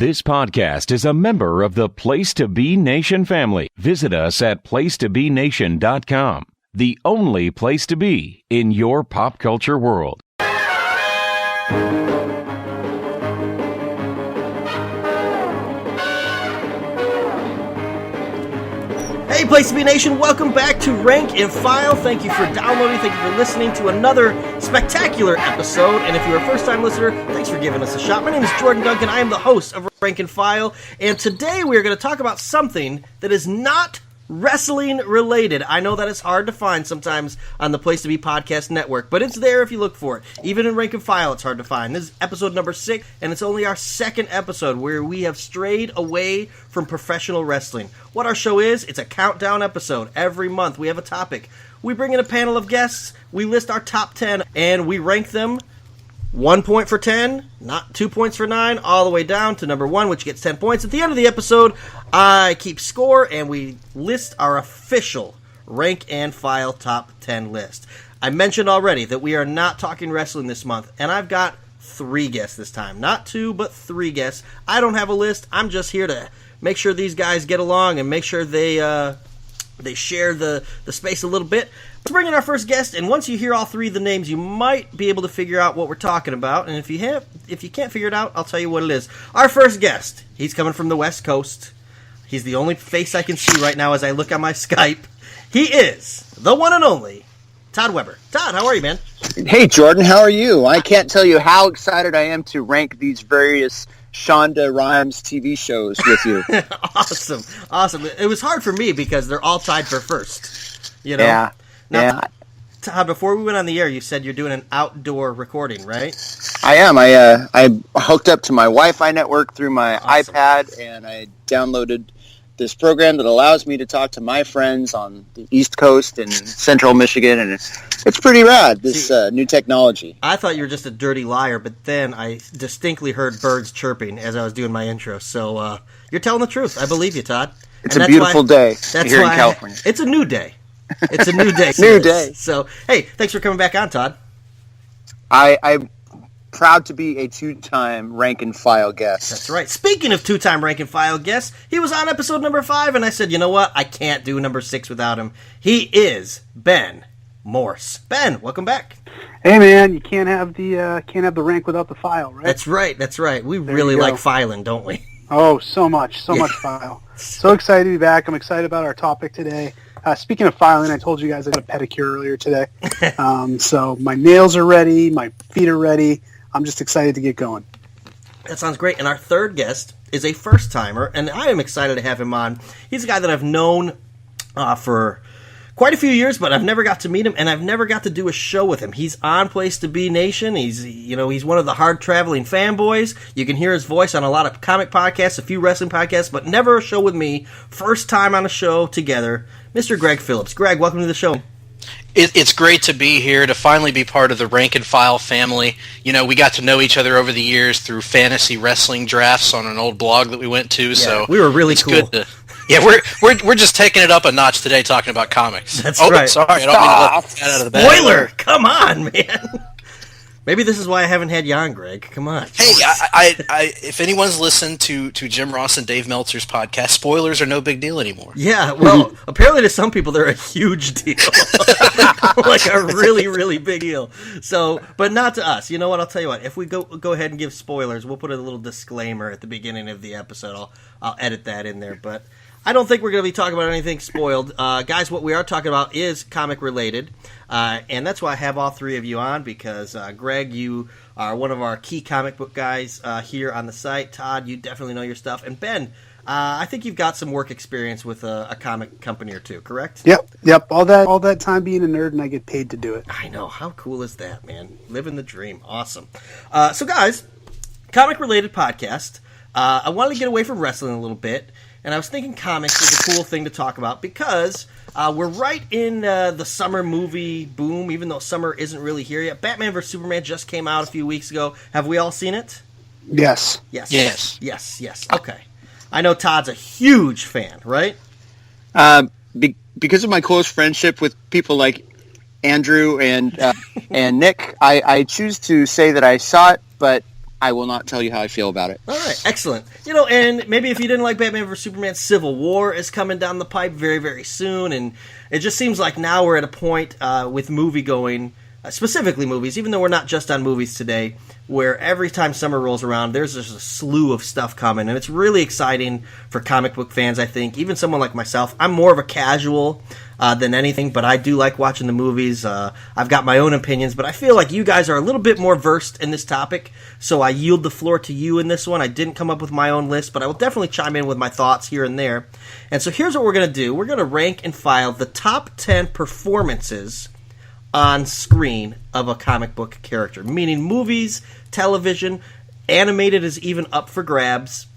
This podcast is a member of the Place to Be Nation family. Visit us at placetobenation.com, the only place to be in your pop culture world. Hey, Place to Be Nation, welcome back to Rank and File. Thank you for downloading, thank you for listening to another spectacular episode. And if you're a first-time listener, thanks for giving us a shot. My name is Jordan Duncan, I am the host of Rank and File, and today we are going to talk about something that is not wrestling related. I know that it's hard to find sometimes on the Place to Be Podcast Network, but it's there if you look for it. Even in Rank and File, it's hard to find. This is episode number 6, and it's only our second episode where we have strayed away from professional wrestling. What our show is, it's a countdown episode. Every month we have a topic. We bring in a panel of guests, we list our top 10, and we rank them 1 point for 10, not 2 points for 9, all the way down to number 1, which gets 10 points. At the end of the episode, I keep score, and we list our official Rank and File top 10 list. I mentioned already that we are not talking wrestling this month, and I've got 3 guests this time. Not 2, but 3 guests. I don't have a list. I'm just here to make sure these guys get along and make sure they share the space a little bit. Let's bring in our first guest, and once you hear all 3 of the names, you might be able to figure out what we're talking about. And if you can't figure it out, I'll tell you what it is. Our first guest, he's coming from the West Coast. He's the only face I can see right now as I look on my Skype. He is the one and only Todd Weber. Todd, how are you, man? Hey, Jordan, how are you? I can't tell you how excited I am to rank these various Shonda Rhimes TV shows with you. Awesome. It was hard for me because they're all tied for first. You know? Yeah. Now, Todd, before we went on the air, you said you're doing an outdoor recording, right? I am. I hooked up to my Wi-Fi network through my iPad, and I downloaded this program that allows me to talk to my friends on the East Coast and Central Michigan, and it's pretty rad, this new technology. I thought you were just a dirty liar, but then I distinctly heard birds chirping as I was doing my intro, so you're telling the truth. I believe you, Todd. It's a beautiful day here in California. It's a new day. It's a new day. New day. So, hey, thanks for coming back on, Todd. I'm proud to be a 2-time Rank and File guest. That's right. Speaking of 2-time Rank and File guests, he was on episode number 5, and I said, you know what? I can't do number 6 without him. He is Ben Morse. Ben, welcome back. Hey, man, you can't have the rank without the file, right? That's right. We really like filing, don't we? Oh, so much file. So excited to be back. I'm excited about our topic today. Speaking of filing, I told you guys I got a pedicure earlier today. So my nails are ready, my feet are ready. I'm just excited to get going. That sounds great. And our third guest is a first-timer, and I am excited to have him on. He's a guy that I've known for quite a few years, but I've never got to meet him, and I've never got to do a show with him. He's on Place to Be Nation. He's one of the hard-traveling fanboys. You can hear his voice on a lot of comic podcasts, a few wrestling podcasts, but never a show with me. First time on a show together, Mr. Greg Phillips. Greg, welcome to the show. It's great to be here, to finally be part of the Rank and File family. You know, we got to know each other over the years through fantasy wrestling drafts on an old blog that we went to. Yeah, so we were really cool. Yeah, we're just taking it up a notch today, talking about comics. That's right. Sorry, I don't mean to let that out of the bag. Spoiler! Come on, man. Maybe this is why I haven't had you on, Greg. Come on. Hey, I if anyone's listened to Jim Ross and Dave Meltzer's podcast, spoilers are no big deal anymore. Yeah, well, apparently to some people they're a huge deal. Like a really, really big deal. So, but not to us. You know what? I'll tell you what. If we go ahead and give spoilers, we'll put a little disclaimer at the beginning of the episode. I'll edit that in there, but I don't think we're going to be talking about anything spoiled. Guys, what we are talking about is comic-related, and that's why I have all 3 of you on, because, Greg, you are one of our key comic book guys here on the site. Todd, you definitely know your stuff. And Ben, I think you've got some work experience with a comic company or 2, correct? Yep. All that time being a nerd, and I get paid to do it. I know. How cool is that, man? Living the dream. Awesome. So, guys, comic-related podcast. I wanted to get away from wrestling a little bit. And I was thinking comics is a cool thing to talk about because we're right in the summer movie boom, even though summer isn't really here yet. Batman vs. Superman just came out a few weeks ago. Have we all seen it? Yes. Yes. Okay. I know Todd's a huge fan, right? Because of my close friendship with people like Andrew and Nick, I choose to say that I saw it, but I will not tell you how I feel about it. All right, excellent. And maybe if you didn't like Batman vs. Superman, Civil War is coming down the pipe very, very soon, and it just seems like now we're at a point with movie-going, specifically movies, even though we're not just on movies today, where every time summer rolls around, there's just a slew of stuff coming, and it's really exciting for comic book fans, I think. Even someone like myself, I'm more of a casual than anything, but I do like watching the movies. I've got my own opinions, but I feel like you guys are a little bit more versed in this topic, so I yield the floor to you in this one. I didn't come up with my own list, but I will definitely chime in with my thoughts here and there. And so here's what we're going to do. We're going to rank and file the top 10 performances on screen of a comic book character, meaning movies, television, animated is even up for grabs.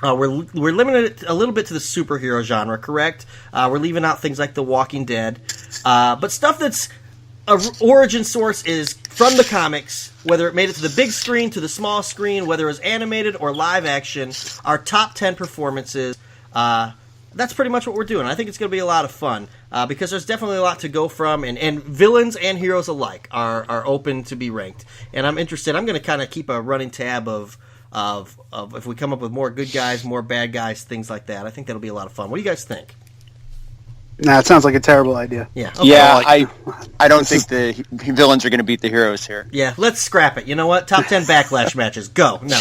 We're limiting it a little bit to the superhero genre, correct? We're leaving out things like The Walking Dead, but stuff that's origin source is from the comics, whether it made it to the big screen, to the small screen, whether it was animated or live action. Our top 10 performances. That's pretty much what we're doing. I think it's going to be a lot of fun because there's definitely a lot to go from, and villains and heroes alike are open to be ranked. And I'm interested. I'm going to kind of keep a running tab of if we come up with more good guys, more bad guys, things like that. I think that'll be a lot of fun. What do you guys think? Nah, it sounds like a terrible idea. Yeah. Okay. Yeah, I don't think the villains are going to beat the heroes here. Yeah, let's scrap it. You know what? Top 10 Backlash matches. Go. No.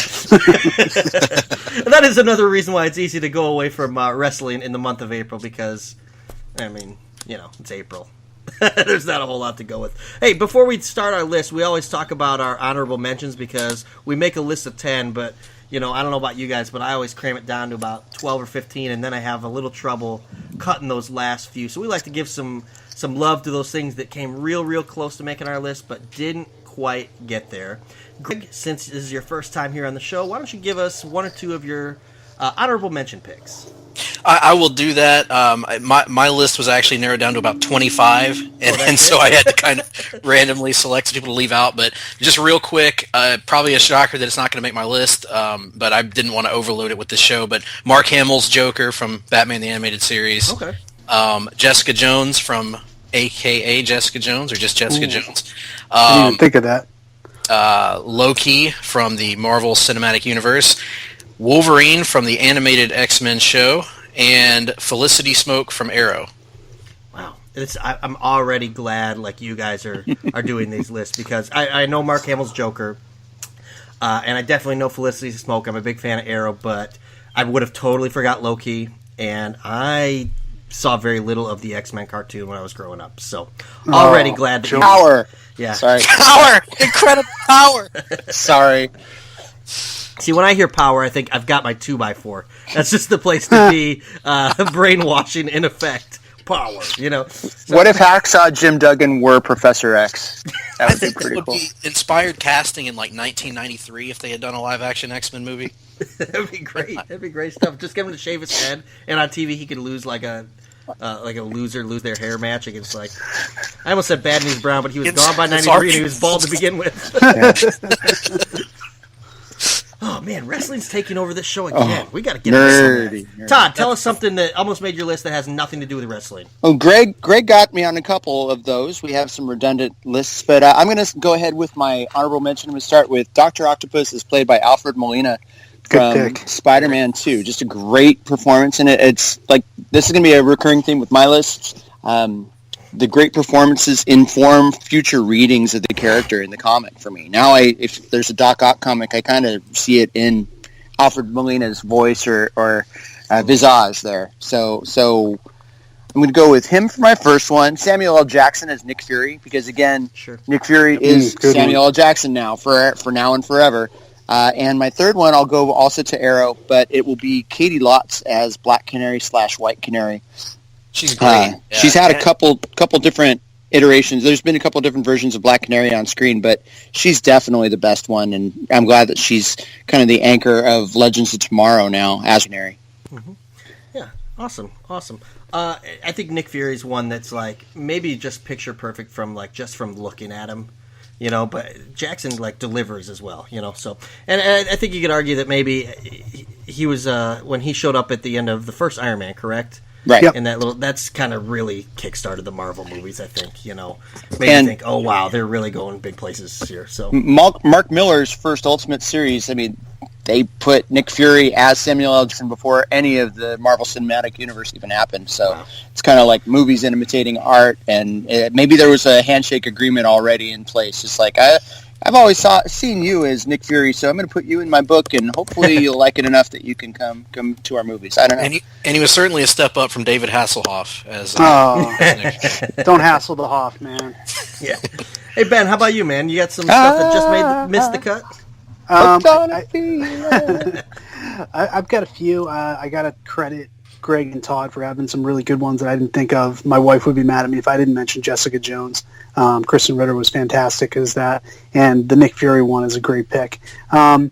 That is another reason why it's easy to go away from wrestling in the month of April because, it's April. There's not a whole lot to go with. Hey, before we start our list, we always talk about our honorable mentions because we make a list of 10, but I don't know about you guys, but I always cram it down to about 12 or 15, and then I have a little trouble cutting those last few. So we like to give some love to those things that came real close to making our list, but didn't quite get there. Greg, since this is your first time here on the show, why don't you give us one or two of your honorable mention picks? I will do that. My list was actually narrowed down to about 25, and so I had to kind of randomly select some people to leave out. But just real quick, probably a shocker that it's not going to make my list, but I didn't want to overload it with this show. But Mark Hamill's Joker from Batman the Animated Series. Okay. Jessica Jones from AKA Jessica Jones, or just Jessica Jones. I didn't even think of that. Loki from the Marvel Cinematic Universe. Wolverine from the animated X-Men show, and Felicity Smoke from Arrow. Wow. I'm already glad you guys are doing these lists because I know Mark Hamill's Joker, and I definitely know Felicity Smoke. I'm a big fan of Arrow, but I would have totally forgot Loki, and I saw very little of the X-Men cartoon when I was growing up. So already glad that Power. Yeah. Sorry. Power! Incredible power! Sorry. See, when I hear power, I think I've got my 2x4. That's just the place to be. Brainwashing in effect. Power, So, What if Hacksaw Jim Duggan were Professor X? That would be That pretty would cool. be inspired casting in 1993 if they had done a live-action X-Men movie. That'd be great. That'd be great stuff. Just get him to shave his head, and on TV he could lose like a loser lose their hair match against I almost said Bad News Brown, but he was gone by 93 and he was bald to begin with. Oh man, wrestling's taking over this show again. We got to get nerdy. Todd, tell us something that almost made your list that has nothing to do with wrestling. Oh, Greg got me on a couple of those. We have some redundant lists, but I'm going to go ahead with my honorable mention. I'm going to start with Dr. Octopus, is played by Alfred Molina from Spider-Man 2. Just a great performance in it. It's this is going to be a recurring theme with my list. The great performances inform future readings of the character in the comic for me. Now, if there's a Doc Ock comic, I kind of see it in Alfred Molina's voice or visage there. So I'm going to go with him for my first one. Samuel L. Jackson as Nick Fury, because again, Nick Fury is Samuel L. Jackson now for now and forever. And my third one, I'll go also to Arrow, but it will be Katie Lotz as Black Canary / White Canary. She's great. She's had a couple different iterations. There's been a couple different versions of Black Canary on screen, but she's definitely the best one, and I'm glad that she's kind of the anchor of Legends of Tomorrow now as Canary. Mm-hmm. Yeah, awesome. I think Nick Fury's one that's maybe just picture perfect from just from looking at him, but Jackson delivers as well, so, and I think you could argue that maybe he was, when he showed up at the end of the first Iron Man, correct? Right. And that's kind of really kickstarted the Marvel movies, I think, made me think, oh, wow, they're really going big places here. So Mark Miller's first Ultimate series, I mean, they put Nick Fury as Samuel L. Jackson before any of the Marvel Cinematic Universe even happened. So It's kind of like movies imitating art, and maybe there was a handshake agreement already in place. It's like, I've always seen you as Nick Fury, so I'm going to put you in my book, and hopefully you'll like it enough that you can come to our movies. I don't know. And he was certainly a step up from David Hasselhoff as Nick. Don't hassle the Hoff, man. Yeah. Hey, Ben, how about you, man? You got some stuff that just missed the cut? I've got a few. I got to credit Greg and Todd for having some really good ones that I didn't think of. My wife would be mad at me if I didn't mention Jessica Jones. Kristen Ritter was fantastic as that, and the Nick Fury one is a great pick. I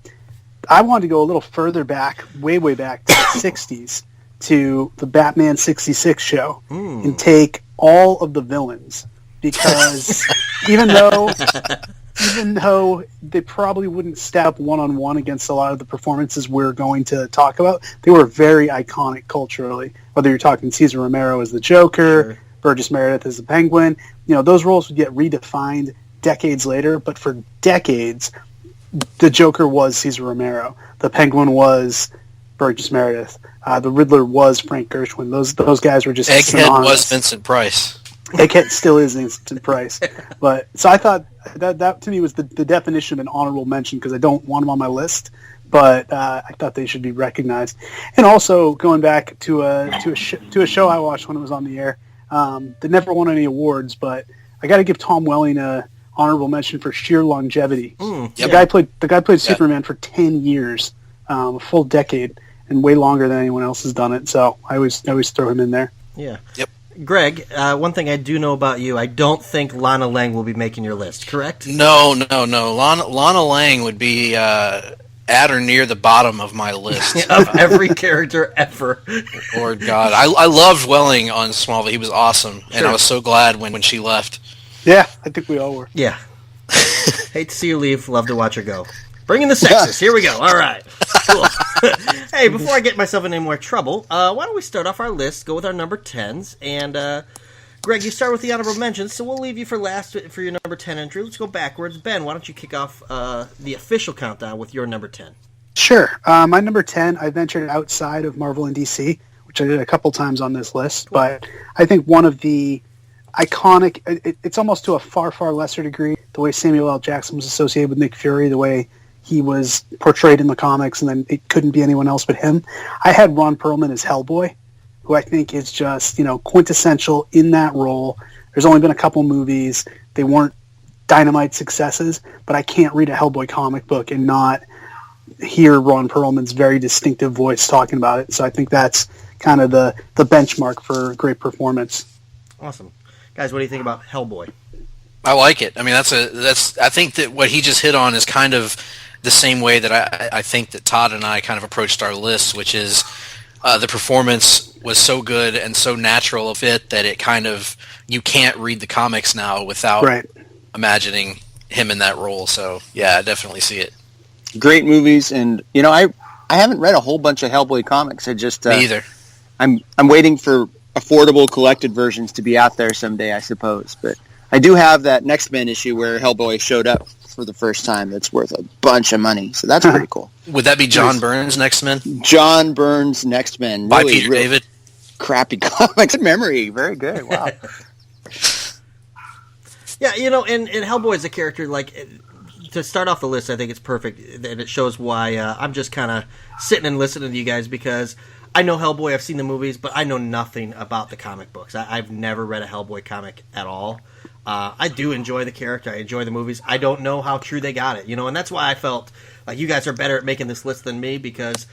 wanted to go a little further back, way back to the 60s, to the Batman 66 show, and take all of the villains, because even though they probably wouldn't step one-on-one against a lot of the performances we're going to talk about, they were very iconic culturally. Whether you're talking Cesar Romero as the Joker, Burgess Meredith as the Penguin, those roles would get redefined decades later, but for decades, the Joker was Cesar Romero. The Penguin was Burgess Meredith. The Riddler was Frank Gershwin. Those guys were just Egghead synonymous. was Vincent Price. It still is Instant Price. But so I thought that to me was the definition of an honorable mention, because I don't want them on my list, but I thought they should be recognized. And also going back to a show I watched when it was on the air, that never won any awards, but I got to give Tom Welling a honorable mention for sheer longevity. The guy played Superman for 10 years, a full decade, and way longer than anyone else has done it. So I always throw him in there. Yeah. Yep. Greg, one thing I do know about you, I don't think Lana Lang will be making your list, correct? No. Lana Lang would be at or near the bottom of my list. Of every character ever. Lord God. I loved Welling on Smallville. He was awesome. And I was so glad when she left. Yeah, I think we all were. Yeah. Hate to see you leave. Love to watch her go. Bring in the sexes. Here we go. All right. Cool. Hey, before I get myself in any more trouble, why don't we start off our list, go with our number 10s, and Greg, you start with the honorable mentions, so we'll leave you for last for your number 10 entry. Let's go backwards. Ben, why don't you kick off the official countdown with your number 10? Sure. My number 10, I ventured outside of Marvel and DC, which I did a couple times on this list, but I think one of the iconic, it's almost to a far, far lesser degree, the way Samuel L. Jackson was associated with Nick Fury, the way he was portrayed in the comics, and then it couldn't be anyone else but him. I had Ron Perlman as Hellboy, who I think is just, quintessential in that role. There's only been a couple movies. They weren't dynamite successes, but I can't read a Hellboy comic book and not hear Ron Perlman's very distinctive voice talking about it. So I think that's kind of the benchmark for great performance. Awesome. Guys, what do you think about Hellboy? I like it. I mean, I think that what he just hit on is kind of the same way that I think that Todd and I kind of approached our list, which is the performance was so good and so natural a fit that it kind of, you can't read the comics now without imagining him in that role. So yeah, I definitely see it. Great movies, and I haven't read a whole bunch of Hellboy comics. I just Me either. I'm waiting for affordable collected versions to be out there someday, I suppose. But I do have that Next Men issue where Hellboy showed up for the first time. That's worth a bunch of money, so that's pretty cool. Would that be John Byrne's Next Men? John Byrne's Next Men. By Peter David? Crappy comics. Good memory. Very good. Wow. Yeah, and Hellboy is a character, to start off the list, I think it's perfect, and it shows why I'm just kind of sitting and listening to you guys, because I know Hellboy, I've seen the movies, but I know nothing about the comic books. I've never read a Hellboy comic at all. I do enjoy the character. I enjoy the movies. I don't know how true they got it, and that's why I felt like you guys are better at making this list than me, because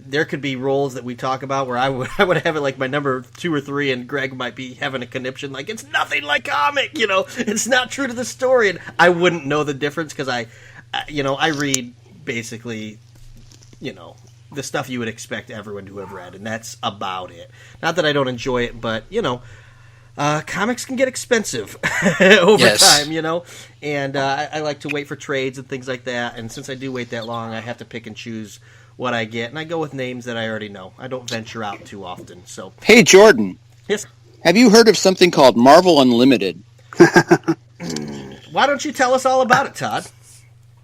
there could be roles that we talk about where I would have it like my number 2 or 3, and Greg might be having a conniption like it's nothing like comic, it's not true to the story, and I wouldn't know the difference because I read basically, the stuff you would expect everyone to have read, and that's about it. Not that I don't enjoy it, but comics can get expensive over time, and I like to wait for trades and things like that. And since I do wait that long, I have to pick and choose what I get, and I go with names that I already know. I don't venture out too often. So, Hey, Jordan. yes. Have you heard of something called Marvel Unlimited? Why don't you tell us all about it, Todd?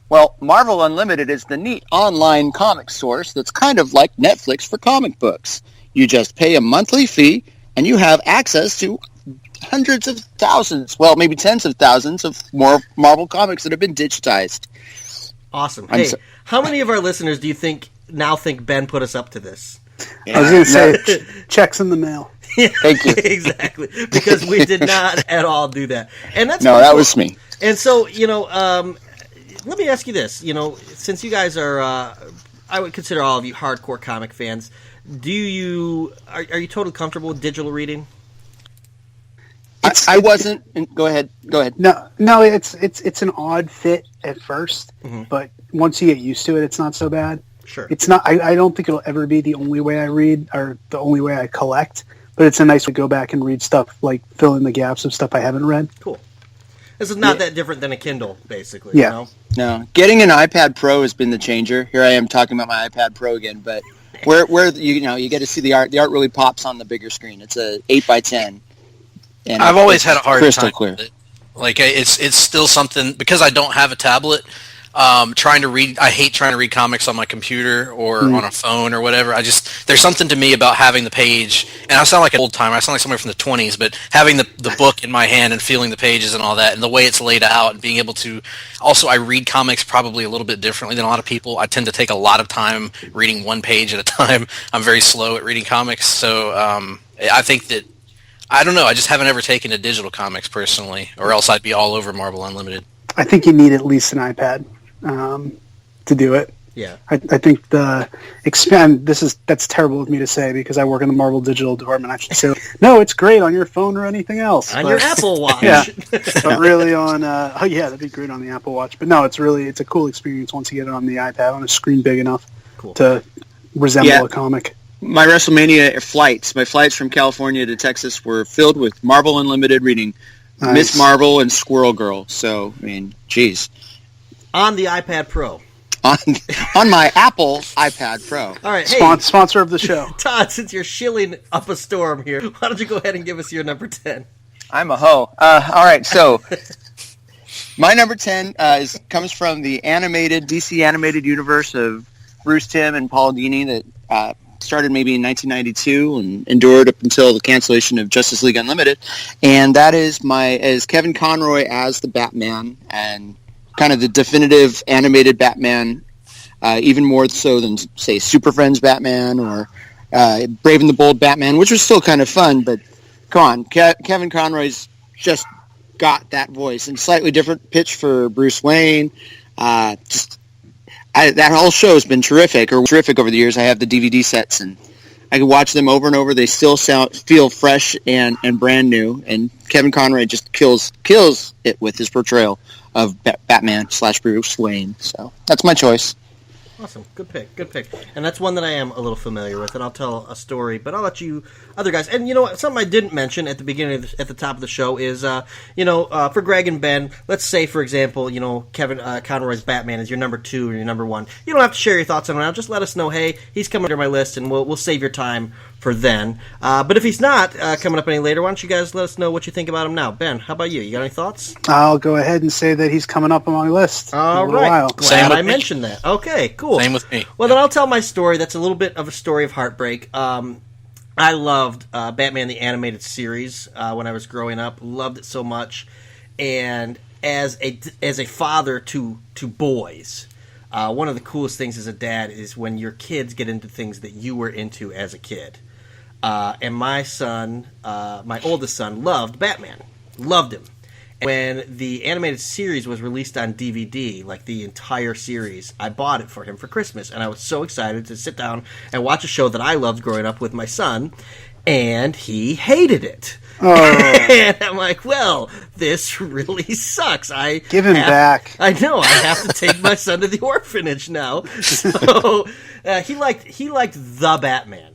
Well, Marvel Unlimited is the neat online comic source that's kind of like Netflix for comic books. You just pay a monthly fee, and you have access to hundreds of thousands, well, maybe tens of thousands of more Marvel comics that have been digitized. Awesome. Hey, how many of our listeners do you think Ben put us up to this? I was going to say, checks in the mail. Thank you. Exactly, because we did not at all do that. And that's No, that was me. And so, let me ask you this. Since you guys are, I would consider all of you hardcore comic fans. Are you totally comfortable with digital reading? I wasn't. Go ahead. No, it's an odd fit at first, but once you get used to it, it's not so bad. Sure. It's not. I don't think it'll ever be the only way I read or the only way I collect, but it's a nice way to go back and read stuff, like fill in the gaps of stuff I haven't read. Cool. This is not that different than a Kindle, basically. Yeah. You know? No, getting an iPad Pro has been the changer. Here I am talking about my iPad Pro again, but where you get to see the art. The art really pops on the bigger screen. It's a 8x10. And I've always had a hard crystal time clear. with it. Like, it's still something, because I don't have a tablet, trying to read, I hate trying to read comics on my computer or on a phone or whatever. There's something to me about having the page, and I sound like an old timer, I sound like somebody from the 20s, but having the book in my hand and feeling the pages and all that, and the way it's laid out, and being able to, also I read comics probably a little bit differently than a lot of people. I tend to take a lot of time reading one page at a time. I'm very slow at reading comics, so I think that, I don't know, I just haven't ever taken to digital comics personally, or else I'd be all over Marvel Unlimited. I think you need at least an iPad to do it. Yeah. I think that's terrible of me to say because I work in the Marvel digital department. I should say, no, it's great on your phone or anything else. On your Apple Watch. Yeah. But really on, that'd be great on the Apple Watch. But no, it's a cool experience once you get it on the iPad on a screen big enough to resemble a comic. My WrestleMania flights, my flights from California to Texas were filled with Marvel Unlimited reading Miss Marvel and Squirrel Girl. So, I mean, geez. On the iPad Pro. On my Apple iPad Pro. All right, hey, sponsor of the show. Todd, since you're shilling up a storm here, why don't you go ahead and give us your number 10? I'm a hoe. All right, so my number 10 comes from the DC animated universe of Bruce Timm and Paul Dini that started maybe in 1992 and endured up until the cancellation of Justice League Unlimited, and that is Kevin Conroy as the Batman, and kind of the definitive animated Batman, even more so than, say, Super Friends Batman or Brave and the Bold Batman, which was still kind of fun, but come on, Kevin Conroy's just got that voice, and slightly different pitch for Bruce Wayne. That whole show has been terrific over the years. I have the DVD sets, and I can watch them over and over. They still feel fresh and brand new, and Kevin Conroy just kills it with his portrayal of Batman / Bruce Wayne. So that's my choice. Awesome. Good pick. And that's one that I am a little familiar with, and I'll tell a story, but I'll let you other guys. And you know what? Something I didn't mention at the beginning, at the top of the show is, for Greg and Ben, let's say, for example, Kevin Conroy's Batman is your number 2 or your number 1. You don't have to share your thoughts on it now. Just let us know, hey, he's coming under my list, and we'll save your time for then. But if he's not coming up any later, why don't you guys let us know what you think about him now? Ben, how about you? You got any thoughts? I'll go ahead and say that he's coming up on my list. All right. Glad I mentioned that. Okay, cool. Same with me. Well, then I'll tell my story. That's a little bit of a story of heartbreak. I loved Batman the Animated Series when I was growing up. Loved it so much. And as a father to boys, one of the coolest things as a dad is when your kids get into things that you were into as a kid. And my son, my oldest son, loved Batman. Loved him. And when the animated series was released on DVD, like the entire series, I bought it for him for Christmas. And I was so excited to sit down and watch a show that I loved growing up with my son. And he hated it. Oh. And I'm like, well, this really sucks. Give him back. I know. I have to take my son to the orphanage now. So he liked The Batman,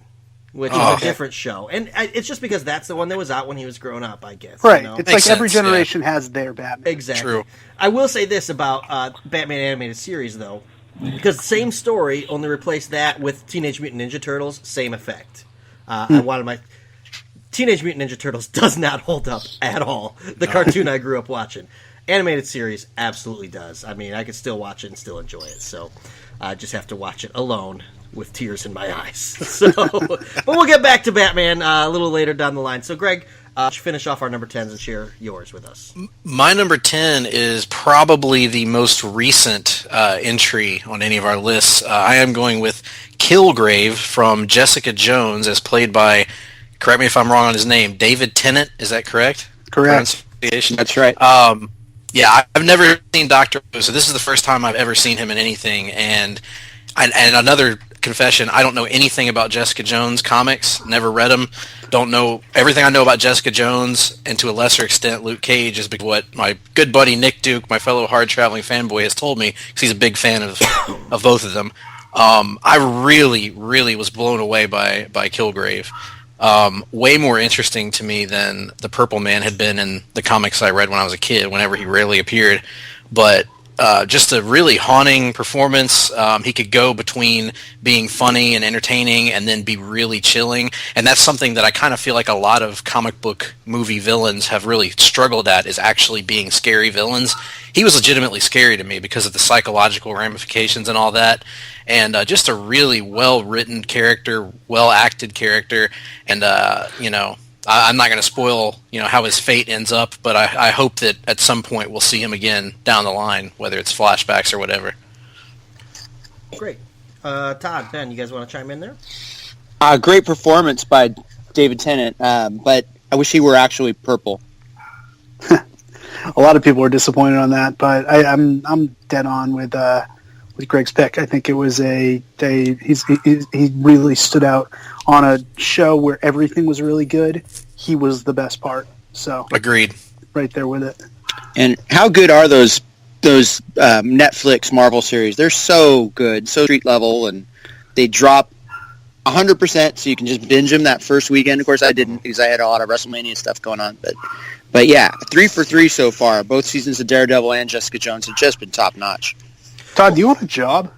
which is a different show. And it's just because that's the one that was out when he was growing up, I guess. Right. You know? It's Makes like every sense, generation has their Batman. Exactly. True. I will say this about Batman animated series, though. Because same story, only replace that with Teenage Mutant Ninja Turtles, same effect. I wanted my... Teenage Mutant Ninja Turtles does not hold up at all. The cartoon I grew up watching. Animated series absolutely does. I mean, I could still watch it and still enjoy it. So I just have to watch it alone with tears in my eyes. So, but we'll get back to Batman a little later down the line. So, Greg, finish off our number 10s and share yours with us. My number 10 is probably the most recent entry on any of our lists. I am going with Kilgrave from Jessica Jones, as played by, correct me if I'm wrong on his name, David Tennant. Is that correct? Correct. That's right. Yeah, I've never seen Doctor Who, so this is the first time I've ever seen him in anything. And another confession, I don't know anything about Jessica Jones comics. Never read them. Don't know everything I know about Jessica Jones, and to a lesser extent Luke Cage, is because what my good buddy Nick Duke, my fellow hard-traveling fanboy, has told me, because he's a big fan of both of them. I really, really was blown away by Kilgrave. Way more interesting to me than the Purple Man had been in the comics I read when I was a kid, whenever he rarely appeared. But just a really haunting performance. He could go between being funny and entertaining and then be really chilling. And that's something that I kind of feel like a lot of comic book movie villains have really struggled at, is actually being scary villains. He was legitimately scary to me because of the psychological ramifications and all that. And just a really well-written character, well-acted character. And, I'm not going to spoil, how his fate ends up, but I hope that at some point we'll see him again down the line, whether it's flashbacks or whatever. Great. Todd, Ben, you guys want to chime in there? Great performance by David Tennant, but I wish he were actually purple. A lot of people were disappointed on that, but I'm dead on with Greg's pick. I think it was he really stood out on a show where everything was really good. He was the best part. So agreed. Right there with it. And how good are those Netflix Marvel series? They're so good, so street level, and they drop 100%, so you can just binge them that first weekend. Of course, I didn't, because I had a lot of WrestleMania stuff going on. But yeah, 3 for 3 so far. Both seasons of Daredevil and Jessica Jones have just been top notch. Todd, do you want a job?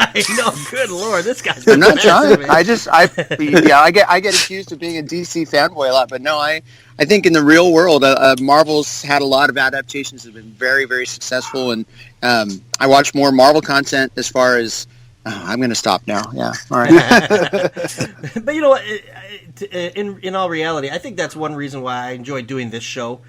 I know, good lord, this guy's I'm not trying. man. I get accused of being a DC fanboy a lot, but no, I think in the real world, Marvel's had a lot of adaptations that have been very, very successful, and I watch more Marvel content as far as. Oh, I'm going to stop now. Yeah, all right. But you know what? In all reality, I think that's one reason why I enjoy doing this show,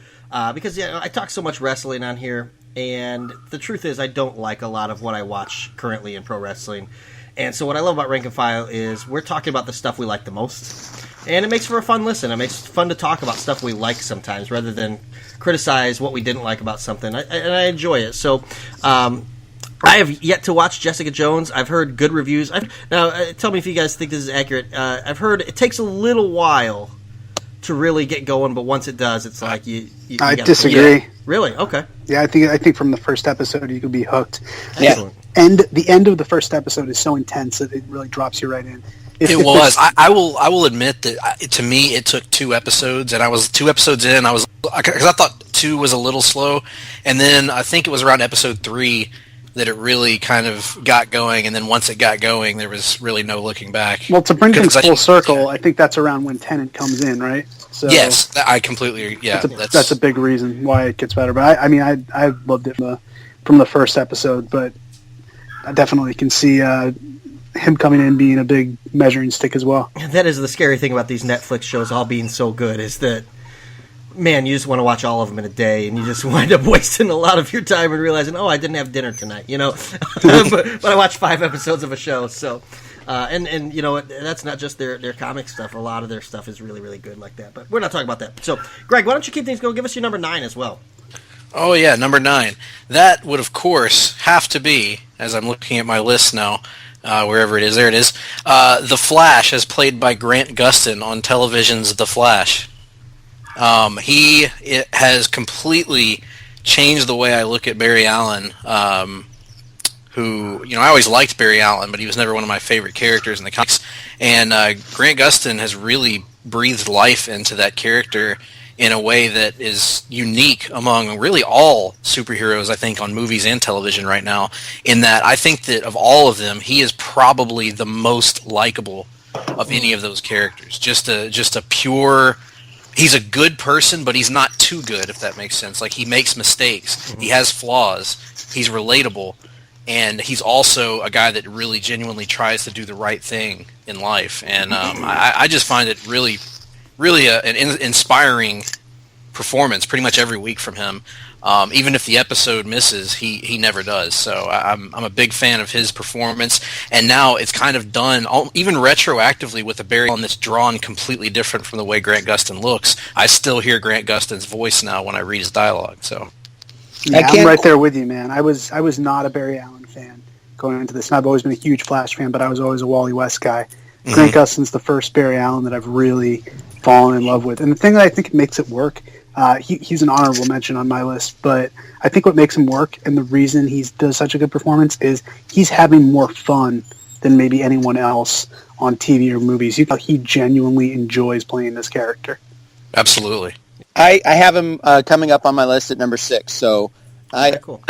because I talk so much wrestling on here. And the truth is, I don't like a lot of what I watch currently in pro wrestling. And so what I love about Rank and File is we're talking about the stuff we like the most. And it makes for a fun listen. It makes it fun to talk about stuff we like sometimes rather than criticize what we didn't like about something. And I enjoy it. So I have yet to watch Jessica Jones. I've heard good reviews. Now, tell me if you guys think this is accurate. I've heard it takes a little while to really get going, but once it does, it's like you I disagree. Really? Okay. Yeah, I think from the first episode you could be hooked. Excellent. And the end of the first episode is so intense that it really drops you right in. It was. I will admit that to me it took 2 episodes, and I was 2 episodes in. Because I thought 2 was a little slow, and then I think it was around episode 3 that it really kind of got going, and then once it got going, there was really no looking back. Well, to bring things full circle, I think that's around when Tennant comes in, right? So yes, I completely. Yeah, that's a big reason why it gets better. But I loved it from the first episode, but I definitely can see him coming in being a big measuring stick as well. That is the scary thing about these Netflix shows all being so good, is that, man, you just want to watch all of them in a day, and you just wind up wasting a lot of your time and realizing, I didn't have dinner tonight, but I watched 5 episodes of a show, so... And you know what? That's not just their comic stuff. A lot of their stuff is really, really good like that. But we're not talking about that. So, Greg, why don't you keep things going? Give us your number 9 as well. Oh, yeah, number 9. That would, of course, have to be, as I'm looking at my list now, wherever it is, there it is, The Flash, as played by Grant Gustin on television's The Flash. He has completely changed the way I look at Barry Allen, who, I always liked Barry Allen, but he was never one of my favorite characters in the comics. And Grant Gustin has really breathed life into that character in a way that is unique among really all superheroes, I think, on movies and television right now, in that I think that of all of them, he is probably the most likable of any of those characters. Just a pure... He's a good person, but he's not too good, if that makes sense. Like, he makes mistakes. He has flaws. He's relatable. And he's also a guy that really genuinely tries to do the right thing in life. And I just find it really an inspiring performance pretty much every week from him. Even if the episode misses, he never does. So I'm a big fan of his performance. And now it's kind of done, even retroactively, with a Barry Allen that's drawn completely different from the way Grant Gustin looks. I still hear Grant Gustin's voice now when I read his dialogue. So yeah, I'm right there with you, man. I was not a Barry Allen fan going into this, and I've always been a huge Flash fan, but I was always a Wally West guy. Grant Gustin's the first Barry Allen that I've really fallen in love with. And the thing that I think makes it work, he's an honorable mention on my list, but I think what makes him work and the reason he does such a good performance is he's having more fun than maybe anyone else on TV or movies. He genuinely enjoys playing this character. Absolutely. I have him coming up on my list at number 6, so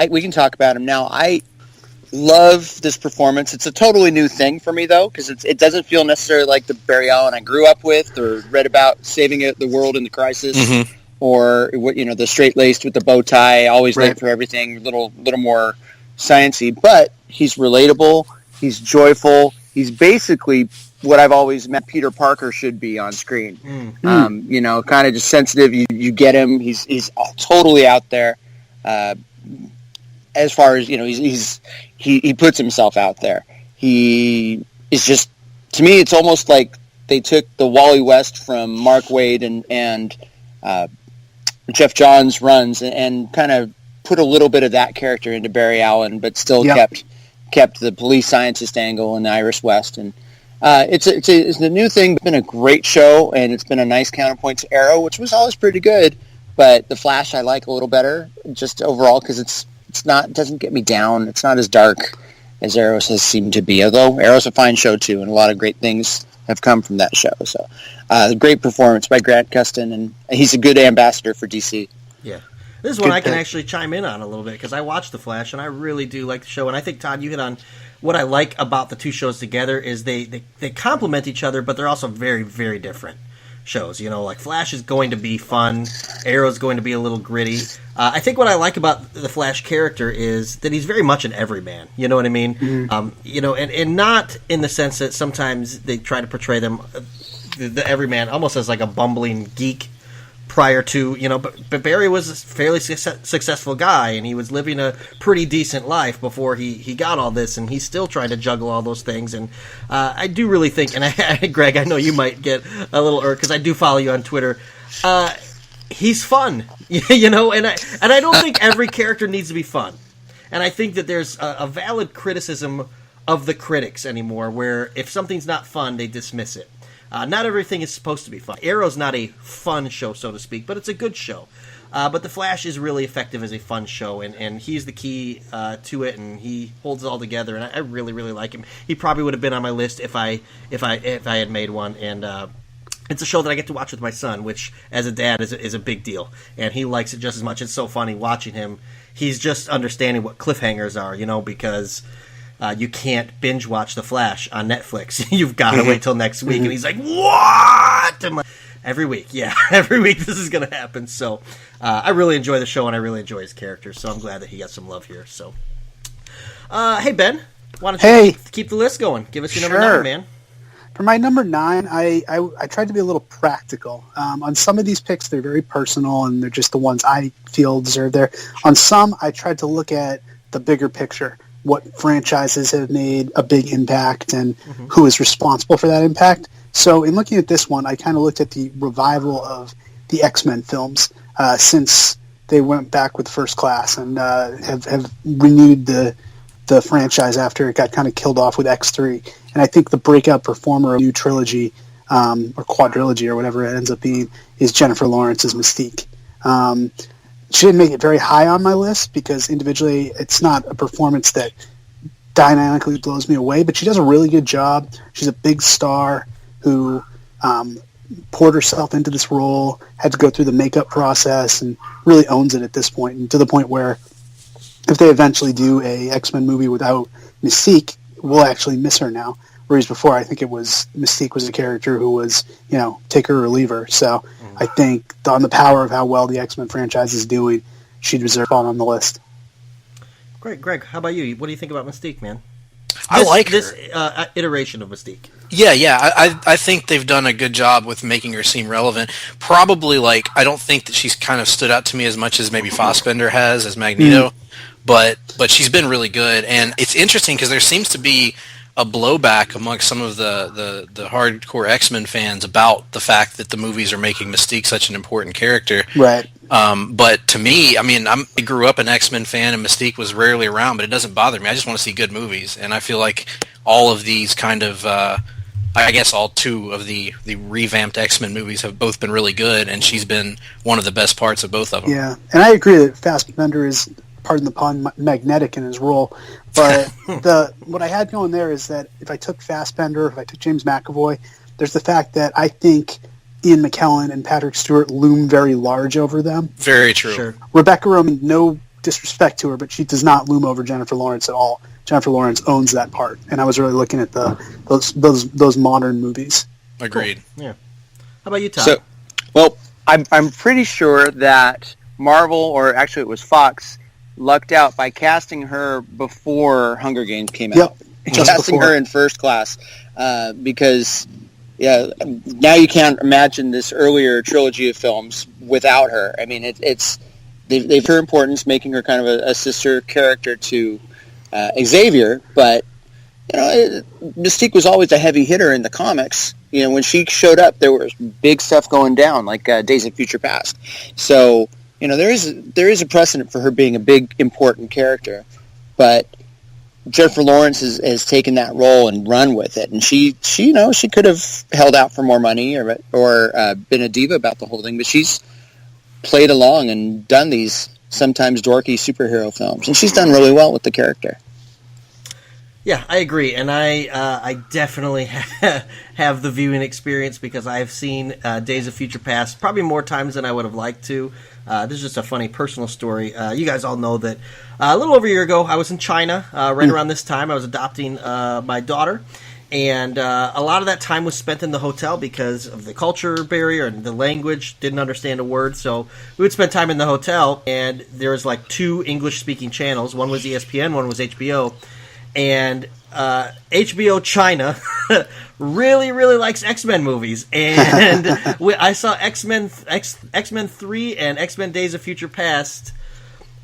we can talk about him now. I love this performance. It's a totally new thing for me, though, because it doesn't feel necessarily like the Barry Allen I grew up with or read about saving the world in the crisis, or the straight-laced with the bow tie, always late for everything, a little more sciencey. But he's relatable. He's joyful. He's basically what I've always meant Peter Parker should be on screen. Kind of just sensitive. You get him. He's totally out there. As far as he puts himself out there. He is just, to me, it's almost like they took the Wally West from Mark Waid and Jeff Johns runs and kind of put a little bit of that character into Barry Allen, but still kept the police scientist angle and the Iris West. And it's a new thing. It's been a great show, and it's been a nice counterpoint to Arrow, which was always pretty good. But the Flash I like a little better, just overall, because it doesn't get me down. It's not as dark as Arrow has seemed to be, although Arrow's a fine show too, and a lot of great things have come from that show. So, great performance by Grant Gustin, and he's a good ambassador for DC. Yeah. This is one I can actually chime in on a little bit, because I watched The Flash, and I really do like the show, and I think, Todd, you hit on what I like about the two shows together is they complement each other, but they're also very, very different shows. Like Flash is going to be fun, Arrow's going to be a little gritty. I think what I like about the Flash character is that he's very much an everyman. You know what I mean? And not in the sense that sometimes they try to portray them, the everyman, almost as like a bumbling geek prior to, but Barry was a fairly successful guy, and he was living a pretty decent life before he got all this, and he's still trying to juggle all those things. And I do really think, and Greg, I know you might get a little irked because I do follow you on Twitter. He's fun, and I don't think every character needs to be fun. And I think that there's a valid criticism of the critics anymore, where if something's not fun, they dismiss it. Not everything is supposed to be fun. Arrow's not a fun show, so to speak, but it's a good show. But The Flash is really effective as a fun show, and he's the key to it, and he holds it all together, and I really, really like him. He probably would have been on my list if I had made one, and it's a show that I get to watch with my son, which, as a dad, is a big deal, and he likes it just as much. It's so funny watching him. He's just understanding what cliffhangers are, because you can't binge watch The Flash on Netflix. You've got to wait till next week. And he's like, what? I'm like, every week. Yeah, every week this is going to happen. So I really enjoy the show, and I really enjoy his character. So I'm glad that he got some love here. So, hey, Ben, why don't you keep the list going? Give us your number 9, man. For my number 9, I tried to be a little practical. On some of these picks, they're very personal, and they're just the ones I feel deserve there. On some, I tried to look at the bigger picture. What franchises have made a big impact and who is responsible for that impact. So in looking at this one, I kind of looked at the revival of the X-Men films since they went back with First Class and have renewed the franchise after it got kind of killed off with X3. And I think the breakout performer of the new trilogy or quadrilogy or whatever it ends up being is Jennifer Lawrence's Mystique. She didn't make it very high on my list because individually it's not a performance that dynamically blows me away, but she does a really good job. She's a big star who poured herself into this role, had to go through the makeup process, and really owns it at this point, and to the point where if they eventually do a X-Men movie without Mystique, we'll actually miss her now. Whereas before, I think it was Mystique was a character who was, take her or leave her. So I think on the power of how well the X-Men franchise is doing, she deserves on the list. Great, Greg. How about you? What do you think about Mystique, man? I like this her. Iteration of Mystique. Yeah. I think they've done a good job with making her seem relevant. Probably, I don't think that she's kind of stood out to me as much as maybe Fassbender has as Magneto, but she's been really good. And it's interesting because there seems to be a blowback amongst some of the hardcore X-Men fans about the fact that the movies are making Mystique such an important character. Right. But to me, I grew up an X-Men fan, and Mystique was rarely around, but it doesn't bother me. I just want to see good movies, and I feel like all of these kind of, I guess all two of the revamped X-Men movies have both been really good, and she's been one of the best parts of both of them. Yeah, and I agree that Fassbender is, pardon the pun, magnetic in his role. But what I had going there is that if I took Fassbender, if I took James McAvoy, there's the fact that I think Ian McKellen and Patrick Stewart loom very large over them. Very true. Sure. Rebecca Roman, no disrespect to her, but she does not loom over Jennifer Lawrence at all. Jennifer Lawrence owns that part, and I was really looking at those modern movies. Agreed. Cool. Yeah. How about you, Todd? I'm pretty sure that Marvel, or actually it was Fox, lucked out by casting her before Hunger Games came out. Casting her in First Class, because now you can't imagine this earlier trilogy of films without her. I mean, they've her importance, making her kind of a sister character to Xavier, but Mystique was always a heavy hitter in the comics. When she showed up, there was big stuff going down, like Days of Future Past. So there is a precedent for her being a big, important character, but Jennifer Lawrence has taken that role and run with it, and she could have held out for more money or been a diva about the whole thing, but she's played along and done these sometimes dorky superhero films, and she's done really well with the character. Yeah, I agree, and I definitely have the viewing experience because I've seen Days of Future Past probably more times than I would have liked to. This is just a funny personal story. You guys all know that a little over a year ago, I was in China. Right around this time, I was adopting my daughter, and a lot of that time was spent in the hotel because of the culture barrier and the language. Didn't understand a word, so we would spend time in the hotel, and there was like 2 English-speaking channels. One was ESPN, one was HBO. And HBO China really, really likes X-Men movies. And I saw X-Men 3 and X-Men Days of Future Past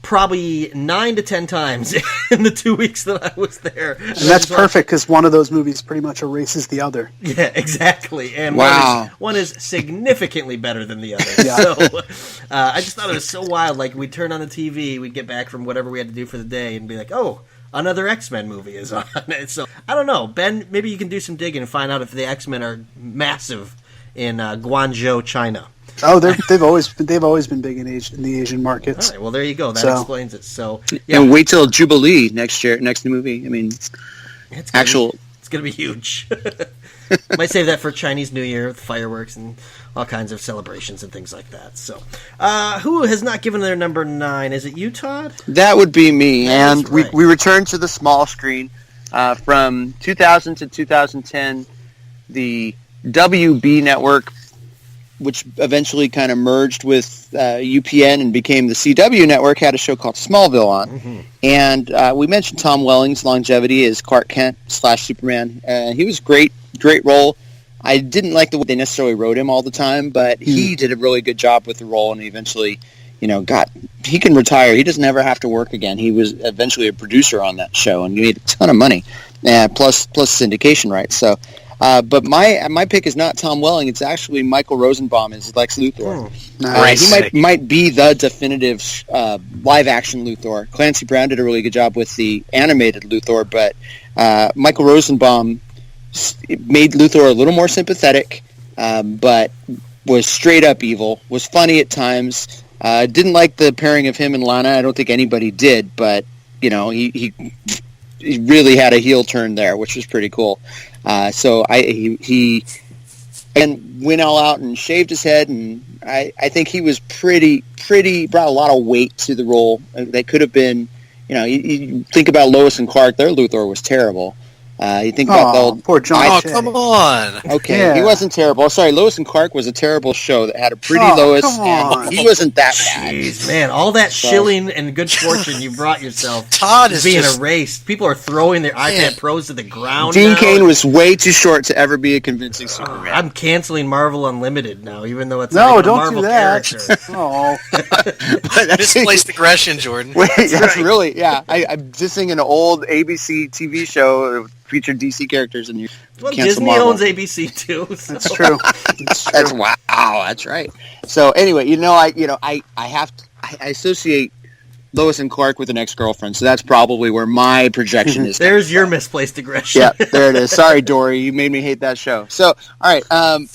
probably 9 to 10 times in the 2 weeks that I was there. And that's perfect because one of those movies pretty much erases the other. Yeah, exactly. And one is significantly better than the other. Yeah. So I just thought it was so wild. Like, we'd turn on the TV, we'd get back from whatever we had to do for the day, and be like, oh, another X-Men movie is on it. So, I don't know. Ben, maybe you can do some digging and find out if the X-Men are massive in Guangzhou, China. Oh, they've always been big in the Asian markets. All right, well, there you go. That explains it. So, yeah. And wait till Jubilee next movie. I mean, it's going to be huge. Might save that for Chinese New Year with fireworks and all kinds of celebrations and things like that. So, who has not given their number 9? Is it you, Todd? That would be me. And right. we returned to the small screen from 2000 to 2010. The WB network, which eventually kind of merged with UPN and became the CW network, had a show called Smallville on. Mm-hmm. And we mentioned Tom Welling's longevity as Clark Kent / Superman. He was great role. I didn't like the way they necessarily wrote him all the time, but he did a really good job with the role, and he eventually, he can retire. He doesn't ever have to work again. He was eventually a producer on that show, and he made a ton of money, plus syndication rights. So, but my pick is not Tom Welling. It's actually Michael Rosenbaum as Lex Luthor. He might be the definitive live-action Luthor. Clancy Brown did a really good job with the animated Luthor, but Michael Rosenbaum made Luthor a little more sympathetic, but was straight up evil, was funny at times. Didn't like the pairing of him and Lana. I don't think anybody did, but he really had a heel turn there, which was pretty cool. So he and went all out and shaved his head, and I think he was pretty brought a lot of weight to the role. That could have been, you think about Lois and Clark, their Luthor was terrible. You think about the old... Poor John. Oh, come on. Okay, Yeah. he wasn't terrible. Sorry, Lois and Clark was a terrible show that had a pretty Lois, come on. and he wasn't that bad. Jeez, man, all that shilling and good fortune you brought yourself Todd is being just... erased. People are throwing their Man. iPad Pros to the ground Dean now. Cain was way too short to ever be a convincing Superman. I'm canceling Marvel Unlimited now, even though it's No, not even a don't Marvel do that. character. Oh, But that's- Misplaced aggression, Jordan. Wait, that's right. really, yeah. I'm just thinking an old ABC TV show that featured DC characters, and you Well, cancel Disney Marvel. owns ABC too. So. that's true. That's true. That's wow. That's right. So anyway, I associate Lois and Clark with an ex-girlfriend, so that's probably where my projection is. There's your misplaced aggression. Yeah, there it is. Sorry, Dory, you made me hate that show. So, all right, I'm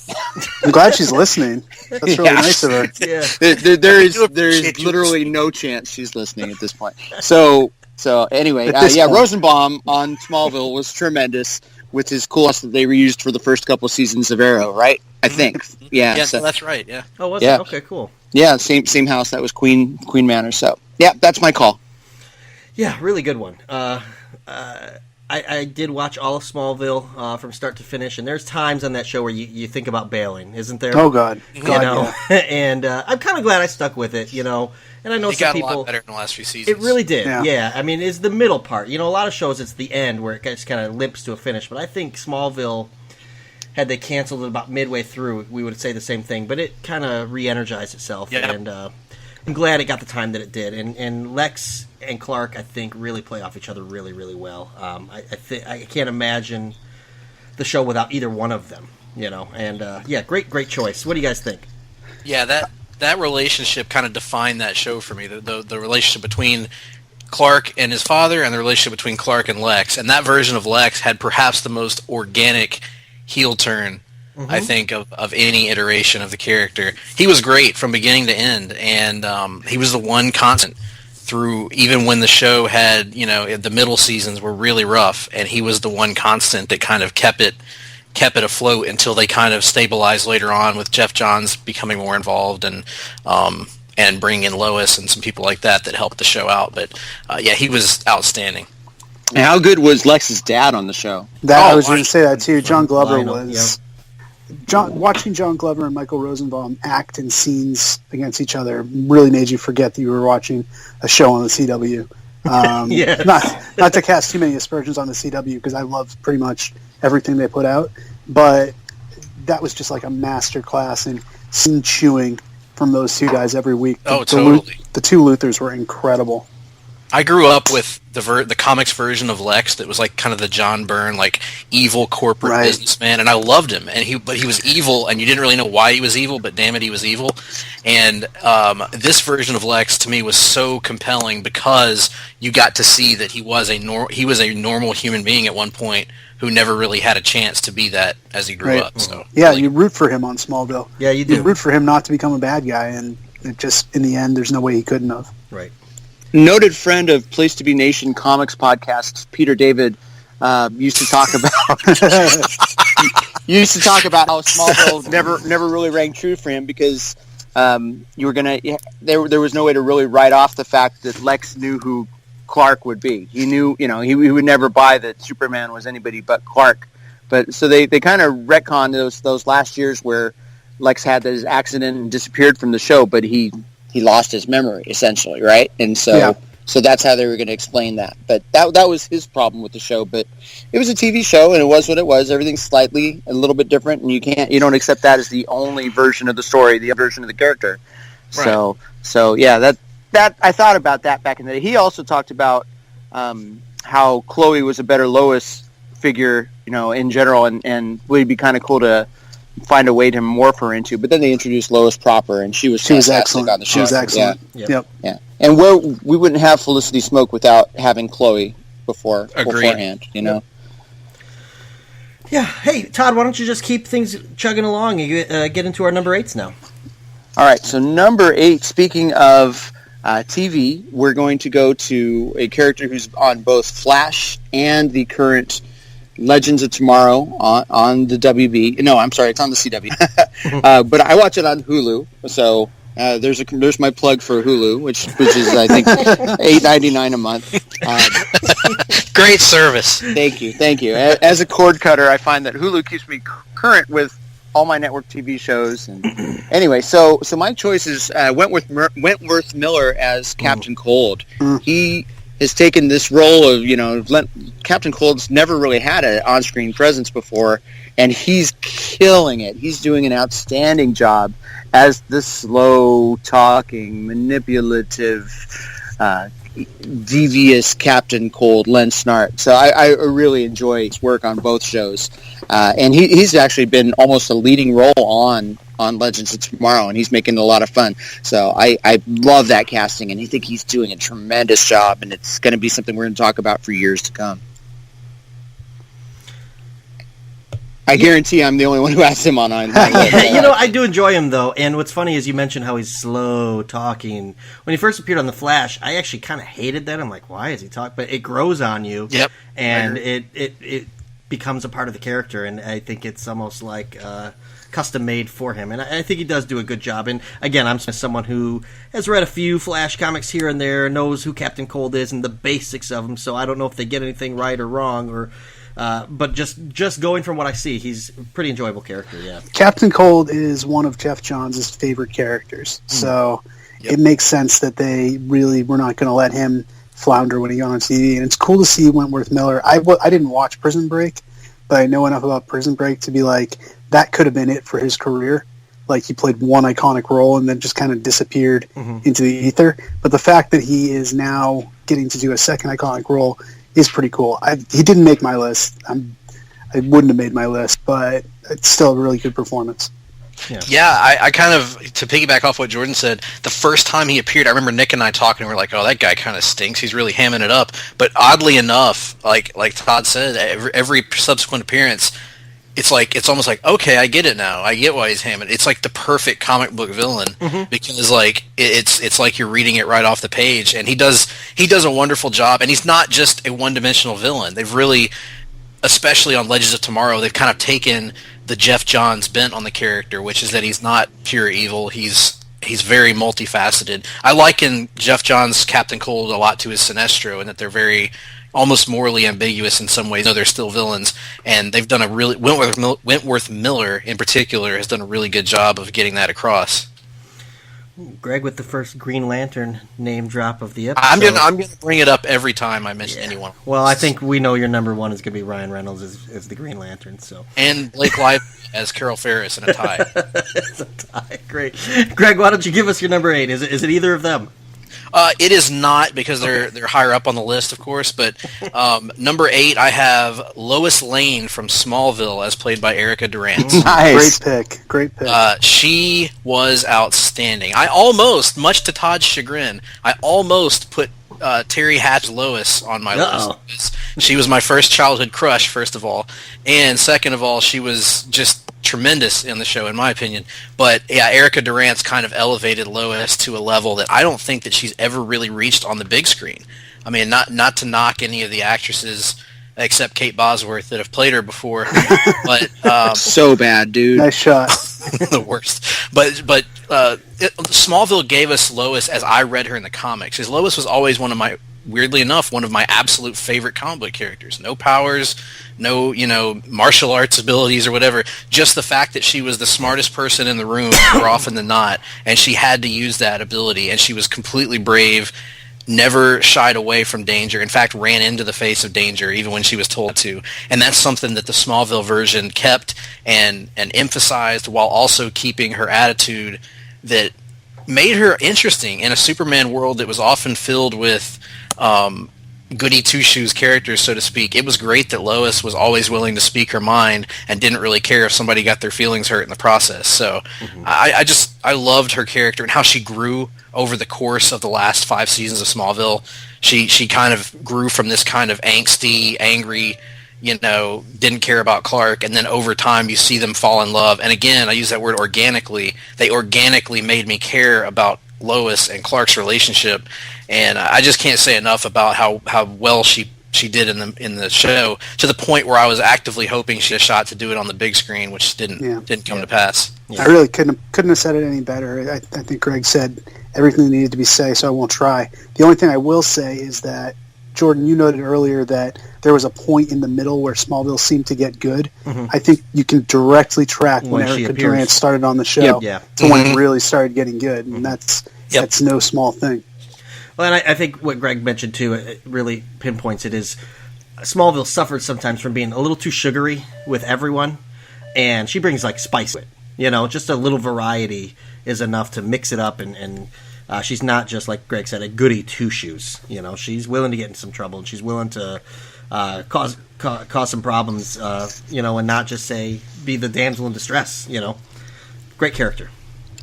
glad she's listening. That's really Yeah. nice of her. Yeah. there's appreciate you literally no chance she's listening at this point. So anyway, At this point. Rosenbaum on Smallville was tremendous with his cool house that they reused for the first couple seasons of Arrow, right? I think. Yeah. Yeah, so- that's right, yeah. Oh, was Yeah. it? Okay, cool. yeah, same house. That was Queen Manor. So yeah, that's my call. Yeah, really good one. I did watch all of Smallville from start to finish, and there's times on that show where you think about bailing, isn't there? Oh God, You God, know, yeah. and I'm kind of glad I stuck with it, And I know It some got a people. lot better in the last few seasons. It really did, Yeah. yeah. I mean, it's the middle part. A lot of shows it's the end where it just kind of limps to a finish. But I think Smallville, had they canceled it about midway through, we would say the same thing. But it kind of re-energized itself, Yeah. and I'm glad it got the time that it did. And Lex and Clark, I think, really play off each other really, really well. I can't imagine the show without either one of them. And yeah, great choice. What do you guys think? Yeah, that relationship kind of defined that show for me. The relationship between Clark and his father, and the relationship between Clark and Lex. And that version of Lex had perhaps the most organic heel turn, I think, of any iteration of the character. He was great from beginning to end, and he was the one constant through, even when the show had, the middle seasons were really rough, and he was the one constant that kind of kept it afloat until they kind of stabilized later on with Jeff Johns becoming more involved and bringing in Lois and some people like that helped the show out. But yeah, he was outstanding. And how good was Lex's dad on the show? I was going to say that too. John Glover Lionel, was. Watching John Glover and Michael Rosenbaum act in scenes against each other really made you forget that you were watching a show on the CW. Yes. Not to cast too many aspersions on the CW, because I love pretty much everything they put out, but that was just like a master class in scene chewing from those two guys every week. Totally. The two Luthors were incredible. I grew up with the comics version of Lex that was like kind of the John Byrne, like evil corporate Right. businessman, and I loved him. But he was evil, and you didn't really know why he was evil, but damn it, he was evil. And this version of Lex to me was so compelling because you got to see that he was a normal human being at one point who never really had a chance to be that as he grew Right. up. So Yeah, really, you root for him on Smallville. Yeah, you do. You root for him not to become a bad guy, and it just, in the end, there's no way he couldn't have. Right. Noted friend of Place to Be Nation comics podcasts, Peter David, used to talk about how Smallville never really rang true for him because there was no way to really write off the fact that Lex knew who Clark would be. He knew, he would never buy that Superman was anybody but Clark. But so they kind of retconned those last years where Lex had his accident and disappeared from the show, but he lost his memory essentially, right? And so that's how they were going to explain that. But that was his problem with the show. But it was a TV show, and it was what it was. Everything's slightly a little bit different, and you don't accept that as the only version of the story, the version of the character. Right. So yeah, that I thought about that back in the day. He also talked about how Chloe was a better Lois figure, in general, and would be kind of cool to find a way to morph her into. But then they introduced Lois proper, and she was excellent on the show. She was excellent. Yeah. Yep. Yeah, and we wouldn't have Felicity Smoke without having Chloe beforehand. Yeah. Hey, Todd, why don't you just keep things chugging along and get into our number 8s now? All right, so number 8, speaking of TV, we're going to go to a character who's on both Flash and the current Legends of Tomorrow on the WB. No, I'm sorry, it's on the CW. But I watch it on Hulu. So there's my plug for Hulu, which is I think $8.99 a month. Great service. Thank you. As a cord cutter, I find that Hulu keeps me current with all my network TV shows. And anyway, so my choice is Wentworth Miller as Captain Cold. He has taken this role of, Captain Cold's never really had an on-screen presence before, and he's killing it. He's doing an outstanding job as the slow-talking, manipulative, devious Captain Cold, Len Snart. So I really enjoy his work on both shows. And he's actually been almost a leading role on Legends of Tomorrow, and he's making it a lot of fun. So I love that casting, and I think he's doing a tremendous job, and it's going to be something we're going to talk about for years to come. I guarantee I'm the only one who asked him on. I do enjoy him, though. And what's funny is you mentioned how he's slow talking. When he first appeared on The Flash, I actually kind of hated that. I'm like, why is he talking? But it grows on you. Yep. And it becomes a part of the character. And I think it's almost like custom made for him. And I think he does do a good job. And again, I'm someone who has read a few Flash comics here and there, knows who Captain Cold is and the basics of him. So I don't know if they get anything right or wrong, or but just going from what I see, he's a pretty enjoyable character, yeah. Captain Cold is one of Jeff Johns' favorite characters, so it makes sense that they really were not going to let him flounder when he got on TV. And it's cool to see Wentworth Miller. I didn't watch Prison Break, but I know enough about Prison Break to be like, that could have been it for his career. Like, he played one iconic role and then just kind of disappeared into the ether. But the fact that he is now getting to do a second iconic role is pretty cool. He didn't make my list. I wouldn't have made my list, but it's still a really good performance. Yeah, I kind of, to piggyback off what Jordan said, the first time he appeared, I remember Nick and I talking, and we were like, oh, that guy kind of stinks. He's really hamming it up. But oddly enough, like Todd said, every subsequent appearance, it's almost like, okay, I get it now. I get why he's hamming. It's like the perfect comic book villain because like it's like you're reading it right off the page, and he does a wonderful job. And he's not just a one-dimensional villain. They've really, especially on Legends of Tomorrow, they've kind of taken the Jeff Johns bent on the character, which is that he's not pure evil. He's very multifaceted. I liken Jeff Johns' Captain Cold a lot to his Sinestro, in that they're very almost morally ambiguous in some ways, though they're still villains. And they've done a really, Wentworth Miller in particular has done a really good job of getting that across. Greg with the first Green Lantern name drop of the episode. I'm gonna bring it up every time I mention anyone. Well, I think we know your number one is gonna be Ryan Reynolds as the Green Lantern. So, and Blake Lively as Carol Ferris in a tie. It's a tie. Great, Greg. Why don't you give us your number 8? Is it either of them? It is not, because they're higher up on the list, of course. But number 8, I have Lois Lane from Smallville, as played by Erica Durant. Nice. Great pick. She was outstanding. I almost, much to Todd's chagrin, put Terry Hatch's Lois on my list. She was my first childhood crush, first of all, and second of all, she was just tremendous in the show, in my opinion. But yeah, Erica Durant's kind of elevated Lois to a level that I don't think that she's ever really reached on the big screen. I mean, not to knock any of the actresses except Kate Bosworth that have played her before, but so bad, dude. Nice shot. The worst. But Smallville gave us Lois as I read her in the comics. Because Lois was always weirdly enough, one of my absolute favorite comic book characters. No powers, no, martial arts abilities or whatever. Just the fact that she was the smartest person in the room more often than not, and she had to use that ability, and she was completely brave, never shied away from danger. In fact, ran into the face of danger even when she was told to. And that's something that the Smallville version kept and emphasized, while also keeping her attitude that made her interesting in a Superman world that was often filled with goody two-shoes characters, so to speak. It was great that Lois was always willing to speak her mind and didn't really care if somebody got their feelings hurt in the process. So I loved her character and how she grew over the course of the last 5 seasons of Smallville. She kind of grew from this kind of angsty, angry, didn't care about Clark, and then over time you see them fall in love. And again, I use that word organically. They organically made me care about Lois and Clark's relationship, and I just can't say enough about how well she she did in the show, to the point where I was actively hoping she had a shot to do it on the big screen, which didn't come to pass. I really couldn't have said it any better. I think Greg said everything that needed to be said, so I won't try. The only thing I will say is that, Jordan, you noted earlier that there was a point in the middle where Smallville seemed to get good. Mm-hmm. I think you can directly track when Erica Durant started on the show to when it really started getting good, and that's no small thing. Well, and I think what Greg mentioned too, it really pinpoints it, is Smallville suffered sometimes from being a little too sugary with everyone, and she brings like spice to it. You know, just a little variety is enough to mix it up, and she's not just, like Greg said, a goody two-shoes. You know, she's willing to get in some trouble, and she's willing to cause some problems, and not just be the damsel in distress, Great character.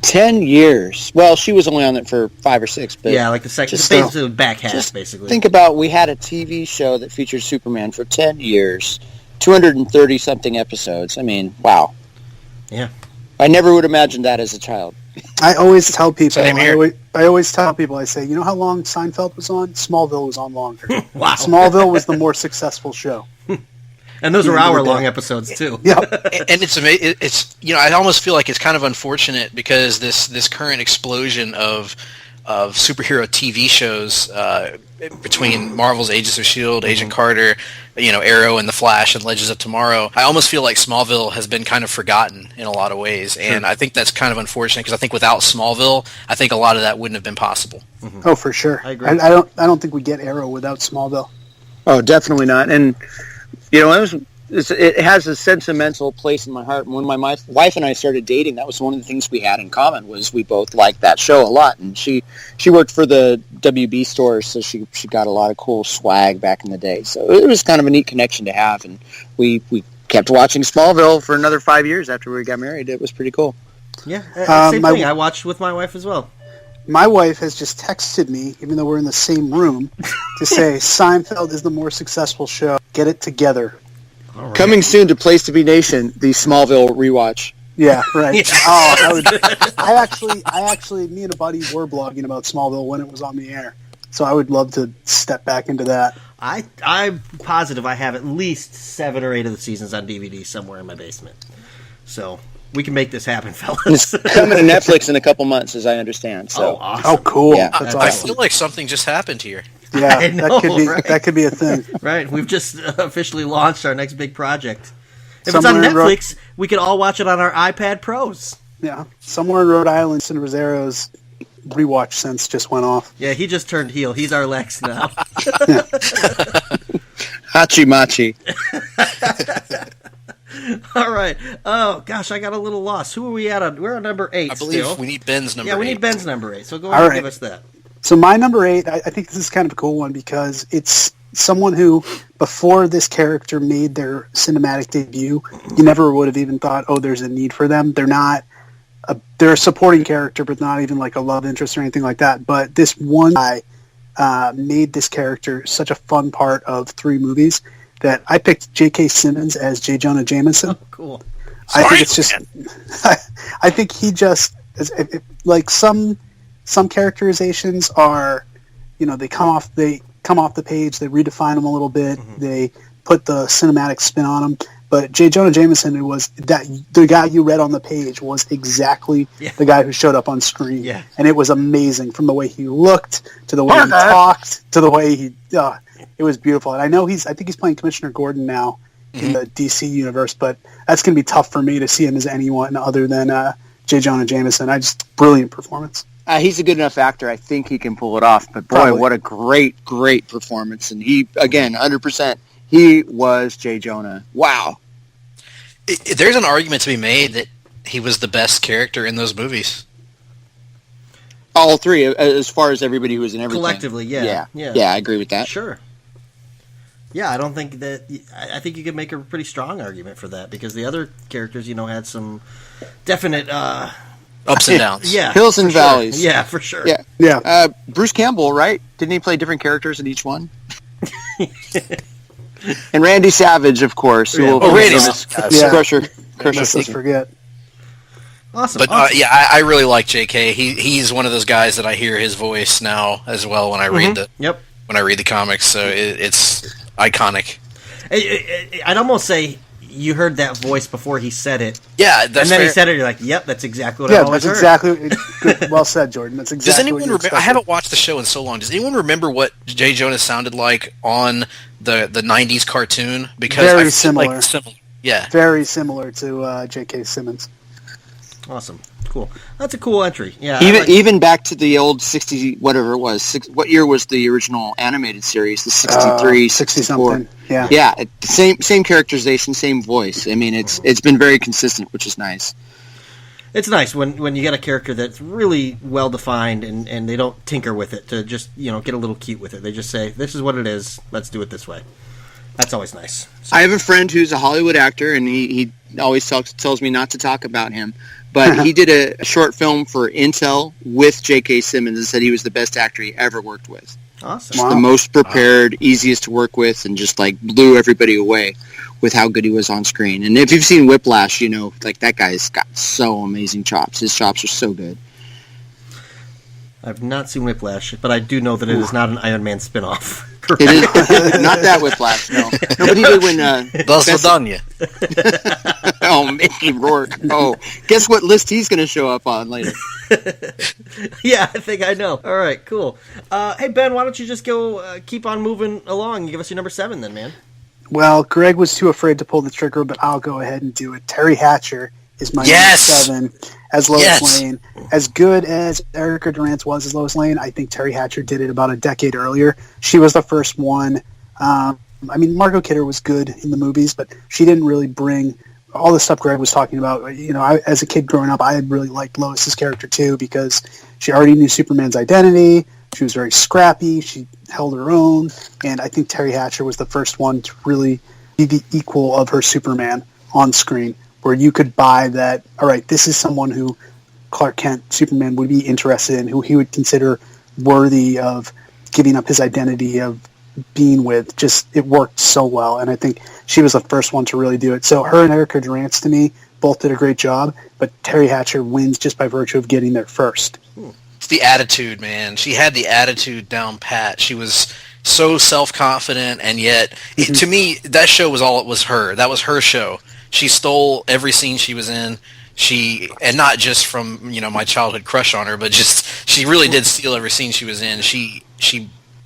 10 years. Well, she was only on it for 5 or 6, but yeah, like the back half, basically. Think about, we had a TV show that featured Superman for 10 years, 230 something episodes. I mean, wow. Yeah. I never would imagine that as a child. I always tell people. I always tell people. I say, you know how long Seinfeld was on? Smallville was on longer. Wow. Smallville was the more successful show. And those were hour-long episodes too. Yeah, and it's amazing. It's I almost feel like it's kind of unfortunate because this current explosion of superhero TV shows between Marvel's Agents of S.H.I.E.L.D., Agent Carter, Arrow and The Flash and Legends of Tomorrow. I almost feel like Smallville has been kind of forgotten in a lot of ways, and I think that's kind of unfortunate because I think without Smallville, I think a lot of that wouldn't have been possible. Mm-hmm. Oh, for sure. I agree. I don't think we get Arrow without Smallville. Oh, definitely not. And it has a sentimental place in my heart. When my wife and I started dating, that was one of the things we had in common, was we both liked that show a lot. And she worked for the WB store, so she got a lot of cool swag back in the day. So it was kind of a neat connection to have. And we kept watching Smallville for another 5 years after we got married. It was pretty cool. Yeah, same thing. I watched with my wife as well. My wife has just texted me, even though we're in the same room, to say Seinfeld is the more successful show. Get it together. Right. Coming soon to Place to Be Nation, the Smallville rewatch. Yeah, right. Yeah. Oh, I actually, me and a buddy were blogging about Smallville when it was on the air, so I would love to step back into that. I'm positive I have at least 7 or 8 of the seasons on DVD somewhere in my basement, so we can make this happen, fellas. It's coming to Netflix in a couple months, as I understand. So. Oh, awesome. Oh, cool. Yeah. That's awesome. I feel like something just happened here. Yeah, right? That could be a thing. Right, we've just officially launched our next big project. If it's on Netflix, we could all watch it on our iPad Pros. Yeah, somewhere in Rhode Island, Cindy Rosaro's rewatch sense just went off. Yeah, he just turned heel. He's our Lex now. Hachi Machi. All right. Oh, gosh, I got a little lost. Who are we at? We're on number 8 I believe still. we need Ben's number 8. Yeah, we need Ben's number 8, so go ahead and give us that. So my number 8, I think this is kind of a cool one because it's someone who, before this character made their cinematic debut, you never would have even thought, oh, there's a need for them. They're a supporting character, but not even like a love interest or anything like that. But this one guy made this character such a fun part of 3 movies that I picked J.K. Simmons as J. Jonah Jameson. Oh, cool. I think it's just, I think he just, like some characterizations are, they come off the page, they redefine them a little bit, they put the cinematic spin on them. But J. Jonah Jameson, the guy you read on the page was exactly the guy who showed up on screen. Yeah. And it was amazing, from the way he looked, to the way he talked, to the way he, it was beautiful. And I think he's playing Commissioner Gordon now in the DC universe, but that's going to be tough for me to see him as anyone other than J. Jonah Jameson. Brilliant performance. He's a good enough actor. I think he can pull it off. But boy, Probably. What a great, great performance. And he, again, 100%, he was J. Jonah. Wow. There's an argument to be made that he was the best character in those movies. All 3, as far as everybody who was in everything. Collectively, yeah. Yeah, I agree with that. Sure. Yeah, I don't think that... I think you could make a pretty strong argument for that, because the other characters, had some definite... ups and downs. Yeah. Hills and valleys. Sure. Yeah, for sure. Yeah. Bruce Campbell, right? Didn't he play different characters in each one? And Randy Savage, of course. Yeah. Randy. Crusher. Let's forget. Awesome. But I really like JK. He's one of those guys that I hear his voice now as well when I read the comics. So iconic. I'd almost say you heard that voice before he said it. Yeah, that's and then fair. he said it. You're like, "Yep, that's exactly what I always heard." Good, well said, Jordan. That's exactly. Does anyone remember? I haven't watched the show in so long. Does anyone remember what Jay Jonas sounded like on the '90s cartoon? Because Very I feel similar. Like similar. Yeah. Very similar to J.K. Simmons. Awesome, cool. That's a cool entry. Yeah, Even back to the old 60, whatever it was. What year was the original animated series? The 63, 60 64. something. Yeah. Yeah, same characterization, same voice. I mean, it's been very consistent, which is nice. It's nice when you get a character that's really well defined and they don't tinker with it to just get a little cute with it. They just say, "This is what it is. Let's do it this way." That's always nice. So. I have a friend who's a Hollywood actor, and he always tells me not to talk about him. But he did a short film for Intel with J.K. Simmons and said he was the best actor he ever worked with. Awesome. Just the most prepared, easiest to work with, and just like blew everybody away with how good he was on screen. And if you've seen Whiplash, like that guy's got so amazing chops. His chops are so good. I've not seen Whiplash, but I do know that it is not an Iron Man spinoff. It is not that Whiplash, no. No, but he did win. That's Ladanya. Oh, Mickey Rourke. Oh, guess what list he's going to show up on later? Yeah, I think I know. All right, cool. Hey, Ben, why don't you just go keep on moving along and give us your number 7 then, man? Well, Greg was too afraid to pull the trigger, but I'll go ahead and do it. Terry Hatcher is my number 7 as Lois Lane. As good as Erica Durance was as Lois Lane, I think Terry Hatcher did it about a decade earlier. She was the first one. Margot Kidder was good in the movies, but she didn't really bring all the stuff Greg was talking about. As a kid growing up, I had really liked Lois's character too because she already knew Superman's identity. She was very scrappy. She held her own, and I think Terry Hatcher was the first one to really be the equal of her Superman on screen, where you could buy that, all right, this is someone who Clark Kent, Superman, would be interested in, who he would consider worthy of giving up his identity of being with. Just, it worked so well, and I think she was the first one to really do it. So her and Erica Durance, to me, both did a great job, but Terry Hatcher wins just by virtue of getting there first. It's the attitude, man. She had the attitude down pat. She was so self-confident, and yet, to me, that show was all it was her. That was her show. She stole every scene she was in. And not just from my childhood crush on her, but just she really did steal every scene she was in. She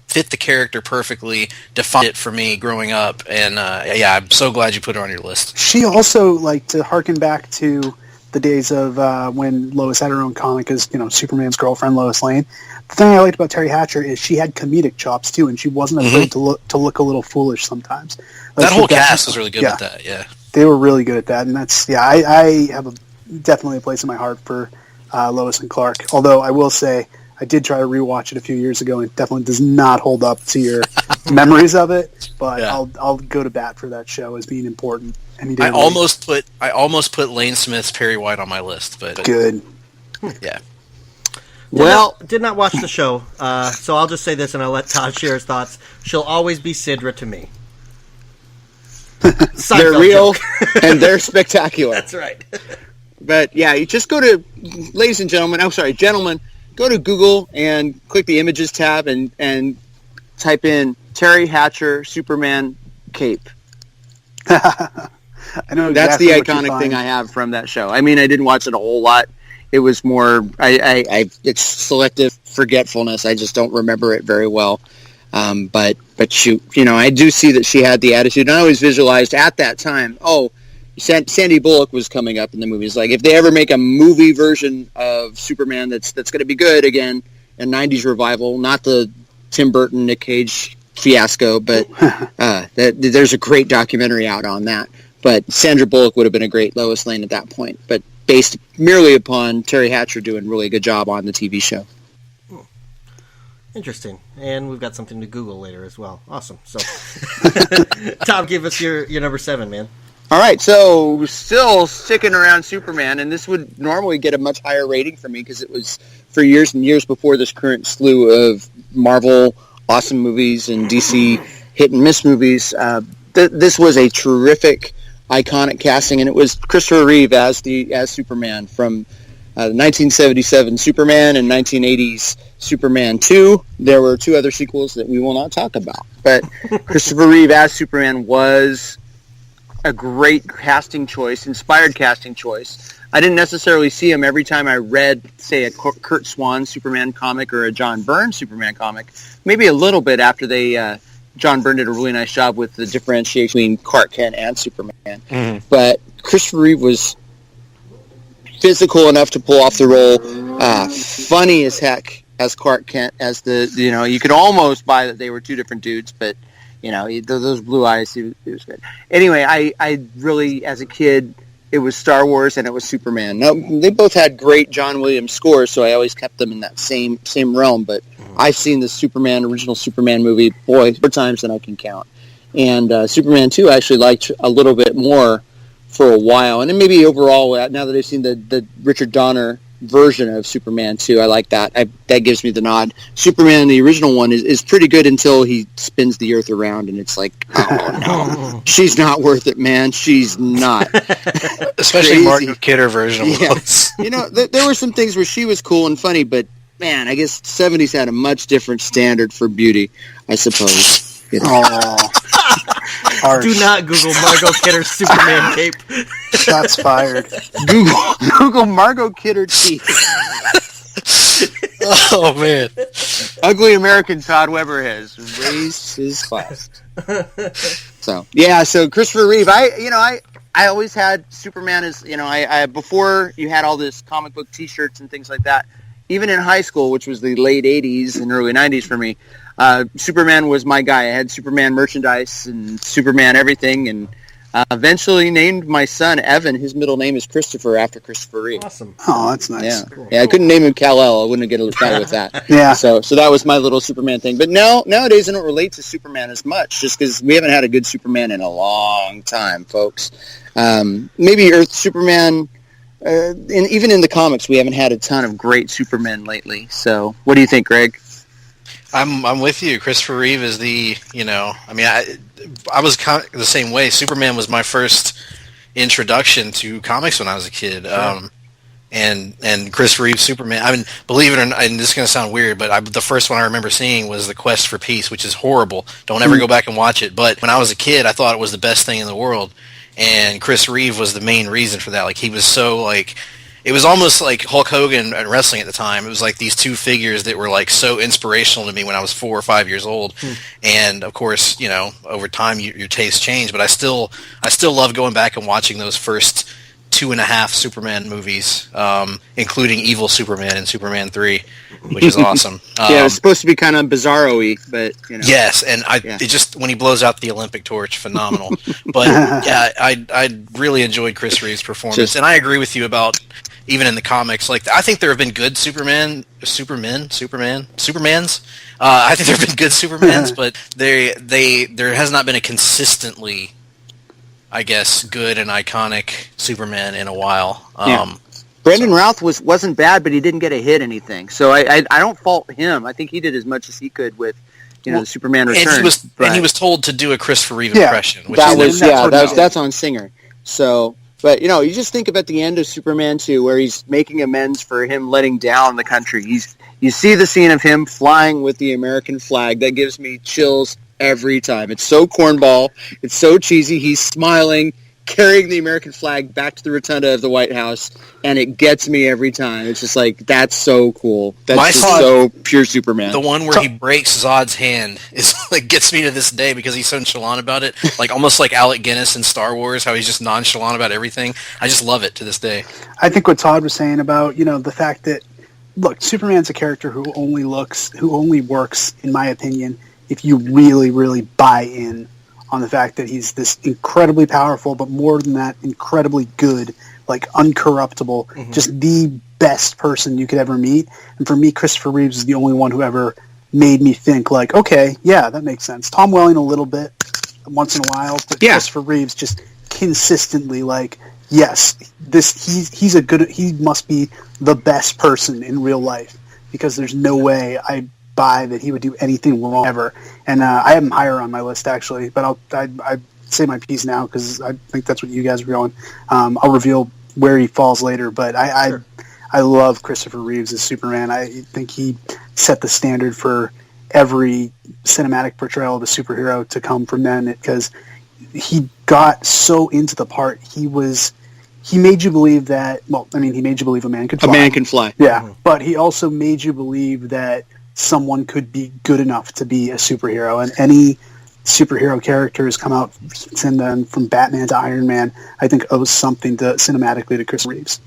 fit the character perfectly, defined it for me growing up, and I'm so glad you put her on your list. She also, to harken back to the days of when Lois had her own comic as Superman's girlfriend, Lois Lane. The thing I liked about Terry Hatcher is she had comedic chops too, and she wasn't afraid to look a little foolish sometimes. That whole cast was really good at that. Yeah. They were really good at that, and that's I have definitely a place in my heart for Lois and Clark. Although I will say I did try to rewatch it a few years ago, and it definitely does not hold up to your memories of it. But I'll go to bat for that show as being important. I almost put Lane Smith's Perry White on my list, but good. Yeah. Did not watch the show, so I'll just say this, and I'll let Todd share his thoughts. She'll always be Sidra to me. They're real and they're spectacular. That's right. But yeah, you just go to, gentlemen, go to Google and click the images tab and type in Terry Hatcher Superman cape. I know exactly that's the iconic thing I have from that show. I mean, I didn't watch it a whole lot. It was more, it's selective forgetfulness. I just don't remember it very well. But shoot, I do see that she had the attitude. And I always visualized at that time, Sandy Bullock was coming up in the movies. Like, if they ever make a movie version of Superman that's going to be good again, a 90s revival, not the Tim Burton, Nick Cage fiasco, but there's a great documentary out on that. But Sandra Bullock would have been a great Lois Lane at that point, but based merely upon Terry Hatcher doing really a good job on the TV show. Interesting. And we've got something to Google later as well. Awesome. So, Tom, give us your number 7, man. All right, so still sticking around Superman, and this would normally get a much higher rating for me because it was for years and years before this current slew of Marvel awesome movies and DC hit and miss movies. This was a terrific, iconic casting, and it was Christopher Reeve as Superman from the 1977 Superman and 1980s Superman 2. There were 2 other sequels that we will not talk about. But Christopher Reeve as Superman was a great casting choice, inspired casting choice. I didn't necessarily see him every time I read, say, a Kurt Swan Superman comic or a John Byrne Superman comic. Maybe a little bit after John Byrne did a really nice job with the differentiation between Clark Kent and Superman. Mm-hmm. But Christopher Reeve was physical enough to pull off the role, funny as heck as Clark Kent, as you could almost buy that they were 2 different dudes, but those blue eyes, he was good. Anyway, I really, as a kid, it was Star Wars and it was Superman. Now, they both had great John Williams scores, so I always kept them in that same realm, but I've seen the original Superman movie, more times than I can count. And Superman 2 I actually liked a little bit more for a while. And then maybe overall, now that I've seen the Richard Donner version of Superman 2, I like that. That gives me the nod. Superman, the original one, is pretty good until he spins the Earth around, and it's like, oh no, she's not worth it, man. She's not. Especially Margot Kidder version of was. There were some things where she was cool and funny, but man, I guess 70s had a much different standard for beauty, I suppose. Do not Google Margot Kidder's Superman cape. Shots fired. Google Margot Kidder teeth. Oh man! Ugly American Todd Weber has raised his class. So Christopher Reeve. I always had Superman as I before you had all this comic book T-shirts and things like that. Even in high school, which was the late 80s and early 90s for me, Superman was my guy. I had Superman merchandise and Superman everything, and eventually named my son Evan. His middle name is Christopher, after Christopher Reeve. Awesome. Oh, that's nice. Yeah, cool. I couldn't name him Kal-El. I wouldn't get a with that. Yeah. So that was my little Superman thing. But nowadays I don't relate to Superman as much, just because we haven't had a good Superman in a long time, folks. Maybe Earth Superman. And even in the comics, we haven't had a ton of great Supermen lately. So, what do you think, Greg? I'm with you. Christopher Reeve is I was the same way. Superman was my first introduction to comics when I was a kid. Sure. And Christopher Reeve Superman. I mean, believe it or not, and this is going to sound weird, but the first one I remember seeing was The Quest for Peace, which is horrible. Don't ever go back and watch it. But when I was a kid, I thought it was the best thing in the world. And Chris Reeve was the main reason for that. Like, he was so, it was almost like Hulk Hogan and wrestling at the time. It was like these 2 figures that were, so inspirational to me when I was 4 or 5 years old. And, of course, over time, your tastes change. But I still love going back and watching those first 2.5 Superman movies, including Evil Superman and Superman 3, which is awesome. It's supposed to be kind of bizarro-y, but yes, and it just when he blows out the Olympic torch, phenomenal. But I really enjoyed Chris Reeve's performance, and I agree with you about even in the comics. I think there have been good Supermans. I think there have been good Supermans, but there has not been a consistently, I guess, good and iconic Superman in a while. Brandon Routh wasn't bad, but he didn't get a hit anything. So I don't fault him. I think he did as much as he could with the Superman Returns. And he was told to do a Christopher Reeve impression. Which that's on Singer. So, but you just think about the end of Superman 2, where he's making amends for him letting down the country. You see the scene of him flying with the American flag. That gives me chills every time. It's so cornball. It's so cheesy. He's smiling, carrying the American flag back to the rotunda of the White House, and it gets me every time. It's just that's so cool. That's so pure Superman. The one where he breaks Zod's hand is gets me to this day because he's so nonchalant about it. Almost like Alec Guinness in Star Wars, how he's just nonchalant about everything. I just love it to this day. I think what Todd was saying about, the fact that, look, Superman's a character who only works, in my opinion, if you really, really buy in on the fact that he's this incredibly powerful, but more than that, incredibly good, uncorruptible, just the best person you could ever meet. And for me, Christopher Reeves is the only one who ever made me think, okay, yeah, that makes sense. Tom Welling a little bit, once in a while, but Christopher Reeves just consistently, yes, he must be the best person in real life, because there's no way I buy that he would do anything wrong ever. And I have him higher on my list, actually, but I'd say my piece now because I think that's what you guys are going. I'll reveal where he falls later, but I I love Christopher Reeves as Superman. I think he set the standard for every cinematic portrayal of a superhero to come from then, because he got so into the part. He made you believe that, he made you believe a man could fly. A man can fly. Yeah, but he also made you believe that someone could be good enough to be a superhero. And any superhero characters come out from Batman to Iron Man, I think owes something cinematically to Chris Reeves.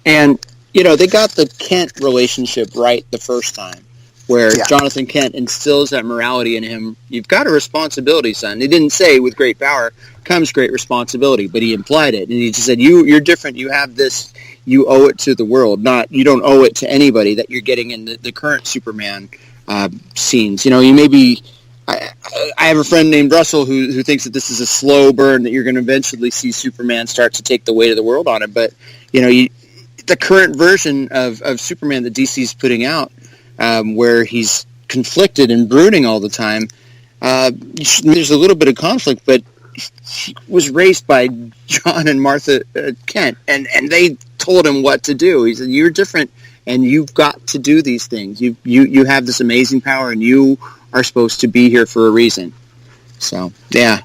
And, they got the Kent relationship right the first time, where Jonathan Kent instills that morality in him. You've got a responsibility, son. He didn't say with great power comes great responsibility, but he implied it. And he just said, you're different. You have this. You owe it to the world. You don't owe it to anybody that you're getting in the current Superman scenes. You may be... I have a friend named Russell who thinks that this is a slow burn, that you're going to eventually see Superman start to take the weight of the world on it. But, the current version of Superman that DC's putting out, where he's conflicted and brooding all the time, there's a little bit of conflict, but he was raised by John and Martha Kent, and they told him what to do. He said, you're different, and you've got to do these things. You have this amazing power, and you are supposed to be here for a reason. So, yeah.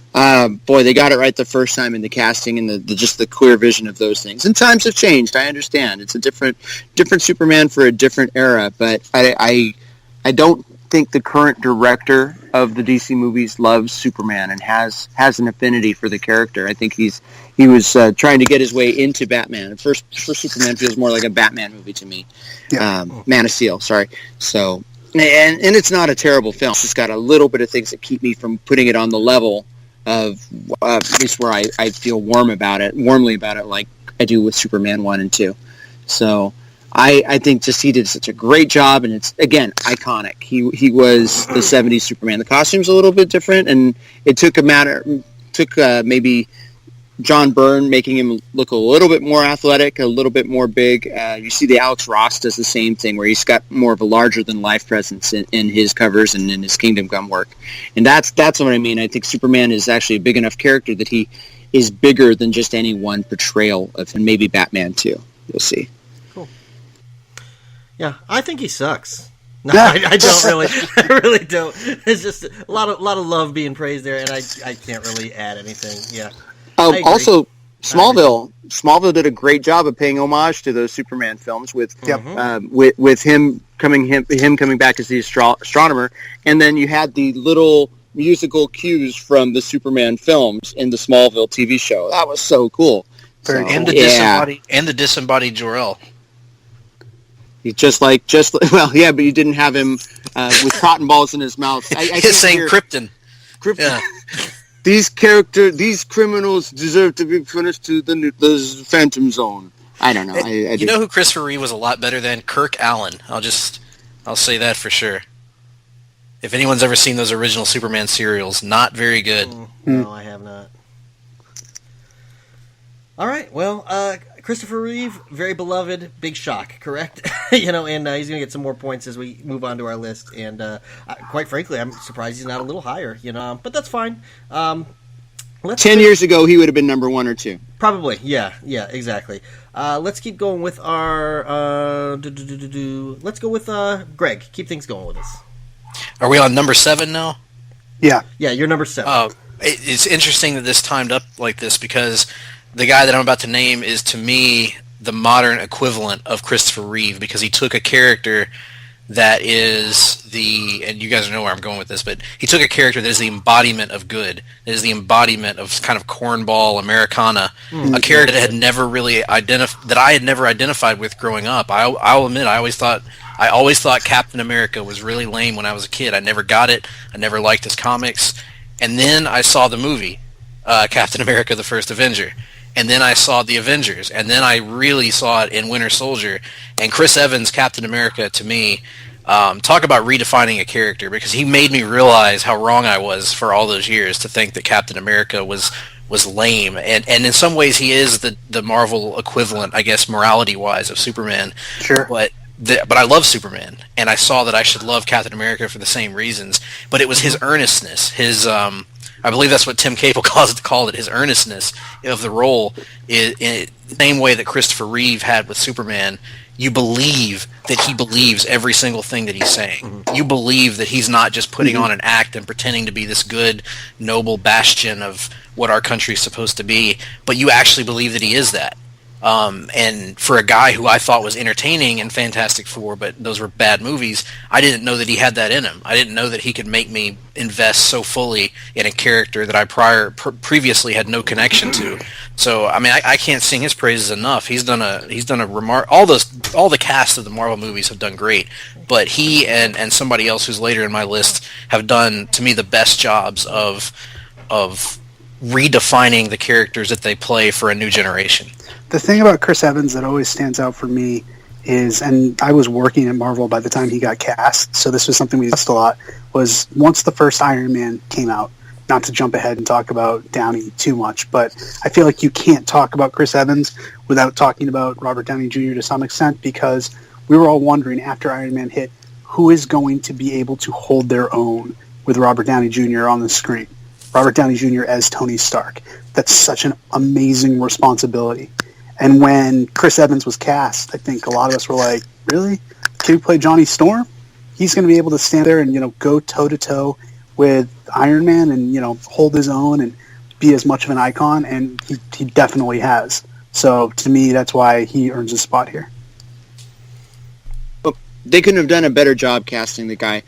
Boy, they got it right the first time in the casting and just the clear vision of those things. And times have changed, I understand. It's a different Superman for a different era, but I don't think the current director of the DC movies loves Superman and has an affinity for the character. I think he was trying to get his way into Batman. First Superman feels more like a Batman movie to me. Yeah. Man of Steel, sorry. So, and it's not a terrible film. It's just got a little bit of things that keep me from putting it on the level of at least where I feel warmly about it, like I do with Superman 1 and 2. So I think just he did such a great job, and it's, again, iconic. He was the 70s Superman. The costume's a little bit different, and it took maybe John Byrne making him look a little bit more athletic, a little bit more big. You see the Alex Ross does the same thing, where he's got more of a larger-than-life presence in his covers and in his Kingdom Come work. And that's what I mean. I think Superman is actually a big enough character that he is bigger than just any one portrayal of him, maybe Batman too. You'll see. Cool. Yeah, I think he sucks. No, I don't really. I really don't. It's just a lot of love being praised there, and I can't really add anything. Yeah. Also, Smallville did a great job of paying homage to those Superman films with him coming back as the astronomer, and then you had the little musical cues from the Superman films in the Smallville TV show. That was so cool. And the disembodied Jor-El. But you didn't have him with cotton balls in his mouth. He's saying Krypton. Yeah. These criminals deserve to be punished to the Phantom Zone. I don't know. You know who Christopher Reeve was a lot better than? Kirk Allen. I'll say that for sure. If anyone's ever seen those original Superman serials, not very good. No, I have not. All right, well, Christopher Reeve, very beloved, big shock, correct? And he's going to get some more points as we move on to our list. And quite frankly, I'm surprised he's not a little higher, but that's fine. 10 years ago, he would have been number 1 or 2. Probably, yeah, exactly. Let's keep going with our... Let's go with Greg. Keep things going with us. Are we on number 7 now? Yeah. Yeah, you're number 7. It's interesting that this timed up like this, because the guy that I'm about to name is, to me, the modern equivalent of Christopher Reeve, because he took a character that is and you guys know where I'm going with this, but he took a character that is the embodiment of good, that is the embodiment of kind of cornball Americana, a character that I had never identified with growing up. I'll admit, I always thought Captain America was really lame when I was a kid. I never got it. I never liked his comics. And then I saw the movie, Captain America: The First Avenger. And then I saw the Avengers, and then I really saw it in Winter Soldier. And Chris Evans, Captain America, to me, talk about redefining a character, because he made me realize how wrong I was for all those years to think that Captain America was lame. And in some ways, he is the Marvel equivalent, I guess, morality-wise, of Superman. Sure. But I love Superman, and I saw that I should love Captain America for the same reasons. But it was his earnestness, I I believe that's what Tim Cable called it, his earnestness of the role, is in the same way that Christopher Reeve had with Superman. You believe that he believes every single thing that he's saying. Mm-hmm. You believe that he's not just putting on an act and pretending to be this good, noble bastion of what our country is supposed to be, but you actually believe that he is that. And for a guy who I thought was entertaining in Fantastic Four, but those were bad movies, I didn't know that he had that in him. I didn't know that he could make me invest so fully in a character that I previously had no connection to. So, I mean, I can't sing his praises enough. He's done a all the cast of the Marvel movies have done great, but he and somebody else who's later in my list have done, to me, the best jobs of redefining the characters that they play for a new generation. The thing about Chris Evans that always stands out for me is, and I was working at Marvel by the time he got cast, so this was something we discussed a lot, was once the first Iron Man came out, not to jump ahead and talk about Downey too much, but I feel like you can't talk about Chris Evans without talking about Robert Downey Jr. to some extent, because we were all wondering after Iron Man hit, who is going to be able to hold their own with Robert Downey Jr. on the screen? Robert Downey Jr. as Tony Stark. That's such an amazing responsibility. And when Chris Evans was cast, I think a lot of us were like, really? Can he play Johnny Storm? He's going to be able to stand there and, go toe-to-toe with Iron Man and, hold his own and be as much of an icon, and he definitely has. So, to me, that's why he earns a spot here. Well, they couldn't have done a better job casting the guy.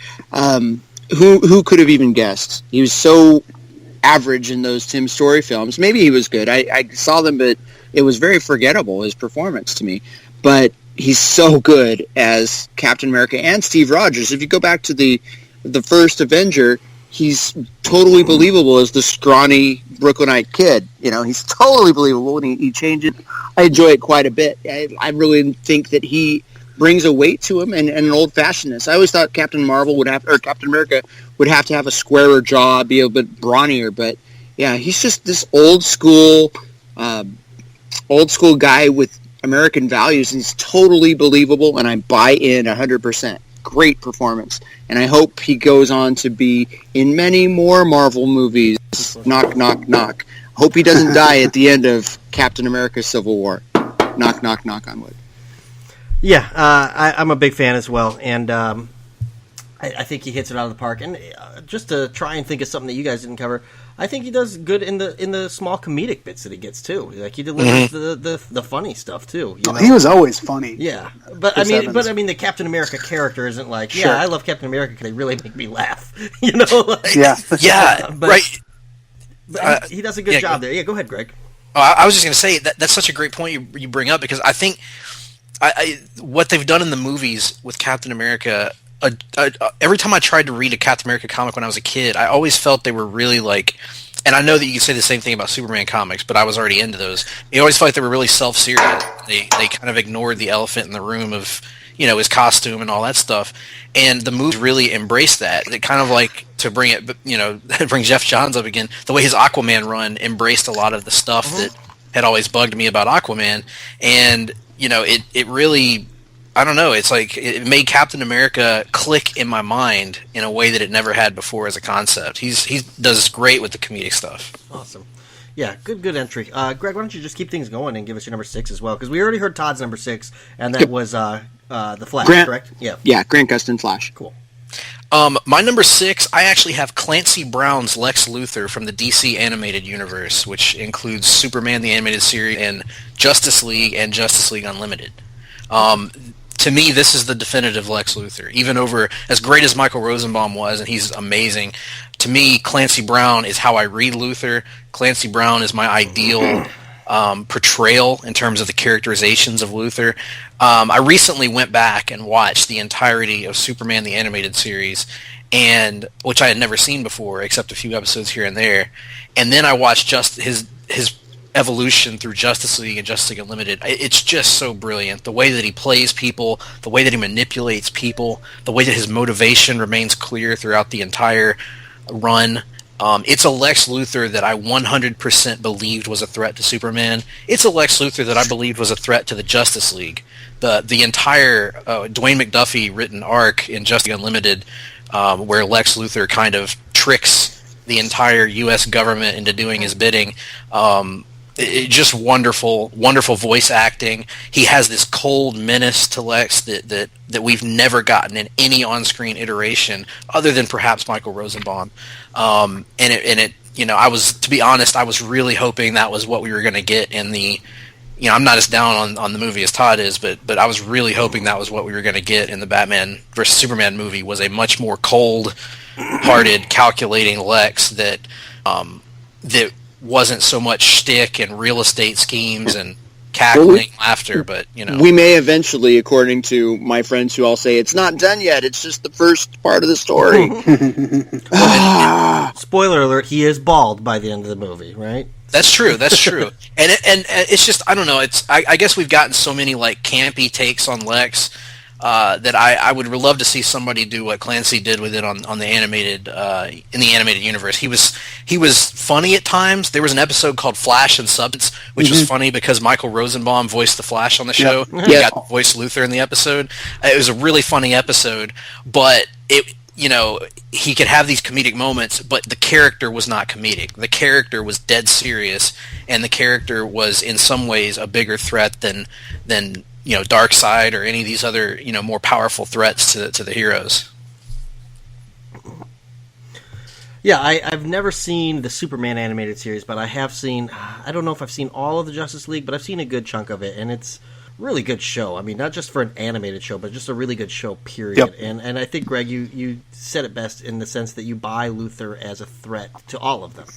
Who could have even guessed? He was so average in those Tim Story films. Maybe he was good. I saw them, but it was very forgettable, his performance to me. But he's so good as Captain America and Steve Rogers. If you go back to the first Avenger, he's totally believable as the scrawny Brooklynite kid. He's totally believable, and he changes. I enjoy it quite a bit. I really think that he brings a weight to him and an old-fashionedness. I always thought Captain America would have to have a squarer jaw, be a bit brawnier, but yeah, he's just this old school guy with American values, and he's totally believable, and I buy in 100%. Great performance, and I hope he goes on to be in many more Marvel movies. Knock, knock, knock. Hope he doesn't die at the end of Captain America: Civil War. Knock, knock, knock on wood. Yeah, I'm a big fan as well, and I think he hits it out of the park. And just to try and think of something that you guys didn't cover, I think he does good in the small comedic bits that he gets too. Like he delivers the funny stuff too. He was always funny. Yeah, but I mean, the Captain America character isn't like, sure. I love Captain America because they really make me laugh. Yeah, but, right. But he does a good job there. Yeah, go ahead, Greg. Oh, I was just going to say that's such a great point you bring up, because I think what they've done in the movies with Captain America. Every time I tried to read a Captain America comic when I was a kid, I always felt they were really like, and I know that you can say the same thing about Superman comics, but I was already into those. You always felt like they were really self-serious. They kind of ignored the elephant in the room of, his costume and all that stuff. And the movie really embraced that. It kind of like, to bring it, bring Jeff Johns up again, the way his Aquaman run embraced a lot of the stuff that had always bugged me about Aquaman. And, it really, I don't know, it's like it made Captain America click in my mind in a way that it never had before as a concept. He does great with the comedic stuff. Awesome. Yeah, good entry. Greg, why don't you just keep things going and give us your number 6 as well? Because we already heard Todd's number 6, and that was the Flash, correct? Yeah, Grant Gustin Flash. Cool. My number 6, I actually have Clancy Brown's Lex Luthor from the DC animated universe, which includes Superman the Animated Series and Justice League and Justice League Unlimited. To me, this is the definitive Lex Luthor. Even over, as great as Michael Rosenbaum was, and he's amazing, to me, Clancy Brown is how I read Luthor. Clancy Brown is my ideal portrayal in terms of the characterizations of Luthor. I recently went back and watched the entirety of Superman the Animated Series, and which I had never seen before, except a few episodes here and there. And then I watched just his evolution through Justice League and Justice League Unlimited. It's just so brilliant. The way that he plays people, the way that he manipulates people, the way that his motivation remains clear throughout the entire run. It's a Lex Luthor that I 100% believed was a threat to Superman. It's a Lex Luthor that I believed was a threat to the Justice League. The entire Dwayne McDuffie written arc in Justice League Unlimited, where Lex Luthor kind of tricks the entire U.S. government into doing his bidding. Just wonderful voice acting. He has this cold menace to Lex that we've never gotten in any on-screen iteration, other than perhaps Michael Rosenbaum. And it to be honest, I was really hoping that was what we were going to get in the. I'm not as down on the movie as Todd is, but I was really hoping that was what we were going to get in the Batman vs Superman movie, was a much more cold-hearted, calculating Lex that wasn't so much shtick and real estate schemes and cackling laughter, but we may eventually, according to my friends who all say it's not done yet, it's just the first part of the story. Spoiler alert: he is bald by the end of the movie, right? That's true. And it's just, I don't know. I guess we've gotten so many like campy takes on Lex that I would love to see somebody do what Clancy did with it on the animated in the animated universe. He was funny at times. There was an episode called Flash and Substance, which was funny because Michael Rosenbaum voiced the Flash on the show. Yep. He got to voice Luthor in the episode. It was a really funny episode, but he could have these comedic moments, but the character was not comedic. The character was dead serious, and the character was in some ways a bigger threat than Darkseid or any of these other more powerful threats to the heroes. Yeah, I've never seen the Superman animated series, but I have seen. I don't know if I've seen all of the Justice League, but I've seen a good chunk of it, and it's really good show. I mean, not just for an animated show, but just a really good show, period. Yep. And I think, Greg, you said it best in the sense that you buy Luthor as a threat to all of them,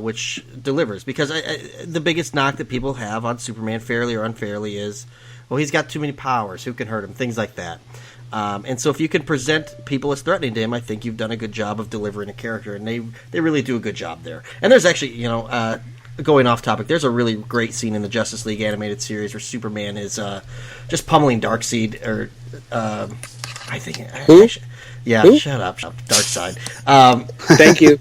which delivers. Because the biggest knock that people have on Superman, fairly or unfairly, is, well, he's got too many powers, who can hurt him, things like that. And so if you can present people as threatening to him, I think you've done a good job of delivering a character, and they really do a good job there. And there's actually, going off topic, there's a really great scene in the Justice League animated series where Superman is just pummeling Darkseid, or I think... Who? Shut up, Darkseid. Thank you.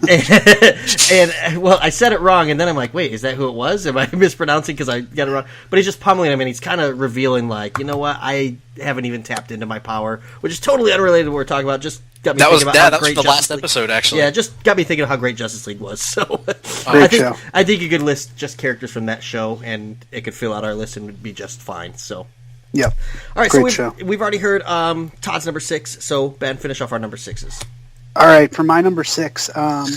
And well, I said it wrong, and then I'm like, wait, is that who it was? Am I mispronouncing because I got it wrong? But he's just pummeling him, and he's kind of revealing, like, you know what, I haven't even tapped into my power, which is totally unrelated to what we're talking about. Just got me thinking about how great the Justice last League. episode, actually. Yeah, just got me thinking of how great Justice League was. So show. I think you could list just characters from that show, and it could fill out our list and would be just fine. So. Yep. All right, great so show. we've already heard Todd's number 6. So Ben, finish off our number 6s. All right, for my number 6,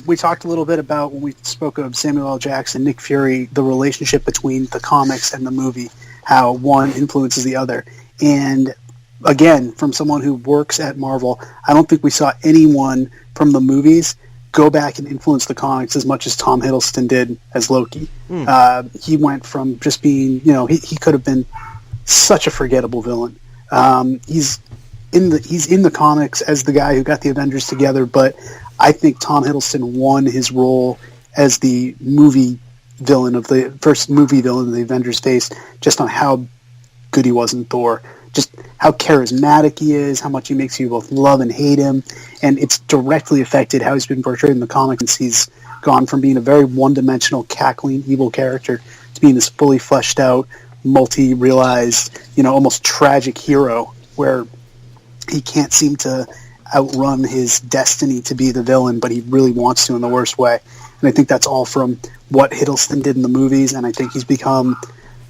we talked a little bit about, when we spoke of Samuel L. Jackson, Nick Fury, the relationship between the comics and the movie, how one influences the other. And again, from someone who works at Marvel, I don't think we saw anyone from the movies go back and influence the comics as much as Tom Hiddleston did as Loki. He went from just being, he could have been such a forgettable villain. He's in the comics as the guy who got the Avengers together, but I think Tom Hiddleston won his role as the movie villain of the first movie villain the Avengers faced, just on how good he was in Thor, just how charismatic he is, how much he makes you both love and hate him, and it's directly affected how he's been portrayed in the comics. He's gone from being a very one-dimensional, cackling, evil character to being this fully fleshed out, multi-realized, almost tragic hero where he can't seem to outrun his destiny to be the villain, but he really wants to in the worst way. And I think that's all from what Hiddleston did in the movies, and I think he's become...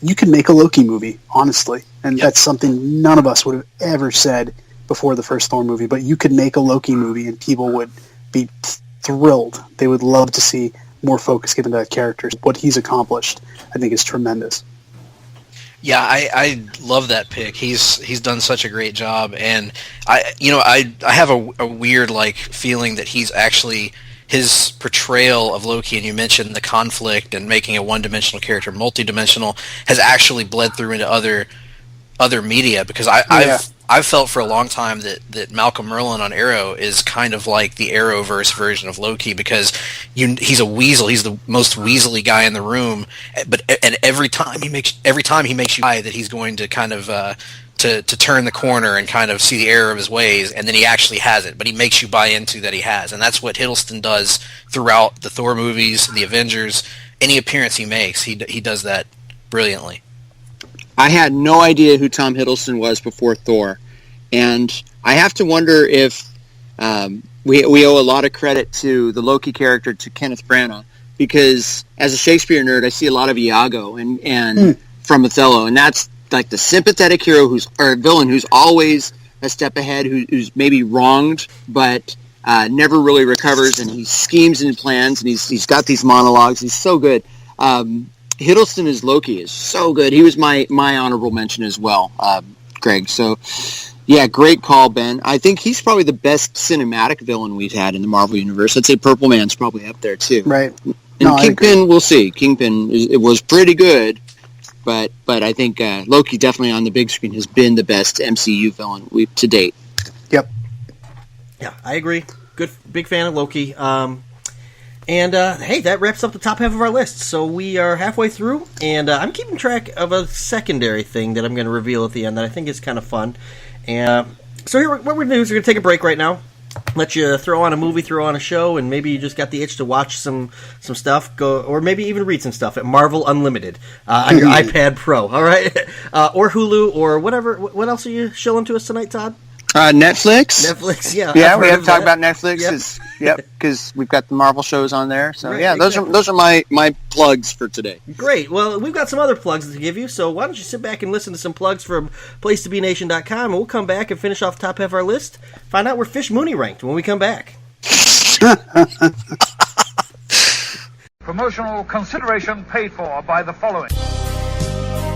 You can make a Loki movie, honestly, and that's something none of us would have ever said before the first Thor movie, but you could make a Loki movie and people would be thrilled. They would love to see more focus given to that character. What he's accomplished, I think, is tremendous. Yeah, I love that pick. He's done such a great job, and I have a weird feeling that he's actually, his portrayal of Loki, and you mentioned the conflict and making a one-dimensional character multi-dimensional, has actually bled through into other media, because I've felt for a long time that Malcolm Merlyn on Arrow is kind of like the Arrowverse version of Loki, because he's a weasel. He's the most weaselly guy in the room, and every time he makes you buy that he's going to kind of to turn the corner and kind of see the error of his ways, and then he actually has it, but he makes you buy into that he has, and that's what Hiddleston does throughout the Thor movies, the Avengers, any appearance he makes, he does that brilliantly. I had no idea who Tom Hiddleston was before Thor, and I have to wonder if we owe a lot of credit to the Loki character to Kenneth Branagh, because as a Shakespeare nerd, I see a lot of Iago and from Othello, and that's like the sympathetic hero or villain who's always a step ahead, who's maybe wronged, but never really recovers, and he schemes and plans, and he's got these monologues. He's so good. Hiddleston as Loki is so good. He was my honorable mention as well, Greg. So, yeah, great call, Ben. I think he's probably the best cinematic villain we've had in the Marvel Universe. I'd say Purple Man's probably up there, too. Right. And Kingpin, we'll see. Kingpin, it was pretty good, but I think Loki definitely on the big screen has been the best MCU villain to date. Yep. Yeah, I agree. Good, big fan of Loki. And hey, that wraps up the top half of our list. So we are halfway through, and I'm keeping track of a secondary thing that I'm going to reveal at the end that I think is kind of fun. And so here, what we're going to do is we're going to take a break right now. Let you throw on a movie, throw on a show, and maybe you just got the itch to watch some stuff, or maybe even read some stuff at Marvel Unlimited on your iPad Pro, all right? Or Hulu, or whatever. What else are you shilling to us tonight, Todd? Netflix, yeah. Yeah, we have to talk about Netflix. Yep, because we've got the Marvel shows on there. So right, yeah, exactly. those are my plugs for today. Great. Well, we've got some other plugs to give you, so why don't you sit back and listen to some plugs from PlacetoBeNation.com, and we'll come back and finish off the top half of our list, find out where Fish Mooney ranked when we come back. Promotional consideration paid for by the following.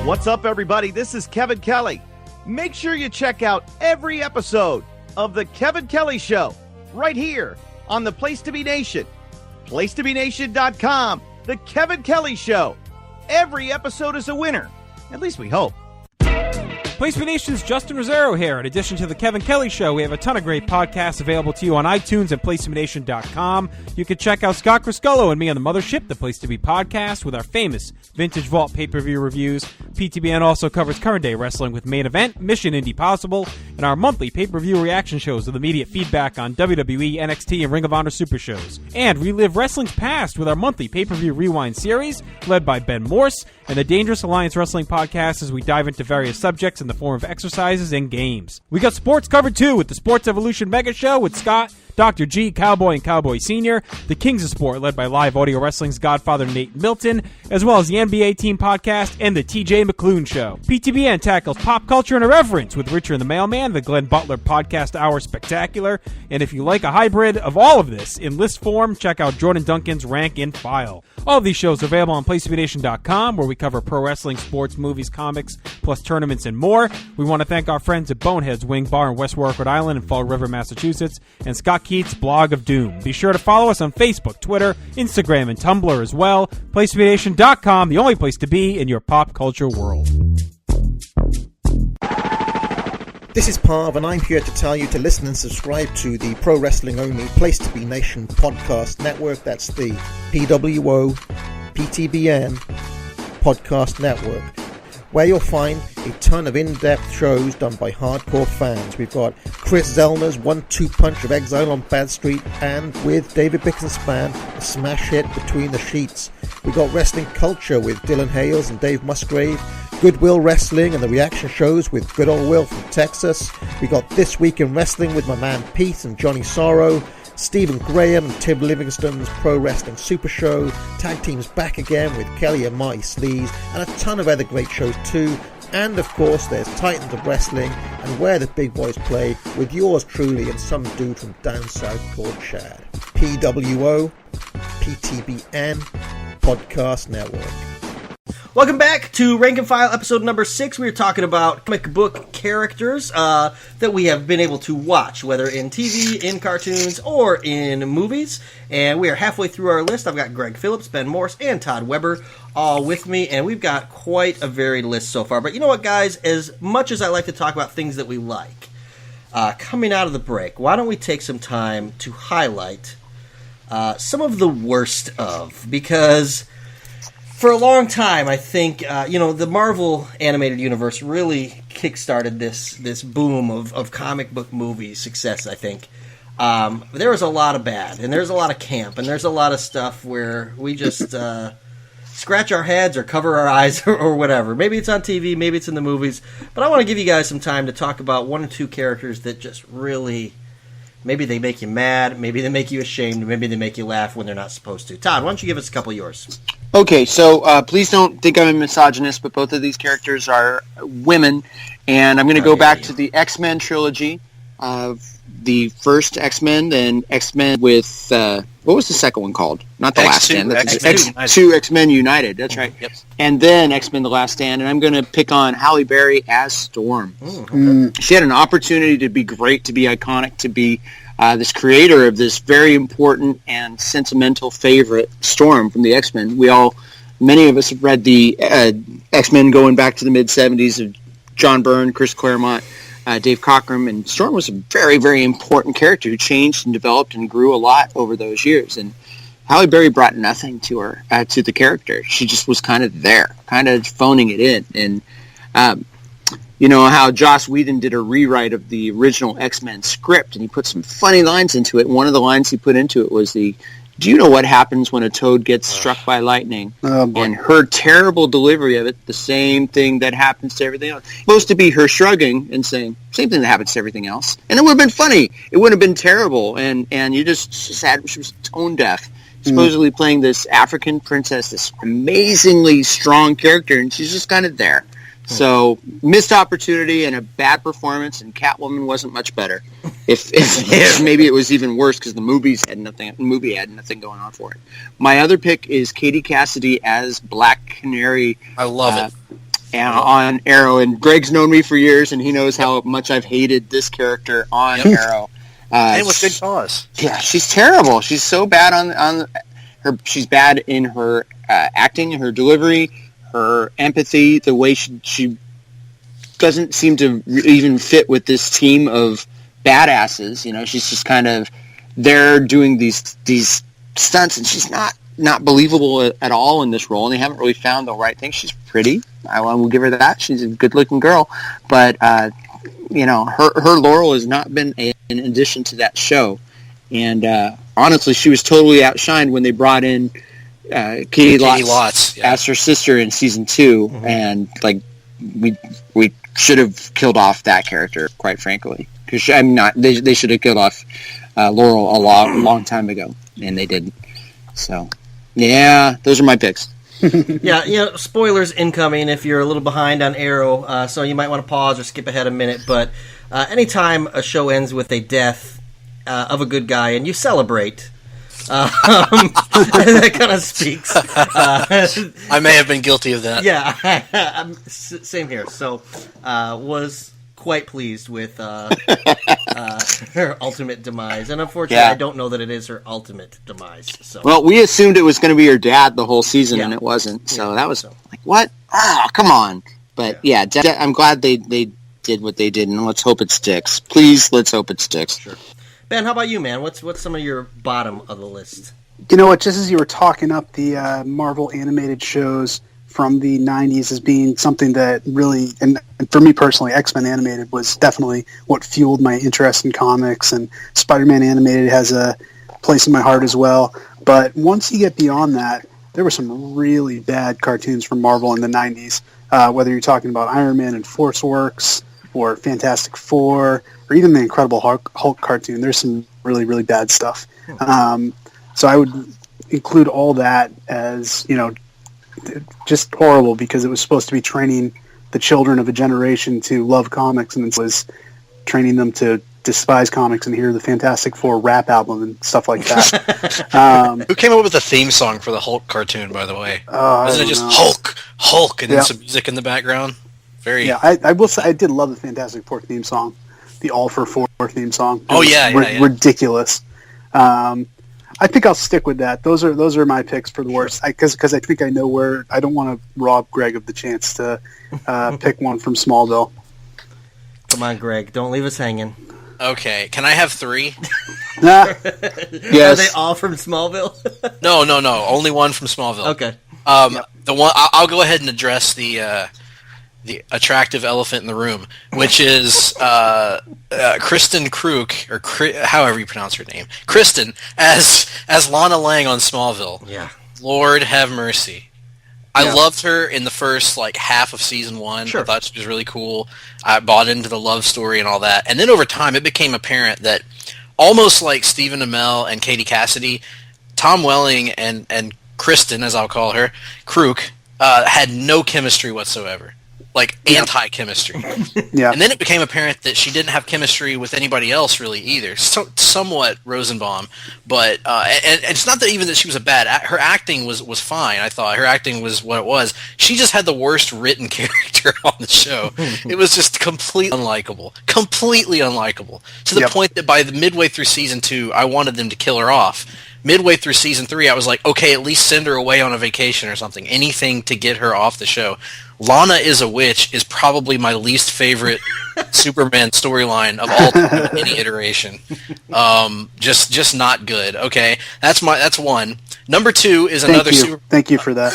What's up, everybody? This is Kevin Kelly. Make sure you check out every episode of The Kevin Kelly Show right here on the Place to Be Nation. PlacetoBeNation.com. The Kevin Kelly Show. Every episode is a winner. At least we hope. Place to Be Nation's Justin Rosero here. In addition to The Kevin Kelly Show, we have a ton of great podcasts available to you on iTunes and PlacetoBeNation.com. You can check out Scott Criscullo and me on the Mothership, the Place to Be podcast, with our famous Vintage Vault pay-per-view reviews. PTBN also covers current day wrestling with Main Event, Mission Indy Possible, and our monthly pay-per-view reaction shows with immediate feedback on WWE, NXT, and Ring of Honor Super Shows. And relive wrestling's past with our monthly pay-per-view rewind series, led by Ben Morse, and the Dangerous Alliance Wrestling podcast as we dive into various subjects in the form of exercises and games. We got sports covered too with the Sports Evolution Mega Show with Scott, Dr. G, Cowboy, and Cowboy Sr., the Kings of Sport led by Live Audio Wrestling's Godfather Nate Milton, as well as the NBA Team Podcast and the TJ McClune Show. PTBN tackles pop culture and irreverence with Richard the Mailman, the Glenn Butler Podcast Hour Spectacular, and if you like a hybrid of all of this in list form, check out Jordan Duncan's Rank and File. All of these shows are available on PlaceToBeNation.com, where we cover pro wrestling, sports, movies, comics, plus tournaments and more. We want to thank our friends at Bonehead's Wing Bar in West Warwick, Rhode Island and Fall River, Massachusetts, and Scott Keith's Blog of Doom. Be sure to follow us on Facebook, Twitter, Instagram, and Tumblr as well. PlaceToBeNation.com, the only place to be in your pop culture world. This is Parv, and I'm here to tell you to listen and subscribe to the Pro Wrestling Only Place to Be Nation podcast network. That's the PWO PTBN podcast network, where you'll find a ton of in-depth shows done by hardcore fans. We've got Chris Zellner's 1-2 punch of Exile on Bad Street, and with David Bixenspan, a smash hit Between the Sheets. We've got Wrestling Culture with Dylan Hales and Dave Musgrave, Goodwill Wrestling and the reaction shows with Good Old Will from Texas. We got This Week in Wrestling with my man Pete and Johnny Sorrow, Stephen Graham and Tim Livingston's Pro Wrestling Super Show, Tag Teams Back Again with Kelly and Marty Sleaze, and a ton of other great shows too. And of course there's Titans of Wrestling and Where the Big Boys Play with yours truly and some dude from down south called Chad. PWO PTBN Podcast Network. Welcome back to Rank and File episode number 6. We are talking about comic book characters that we have been able to watch, whether in TV, in cartoons, or in movies. And we are halfway through our list. I've got Greg Phillips, Ben Morse, and Todd Weber all with me, and we've got quite a varied list so far. But you know what, guys? As much as I like to talk about things that we like, coming out of the break, why don't we take some time to highlight some of the worst of? Because for a long time, I think, the Marvel animated universe really kickstarted this boom of comic book movie success, I think. There was a lot of bad, and there's a lot of camp, and there's a lot of stuff where we just scratch our heads or cover our eyes or whatever. Maybe it's on TV, maybe it's in the movies. But I want to give you guys some time to talk about one or two characters that just really Maybe they make you mad. Maybe they make you ashamed. Maybe they make you laugh when they're not supposed to. Todd, why don't you give us a couple of yours? Okay, so please don't think I'm a misogynist, but both of these characters are women, and I'm going to go back to the X-Men trilogy of the first X-Men, then X-Men with, what was the second one called? Not The Last Stand. X2 X-Men United, that's right. Yep. And then X-Men The Last Stand, and I'm going to pick on Halle Berry as Storm. She had an opportunity to be great, to be iconic, to be this creator of this very important and sentimental favorite, Storm from the X-Men. Many of us have read the X-Men going back to the mid-'70s of John Byrne, Chris Claremont, Dave Cockrum, and Storm was a very, very important character who changed and developed and grew a lot over those years. And Halle Berry brought nothing to her, to the character. She just was kind of there, kind of phoning it in. And you know how Joss Whedon did a rewrite of the original X-Men script, and he put some funny lines into it. One of the lines he put into it was do you know what happens when a toad gets struck by lightning? And her terrible delivery of it, the same thing that happens to everything else. Supposed to be her shrugging and saying, same thing that happens to everything else. And it would have been funny. It wouldn't have been terrible. And you just had, she was tone deaf. Supposedly playing this African princess, this amazingly strong character, and she's just kind of there. So, missed opportunity and a bad performance, and Catwoman wasn't much better. If maybe it was even worse because the movie had nothing going on for it. My other pick is Katie Cassidy as Black Canary. I love it. On Arrow, and Greg's known me for years, and he knows how much I've hated this character on Arrow. And with good cause. Yeah, she's terrible. She's so bad on her. She's bad in her acting, her delivery, her empathy, the way she doesn't seem to even fit with this team of badasses. You know, she's just kind of there doing these stunts, and she's not believable at all in this role, and they haven't really found the right thing. She's pretty. I will give her that. She's a good-looking girl, but you know, her laurel has not been an addition to that show. And honestly, she was totally outshined when they brought in Katie Lotz as her sister in season 2, and like we should have killed off that character, quite frankly, because they should have killed off Laurel a long time ago, and they didn't. So yeah, those are my picks. Yeah, you know, spoilers incoming if you're a little behind on Arrow, so you might want to pause or skip ahead a minute. But anytime a show ends with a death of a good guy and you celebrate, that kind of speaks. I may have been guilty of that. Yeah, same here. So was quite pleased with her ultimate demise, and unfortunately, I don't know that it is her ultimate demise. So, well, we assumed it was going to be her dad the whole season, and it wasn't. So that was like, what? Oh, come on! But I'm glad they did what they did, and let's hope it sticks. Please, let's hope it sticks. Sure. Ben, how about you, man? What's some of your bottom of the list? You know what? Just as you were talking up the Marvel animated shows from the 90s as being something that really, and for me personally, X-Men animated was definitely what fueled my interest in comics, and Spider-Man animated has a place in my heart as well. But once you get beyond that, there were some really bad cartoons from Marvel in the 90s, whether you're talking about Iron Man and Force Works, or Fantastic Four, or even the Incredible Hulk cartoon. There's some really, really bad stuff. So I would include all that as, you know, just horrible, because it was supposed to be training the children of a generation to love comics, and it was training them to despise comics and hear the Fantastic Four rap album and stuff like that. Who came up with the theme song for the Hulk cartoon, by the way? Wasn't it just Hulk, and then some music in the background? Yeah, I will say I did love the Fantastic Four theme song, the All for Four theme song. Ridiculous. I think I'll stick with that. Those are my picks for the worst, because I think I know where. I don't want to rob Greg of the chance to pick one from Smallville. Come on, Greg, don't leave us hanging. Okay, can I have 3? Yes. Are they all from Smallville? No, only one from Smallville. Okay. The one I'll go ahead and address the attractive elephant in the room, which is Kristen Kruk, or however you pronounce her name, Kristen, as Lana Lang on Smallville. Yeah. Lord have mercy. I loved her in the first half of season 1. Sure. I thought she was really cool. I bought into the love story and all that. And then over time, it became apparent that almost like Stephen Amell and Katie Cassidy, Tom Welling and Kristen, as I'll call her, Kruk, had no chemistry whatsoever. Like, anti-chemistry. Yeah. And then it became apparent that she didn't have chemistry with anybody else really either. Somewhat Rosenbaum, but and it's not that even that she was her acting was fine. I thought her acting was what it was. She just had the worst written character on the show. It was just completely unlikable to the point that by the midway through season 2, I wanted them to kill her off. Midway through season 3, I was like, okay, at least send her away on a vacation or something. Anything to get her off the show. Lana is a Witch is probably my least favorite Superman storyline of all time in any iteration. Just not good. Okay, that's one. Number 2 is another. Thank you for that.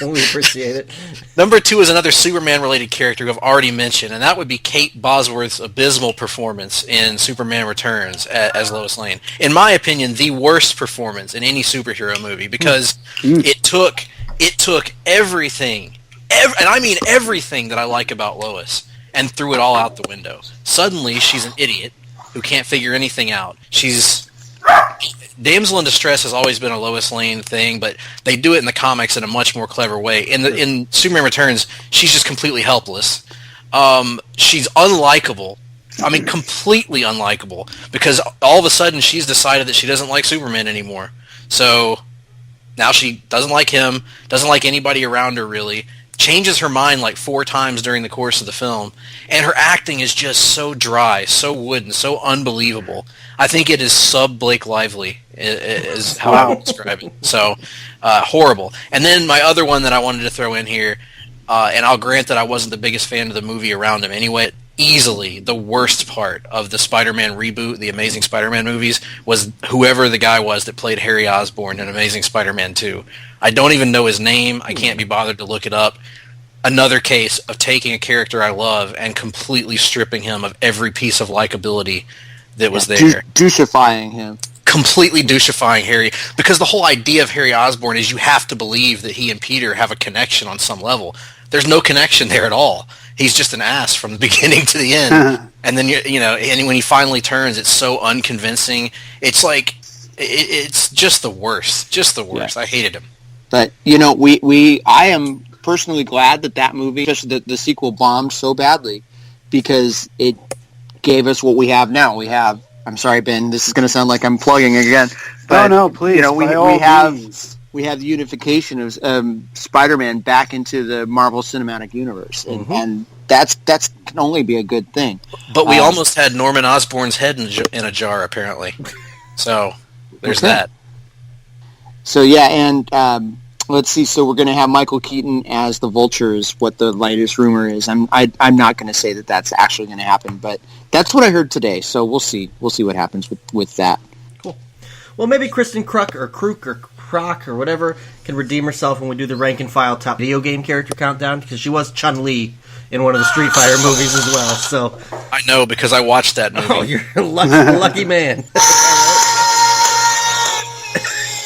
We appreciate it. Number 2 is another Superman-related character I've already mentioned, and that would be Kate Bosworth's abysmal performance in Superman Returns as Lois Lane. In my opinion, the worst performance in any superhero movie because it took everything. And I mean everything that I like about Lois, and threw it all out the window. Suddenly, she's an idiot who can't figure anything out. Damsel in Distress has always been a Lois Lane thing, but they do it in the comics in a much more clever way. In Superman Returns, she's just completely helpless. She's unlikable. I mean, completely unlikable, because all of a sudden she's decided that she doesn't like Superman anymore. So now she doesn't like him, doesn't like anybody around her really, changes her mind like 4 times during the course of the film, and her acting is just so dry, so wooden, so unbelievable. I think it is sub Blake Lively is how I would describe it. So horrible. And then my other one that I wanted to throw in here, and I'll grant that I wasn't the biggest fan of the movie around him anyway, easily the worst part of the Spider-Man reboot, the Amazing Spider-Man movies, was whoever the guy was that played Harry Osborn in Amazing Spider-Man 2. I don't even know his name. I can't be bothered to look it up. Another case of taking a character I love and completely stripping him of every piece of likability that was there. Douchifying him. Completely douchifying Harry. Because the whole idea of Harry Osborn is you have to believe that he and Peter have a connection on some level. There's no connection there at all. He's just an ass from the beginning to the end. And then, and when he finally turns, it's so unconvincing. It's like, it's just the worst. Just the worst. Yeah. I hated him. But, I am personally glad that movie, especially the sequel, bombed so badly, because it gave us what we have now. I'm sorry, Ben, this is going to sound like I'm plugging again. But, no, please. We have the unification of Spider-Man back into the Marvel Cinematic Universe, and that can only be a good thing. But we almost had Norman Osborn's head in a jar, apparently. So there's that. So yeah, and let's see. So we're going to have Michael Keaton as the Vulture, is what the latest rumor is. I'm not going to say that that's actually going to happen, but that's what I heard today. So we'll see. We'll see what happens with that. Cool. Well, maybe Kristen Kruk or Croc or whatever can redeem herself when we do the rank and file top video game character countdown, because she was Chun-Li in one of the Street Fighter movies as well. So I know, because I watched that movie. Oh, you're a lucky man.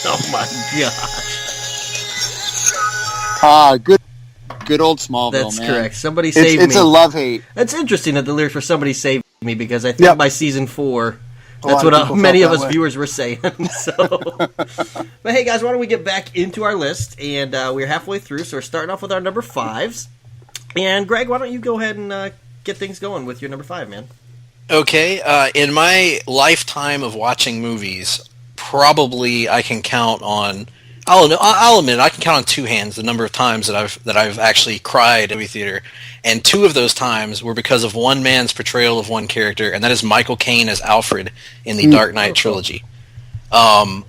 Oh my gosh. Good old Smallville, That's man. correct. Somebody saved me. It's a love-hate. That's interesting that the lyrics for Somebody Saved Me, because I think by season 4, that's what many of us viewers were saying. So, but hey, guys, why don't we get back into our list? And we're halfway through, so we're starting off with our number 5s. And Greg, why don't you go ahead and get things going with your number 5, man? Okay. In my lifetime of watching movies, probably I can count on. I'll admit I can count on 2 hands the number of times that I've actually cried at a movie theater, and 2 of those times were because of one man's portrayal of one character, and that is Michael Caine as Alfred in the Dark Knight trilogy. I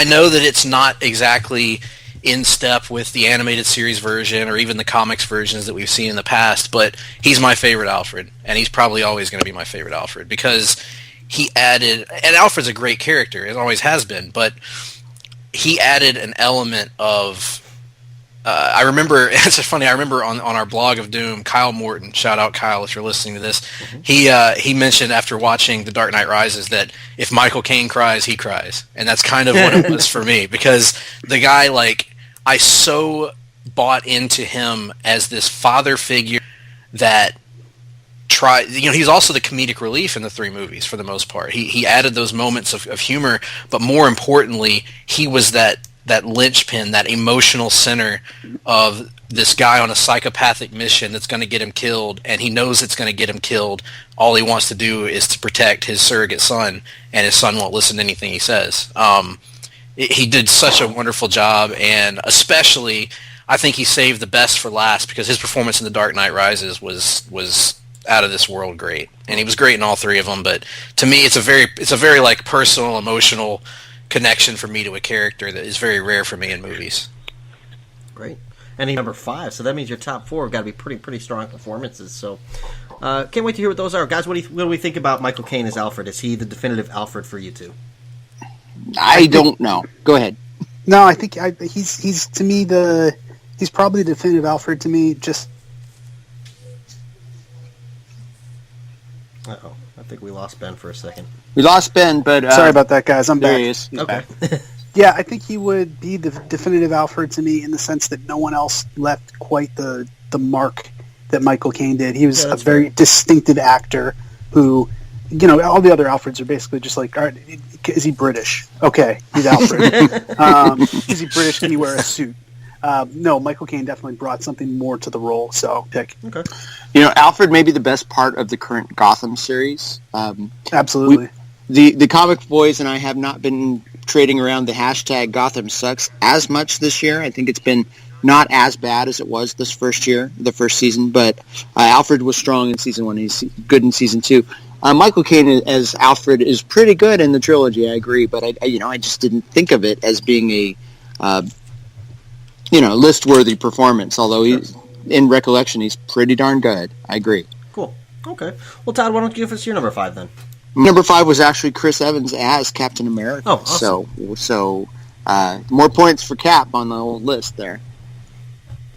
know that it's not exactly in step with the animated series version or even the comics versions that we've seen in the past, but he's my favorite Alfred, and he's probably always going to be my favorite Alfred, because he added, and Alfred's a great character, it always has been, but he added an element of, I remember, it's funny, I remember on our blog of Doom, Kyle Morton, shout out Kyle if you're listening to this, he mentioned after watching The Dark Knight Rises that if Michael Caine cries, he cries. And that's kind of what it was for me, because the guy, I so bought into him as this father figure that try. He's also the comedic relief in the three movies for the most part. He added those moments of humor, but more importantly, he was that linchpin, that emotional center of this guy on a psychopathic mission that's going to get him killed, and he knows it's going to get him killed. All he wants to do is to protect his surrogate son, and his son won't listen to anything he says. He did such a wonderful job, and especially, I think he saved the best for last, because his performance in The Dark Knight Rises was out of this world great, and he was great in all three of them. But to me, it's a very like personal, emotional connection for me to a character that is very rare for me in movies. Great. And he's number 5, so that means your top 4 have got to be pretty strong performances. So, can't wait to hear what those are, guys. What do we think about Michael Caine as Alfred? Is he the definitive Alfred for you two? I don't know. Go ahead. No, I think he's to me he's probably the definitive Alfred to me. Just Uh-oh. I think we lost Ben for a second. We lost Ben, but sorry about that, guys. I'm there back. He is. He's okay. Back. Yeah, I think he would be the definitive Alfred to me in the sense that no one else left quite the mark that Michael Caine did. He was a very distinctive actor who, all the other Alfreds are basically just like, all right, is he British? Okay, he's Alfred. Is he British? Can he wear a suit? No, Michael Caine definitely brought something more to the role, so pick. Okay. Alfred may be the best part of the current Gotham series. Absolutely. The comic boys and I have not been trading around the hashtag Gotham sucks as much this year. I think it's been not as bad as it was the first season, but Alfred was strong in season 1. He's good in season 2. Michael Caine as Alfred is pretty good in the trilogy, I agree, but I just didn't think of it as being a list-worthy performance, although in recollection he's pretty darn good. I agree. Cool. Okay. Well, Todd, why don't you give us your number 5 then? Number 5 was actually Chris Evans as Captain America. Oh, awesome. So more points for Cap on the old list there.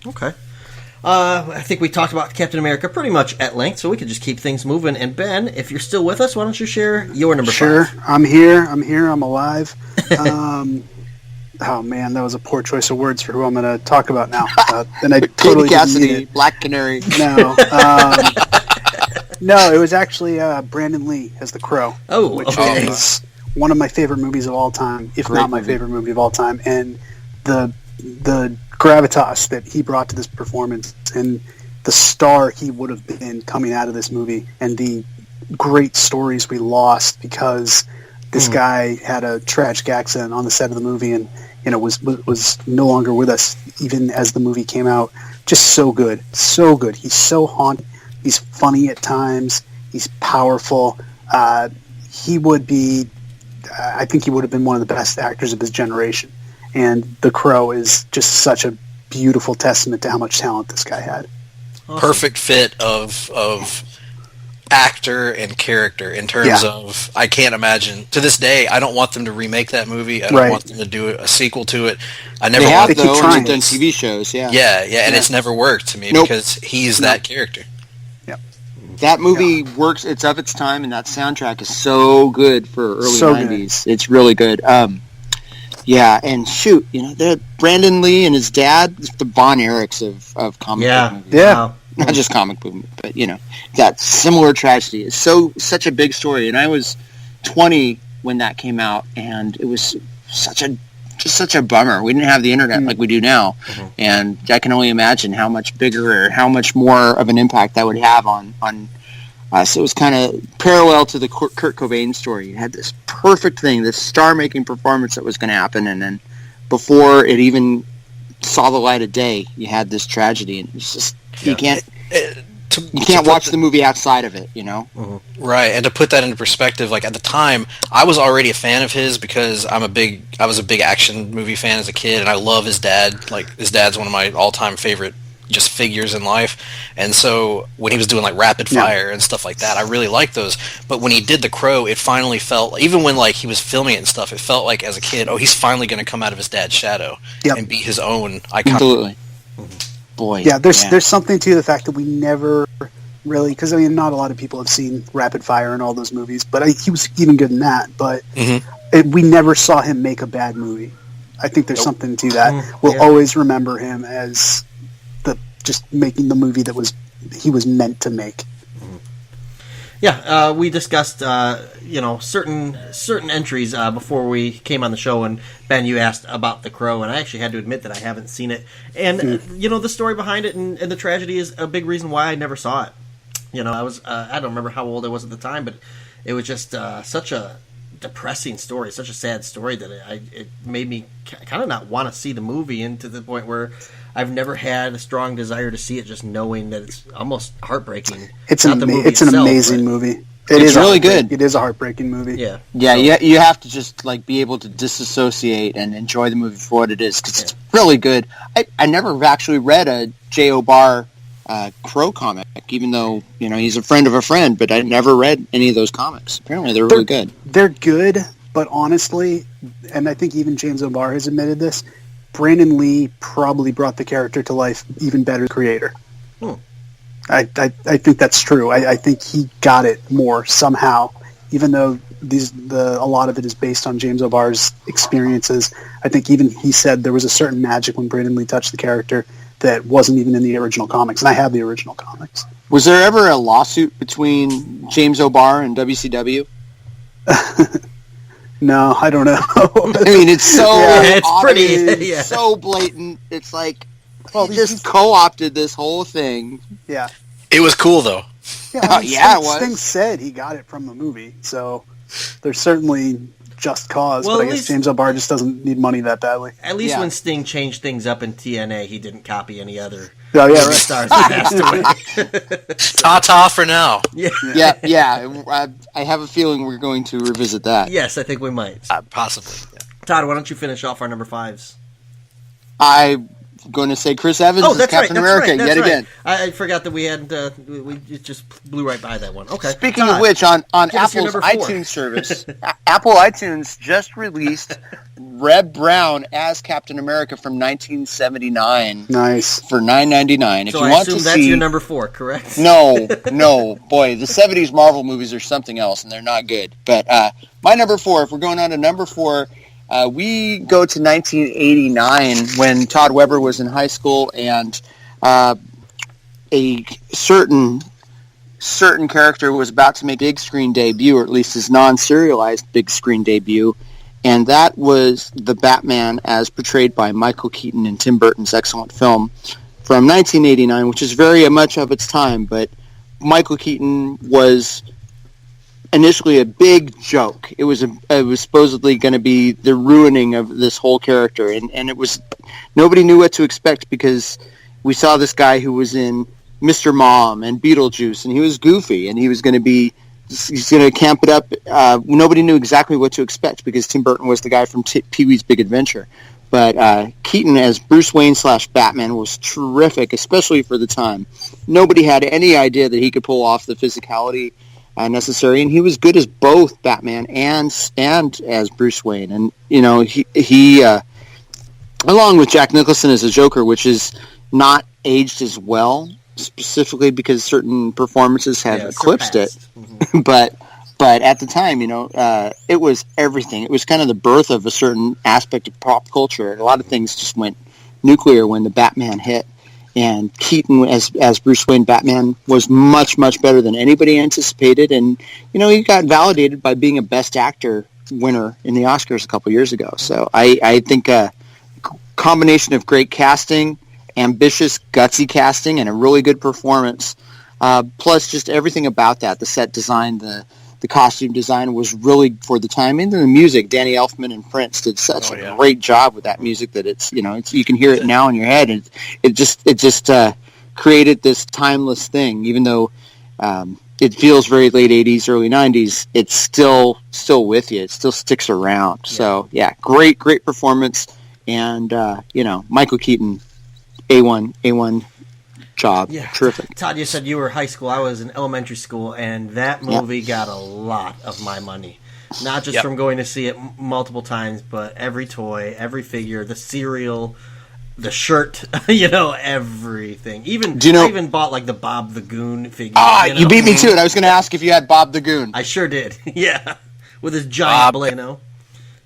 Okay. I think we talked about Captain America pretty much at length, so we could just keep things moving. And Ben, if you're still with us, why don't you share your number 5? Sure. I'm here. I'm alive. Oh man, that was a poor choice of words for who I'm going to talk about now. And I totally Cassidy, didn't mean it. Black Canary. No. No, it was actually Brandon Lee as the Crow, which is one of my favorite movies of all time, if not my favorite movie of all time. And the gravitas that he brought to this performance and the star he would have been coming out of this movie, and the great stories we lost because this guy had a tragic accident on the set of the movie and was no longer with us even as the movie came out. Just so good. He's so haunting. He's funny at times. He's powerful. He would be, I think he would have been one of the best actors of his generation. And The Crow is just such a beautiful testament to how much talent this guy had. Awesome. Perfect fit of actor and character in terms of, I can't imagine, to this day, I don't want them to remake that movie. I don't want them to do a sequel to it. I never they want have, them though, to and they've done TV shows, and it's never worked to me because he's that character. That movie works. It's of its time, and that soundtrack is so good for early 90s. Good. It's really good. And shoot, Brandon Lee and his dad, the Von Erichs of comic book movies. Yeah. Wow. Not just comic book, but that similar tragedy is such a big story. And I was 20 when that came out, and it was such a bummer. We didn't have the internet like we do now, and I can only imagine how much bigger or how much more of an impact that would have on us. It was kind of parallel to the Kurt Cobain story. You had this perfect thing, this star-making performance that was going to happen, and then before it even saw the light of day, you had this tragedy, and it's just you can't watch the movie outside of it, Right, and to put that into perspective, like at the time, I was already a fan of his because I was a big action movie fan as a kid, and I love his dad. Like his dad's one of my all-time favorite just figures in life, and so when he was doing like Rapid Fire and stuff like that, I really liked those. But when he did The Crow, it finally felt, even when like he was filming it and stuff, it felt like as a kid, he's finally going to come out of his dad's shadow and be his own icon. Absolutely. Boy. Yeah, there's something to the fact that we never really, because not a lot of people have seen Rapid Fire and all those movies, but he was even good in that. But we never saw him make a bad movie. I think there's something to that. We'll always remember him as just making the movie that he was meant to make. Yeah, we discussed certain entries before we came on the show, and Ben, you asked about The Crow, and I actually had to admit that I haven't seen it, and the story behind it and the tragedy is a big reason why I never saw it. I don't remember how old I was at the time, but it was just such a depressing story, such a sad story that it made me kind of not want to see the movie, and to the point where I've never had a strong desire to see it, just knowing that it's almost heartbreaking. It's an amazing movie. It's really good. It is a heartbreaking movie. Yeah. Yeah, you have to just be able to disassociate and enjoy the movie for what it is, because it's really good. I never actually read a J.O. Barr Crow comic, even though he's a friend of a friend, but I never read any of those comics. Apparently they're really good. They're good, but honestly, and I think even James O'Barr has admitted this, Brandon Lee probably brought the character to life even better than the creator. I think that's true. I think he got it more somehow, even though a lot of it is based on James O'Barr's experiences. I think even he said there was a certain magic when Brandon Lee touched the character that wasn't even in the original comics, and I have the original comics. Was there ever a lawsuit between James O'Barr and WCW? No, I don't know. I mean, it's so it's obvious, pretty so blatant. It's like he just co-opted this whole thing. Yeah. It was cool, though. Yeah, it was. Sting said he got it from the movie, so there's certainly just cause, Well, but I at guess least- James O'Barr just doesn't need money that badly. At least when Sting changed things up in TNA, he didn't copy any other Oh, yeah, right. stars that passed away. Ta-ta for now. Yeah. I have a feeling we're going to revisit that. Yes, I think we might. Possibly. Yeah. Todd, why don't you finish off our number fives? I'm going to say Chris Evans is Captain America yet again. I forgot that we had we just blew right by that one. Okay. Speaking Todd, of which, on give us your Apple's number 4. iTunes service, Apple iTunes just released Reb Brown as Captain America from 1979. Nice. For $9.99. If So you I want assume to that's see, your number 4, correct? No, boy, the 70s Marvel movies are something else, and they're not good. But my number 4, if we're going on to number 4, we go to 1989 when Todd Weber was in high school, and a certain character was about to make a big screen debut, or at least his non-serialized big screen debut, and that was the Batman as portrayed by Michael Keaton in Tim Burton's excellent film from 1989, which is very much of its time, but Michael Keaton was initially a big joke. It was supposedly going to be the ruining of this whole character, and it was, nobody knew what to expect, because we saw this guy who was in Mr. Mom and Beetlejuice, and he was goofy, and he's going to camp it up. Nobody knew exactly what to expect, because Tim Burton was the guy from Pee-wee's Big Adventure. But Keaton as Bruce Wayne / Batman was terrific, especially for the time. Nobody had any idea that he could pull off the physicality necessary, and he was good as both Batman and as Bruce Wayne. And he along with Jack Nicholson as a Joker, which is not aged as well, specifically because certain performances have eclipsed it. Mm-hmm. but at the time, it was everything. It was kind of the birth of a certain aspect of pop culture. A lot of things just went nuclear when the Batman hit. And Keaton as Bruce Wayne Batman was much, much better than anybody anticipated. And, he got validated by being a Best Actor winner in the Oscars a couple years ago. So I think a combination of great casting, ambitious, gutsy casting, and a really good performance, plus just everything about that, the set design, the costume design was really for the time. And the music, Danny Elfman and Prince did such a great job with that music that it's you can hear it now in your head, and it just created this timeless thing. Even though it feels very late 80s, early 90s, it's still with you. It still sticks around. Yeah. So great performance, and Michael Keaton, A1 job. Yeah. Terrific. Todd, you said you were high school. I was in elementary school, and that movie got a lot of my money. Not just from going to see it multiple times, but every toy, every figure, the cereal, the shirt, everything. I even bought like the Bob the Goon figure. You beat me to it. I was going to ask if you had Bob the Goon. I sure did. Yeah. With his giant blade,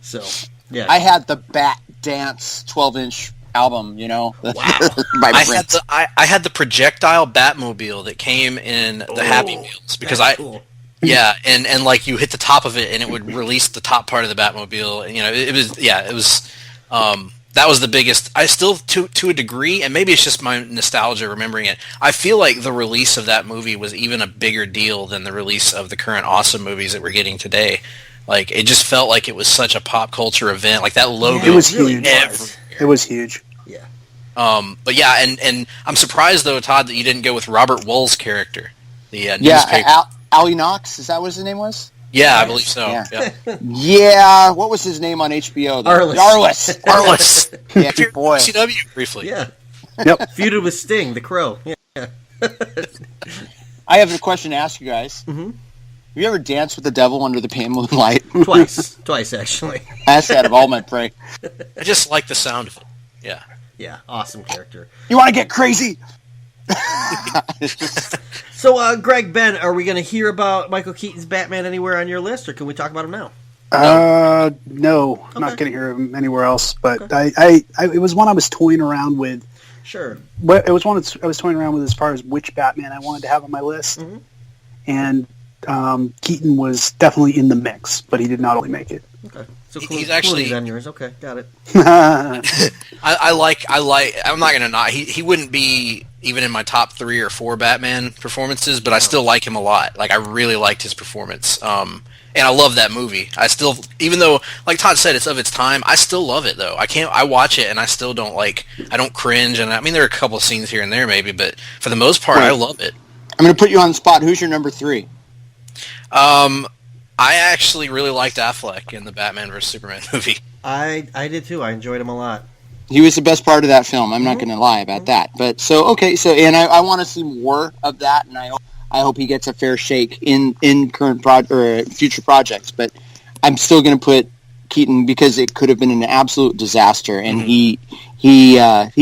So, yeah. I had the Bat Dance 12-inch album, Wow. by Prince. I had the projectile Batmobile that came in the Happy Meals, because Yeah, and like you hit the top of it, and it would release the top part of the Batmobile. And, it was. That was the biggest. I still, to a degree, and maybe it's just my nostalgia remembering it, I feel like the release of that movie was even a bigger deal than the release of the current awesome movies that we're getting today. Like, it just felt like it was such a pop culture event. Like, that logo. It was huge. It was huge. Yeah. But yeah, and I'm surprised, though, Todd, that you didn't go with Robert Wuhl's character. The newspaper. Allie Knox, is that what his name was? Yeah, I believe so. Yeah. Yeah, what was his name on HBO? Arliss. Arliss. Yeah, boy. CW, briefly. Yeah. Yep. Feuded with Sting, the Crow. Yeah. I have a question to ask you guys. Mm-hmm. Have you ever danced with the devil under the pale moonlight? Twice, actually. Ask that of all my prey. I just like the sound of it. Yeah. Yeah, awesome character. You want to get crazy? So, Greg, Ben, are we going to hear about Michael Keaton's Batman anywhere on your list, or can we talk about him now? No, I'm not going to hear him anywhere else. But it was one I was toying around with. Sure. But it was one I was toying around with as far as which Batman I wanted to have on my list, and Keaton was definitely in the mix, but he did not only make it. Okay. So he's actually on yours. Okay, got it. I like. I'm not gonna not. He wouldn't be even in my top 3 or 4 Batman performances, but I still like him a lot. Like, I really liked his performance. And I love that movie. I still, even though, like Todd said, it's of its time, I still love it though. I watch it and I still don't I don't cringe. And I mean, there are a couple of scenes here and there maybe, but for the most part, I love it. I'm going to put you on the spot. Who's your number 3? I actually really liked Affleck in the Batman vs Superman movie. I did too. I enjoyed him a lot. He was the best part of that film. I'm not going to lie about that. But and I want to see more of that, and I hope he gets a fair shake in current future projects. But I'm still going to put Keaton because it could have been an absolute disaster, and he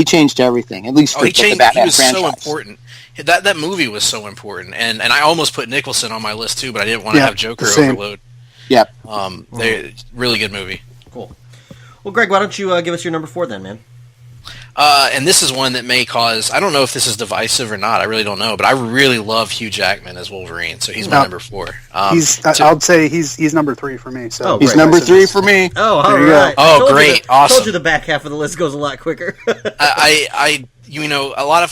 changed everything. At least for the Batman franchise. So important. That movie was so important, and I almost put Nicholson on my list too, but I didn't want to have Joker overload. Yep. Really good movie. Cool. Well, Greg, why don't you give us your number 4 then, man? And this is one that may cause, I don't know if this is divisive or not, I really don't know, but I really love Hugh Jackman as Wolverine, so he's my number 4. I'll say he's number 3 for me. So he's number 3 for me. Oh, all right. Oh, great. Awesome. I told you the back half of the list goes a lot quicker.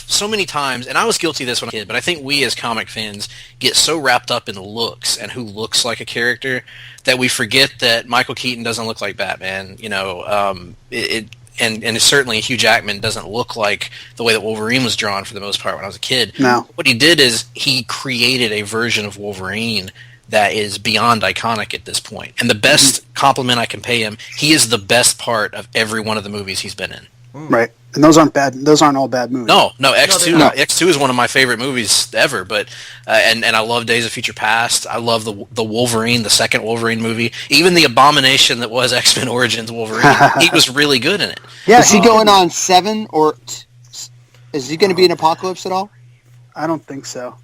So many times, and I was guilty of this when I was a kid, but I think we as comic fans get so wrapped up in the looks and who looks like a character that we forget that Michael Keaton doesn't look like Batman, and certainly Hugh Jackman doesn't look like the way that Wolverine was drawn for the most part when I was a kid. No. What he did is he created a version of Wolverine that is beyond iconic at this point. And the best compliment I can pay him, he is the best part of every one of the movies he's been in. Right. And those aren't all bad movies. No, X2 is one of my favorite movies ever, but and I love Days of Future Past. I love the Wolverine, the second Wolverine movie. Even the abomination that was X-Men Origins Wolverine. He was really good in it. Yeah, is he going on 7 or is he going to be in Apocalypse at all? I don't think so.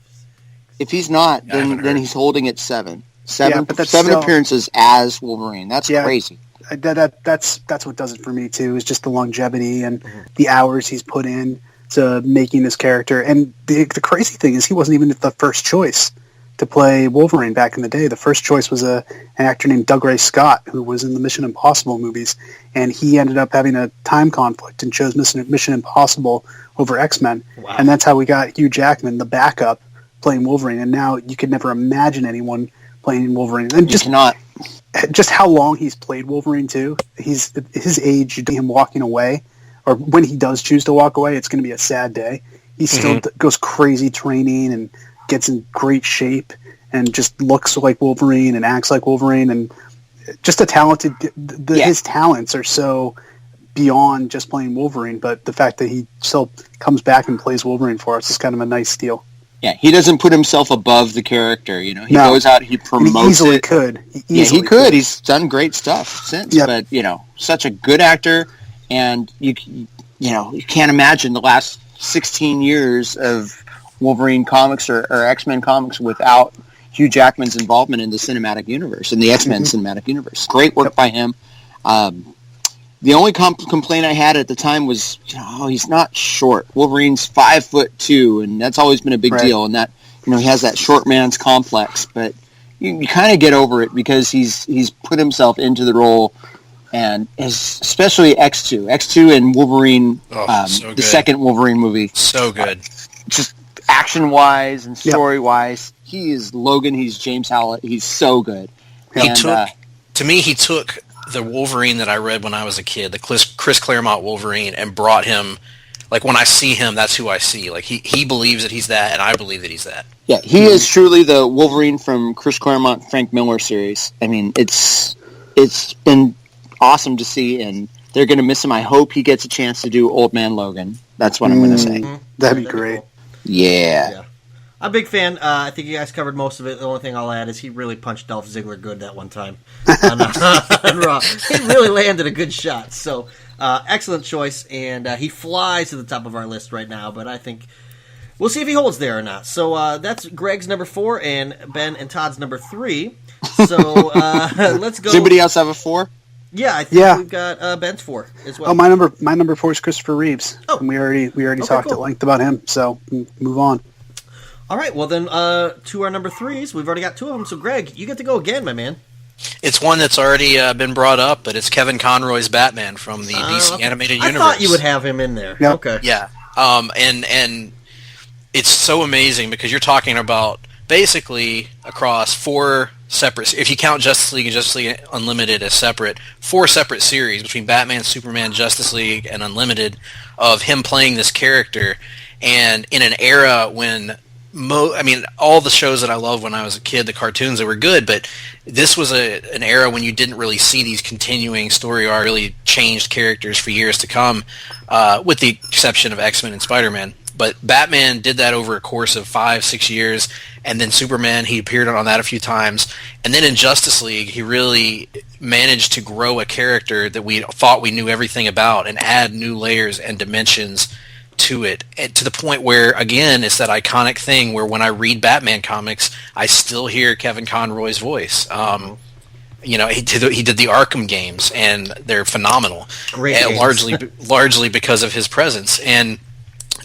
If he's not, then he's holding at 7. 7 still appearances as Wolverine. That's crazy. That's what does it for me too. Is just the longevity and the hours he's put in to making this character. And the crazy thing is, he wasn't even the first choice to play Wolverine back in the day. The first choice was an actor named Doug Ray Scott, who was in the Mission Impossible movies, and he ended up having a time conflict and chose Mission Impossible over X-Men. Wow. And that's how we got Hugh Jackman, the backup, playing Wolverine. And now you could never imagine anyone playing Wolverine. And just how long he's played Wolverine too. His age, him walking away, or when he does choose to walk away, it's going to be a sad day. He still goes crazy training and gets in great shape and just looks like Wolverine and acts like Wolverine, and just his talents are so beyond just playing Wolverine. But the fact that he still comes back and plays Wolverine for us is kind of a nice deal. Yeah, he doesn't put himself above the character. He goes out, he promotes he easily it. Could. He could. He's done great stuff since. Yep. But such a good actor, and you can't imagine the last 16 years of Wolverine comics or X-Men comics without Hugh Jackman's involvement in the cinematic universe, in the X-Men cinematic universe. Great work by him. The only complaint I had at the time was, he's not short. Wolverine's 5'2", and that's always been a big deal. And that, he has that short man's complex. But you kind of get over it because he's put himself into the role, and especially X2 and Wolverine, the second Wolverine movie. So good. Just action-wise and story-wise, he is Logan, he's James Howlett, he's so good. He took the Wolverine that I read when I was a kid, the Chris Claremont Wolverine, and brought him, like, when I see him, that's who I see. Like, he believes that he's that, and I believe that he's that. Yeah, he is truly the Wolverine from Chris Claremont, Frank Miller series. I mean, it's been awesome to see, and they're going to miss him. I hope he gets a chance to do Old Man Logan. That's what I'm going to say. That'd be great. Yeah. I'm a big fan. I think you guys covered most of it. The only thing I'll add is he really punched Dolph Ziggler good that one time on Raw. He really landed a good shot. So, excellent choice, and he flies to the top of our list right now, but I think we'll see if he holds there or not. So that's Greg's number 4 and Ben and Todd's number 3. So let's go. Does anybody else have a 4? Yeah, I think we've got Ben's 4 as well. Oh, my number 4 is Christopher Reeves. Oh. And we already talked at length about him, so move on. All right, well then, to our number 3s. We've already got 2 of them, so Greg, you get to go again, my man. It's one that's already been brought up, but it's Kevin Conroy's Batman from the DC Animated Universe. I thought you would have him in there. Yep. Okay. Yeah, and it's so amazing because you're talking about basically across 4 separate, if you count Justice League and Justice League Unlimited as separate, 4 separate series between Batman, Superman, Justice League, and Unlimited of him playing this character, and in an era when all the shows that I loved when I was a kid, the cartoons, they were good, but this was an era when you didn't really see these continuing story arcs, really changed characters for years to come, with the exception of X-Men and Spider-Man. But Batman did that over a course of 5-6 years, and then Superman, he appeared on that a few times, and then in Justice League, he really managed to grow a character that we thought we knew everything about and add new layers and dimensions to it, and to the point where, again, it's that iconic thing where when I read Batman comics, I still hear Kevin Conroy's voice. He did the Arkham games, and they're phenomenal. Great games. largely because of his presence, and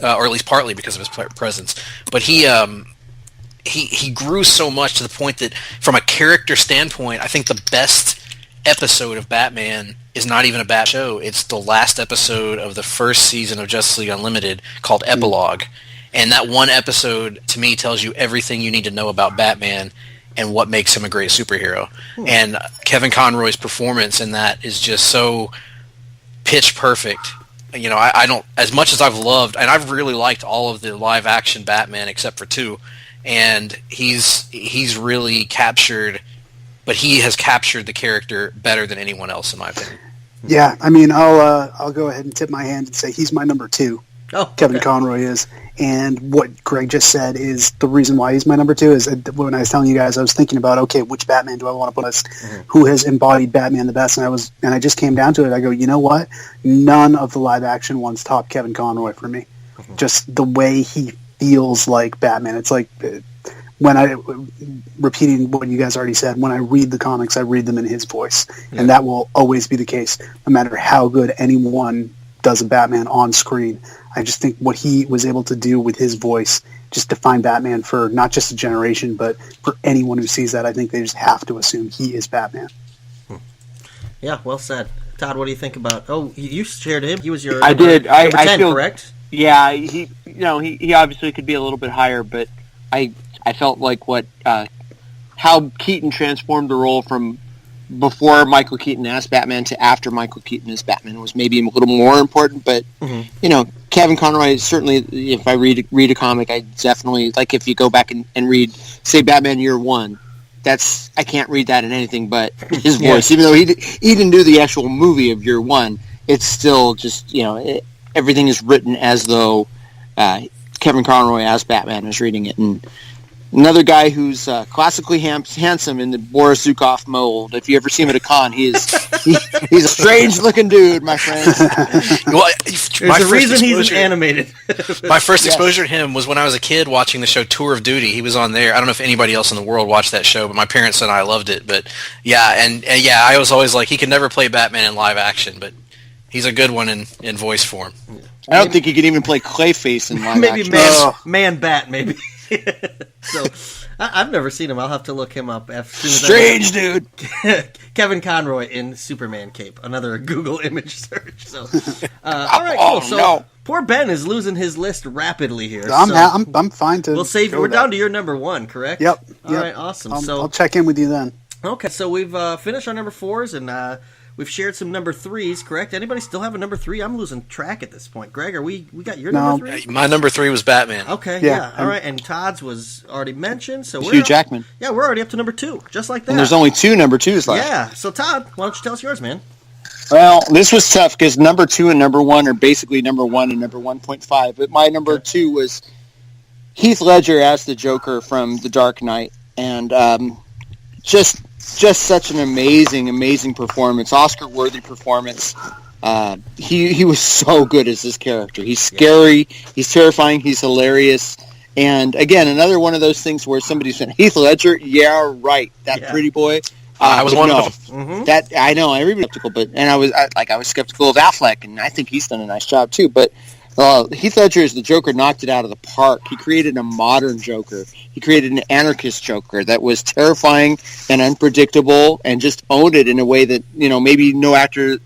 or at least partly because of his presence. But he grew so much to the point that, from a character standpoint, I think the best episode of Batman is not even a Bat show. It's the last episode of the first season of Justice League Unlimited called Epilogue. And that one episode, to me, tells you everything you need to know about Batman and what makes him a great superhero. And Kevin Conroy's performance in that is just so pitch perfect. You know, I don't, as much as I've loved, and I've really liked all of the live action Batman except for 2, and he's really captured, but he has captured the character better than anyone else, in my opinion. Yeah, I mean, I'll go ahead and tip my hand and say he's my number 2. Kevin Conroy is. And what Greg just said is the reason why he's my number 2 is when I was telling you guys, I was thinking about, okay, which Batman do I want to put as who has embodied Batman the best? And I just came down to it. I go, you know what? None of the live action ones top Kevin Conroy for me. Just the way he feels like Batman. It's like, repeating what you guys already said, when I read the comics, I read them in his voice. Yeah. And that will always be the case, no matter how good anyone does a Batman on screen. I just think what he was able to do with his voice just define Batman for not just a generation, but for anyone who sees that. I think they just have to assume he is Batman. Yeah, well said. Todd, what do you think about? Oh, you shared him. He was your. I did. I 10, feel correct? Yeah, he obviously could be a little bit higher, but I felt like how Keaton transformed the role from before Michael Keaton as Batman to after Michael Keaton as Batman was maybe a little more important. But Kevin Conroy, certainly, if I read a comic, I definitely, like, if you go back and read, say, Batman Year One, I can't read that in anything but his voice. Even though he didn't do the actual movie of Year One, it's still just, everything is written as though Kevin Conroy as Batman is reading it. And another guy who's classically handsome in the Boris Zukov mold. If you ever see him at a con, he's a strange-looking dude, my friend. Well, there's a reason he's animated. My first exposure to him was when I was a kid watching the show Tour of Duty. He was on there. I don't know if anybody else in the world watched that show, but my parents and I loved it. But I was always like, he could never play Batman in live action, but he's a good one in voice form. I don't think he could even play Clayface in live action. Maybe Man Bat, maybe. So I've never seen him. I'll have to look him up. Strange dude. Kevin Conroy in Superman cape. Another Google image search. So, all right, cool. So poor Ben is losing his list rapidly here. I'm fine to. We'll save. We're down to your number 1, correct? Yep. All right, awesome. I'll check in with you then. Okay, so we've finished our number 4s and we've shared some number 3s, correct? Anybody still have a number 3? I'm losing track at this point. Greg, we got your number 3? My number 3 was Batman. Okay, yeah. All right, and Todd's was already mentioned. So Hugh Jackman. Yeah, we're already up to number 2, just like that. And there's only 2 number 2s left. Yeah, so Todd, why don't you tell us yours, man? Well, this was tough because number 2 and number 1 are basically number 1 and number 1.5. But my number 2 was Heath Ledger as the Joker from The Dark Knight. And just such an amazing performance, Oscar-worthy performance. He was so good as this character. He's scary, he's terrifying, he's hilarious. And again, another one of those things where somebody said, Heath Ledger, yeah, right, that pretty boy. I was one of them. Mm-hmm. That I know, everybody's skeptical, I was skeptical of Affleck, and I think he's done a nice job too. But Heath Ledger as the Joker knocked it out of the park. He created a modern Joker. He created an anarchist Joker that was terrifying and unpredictable, and just owned it in a way that maybe no actor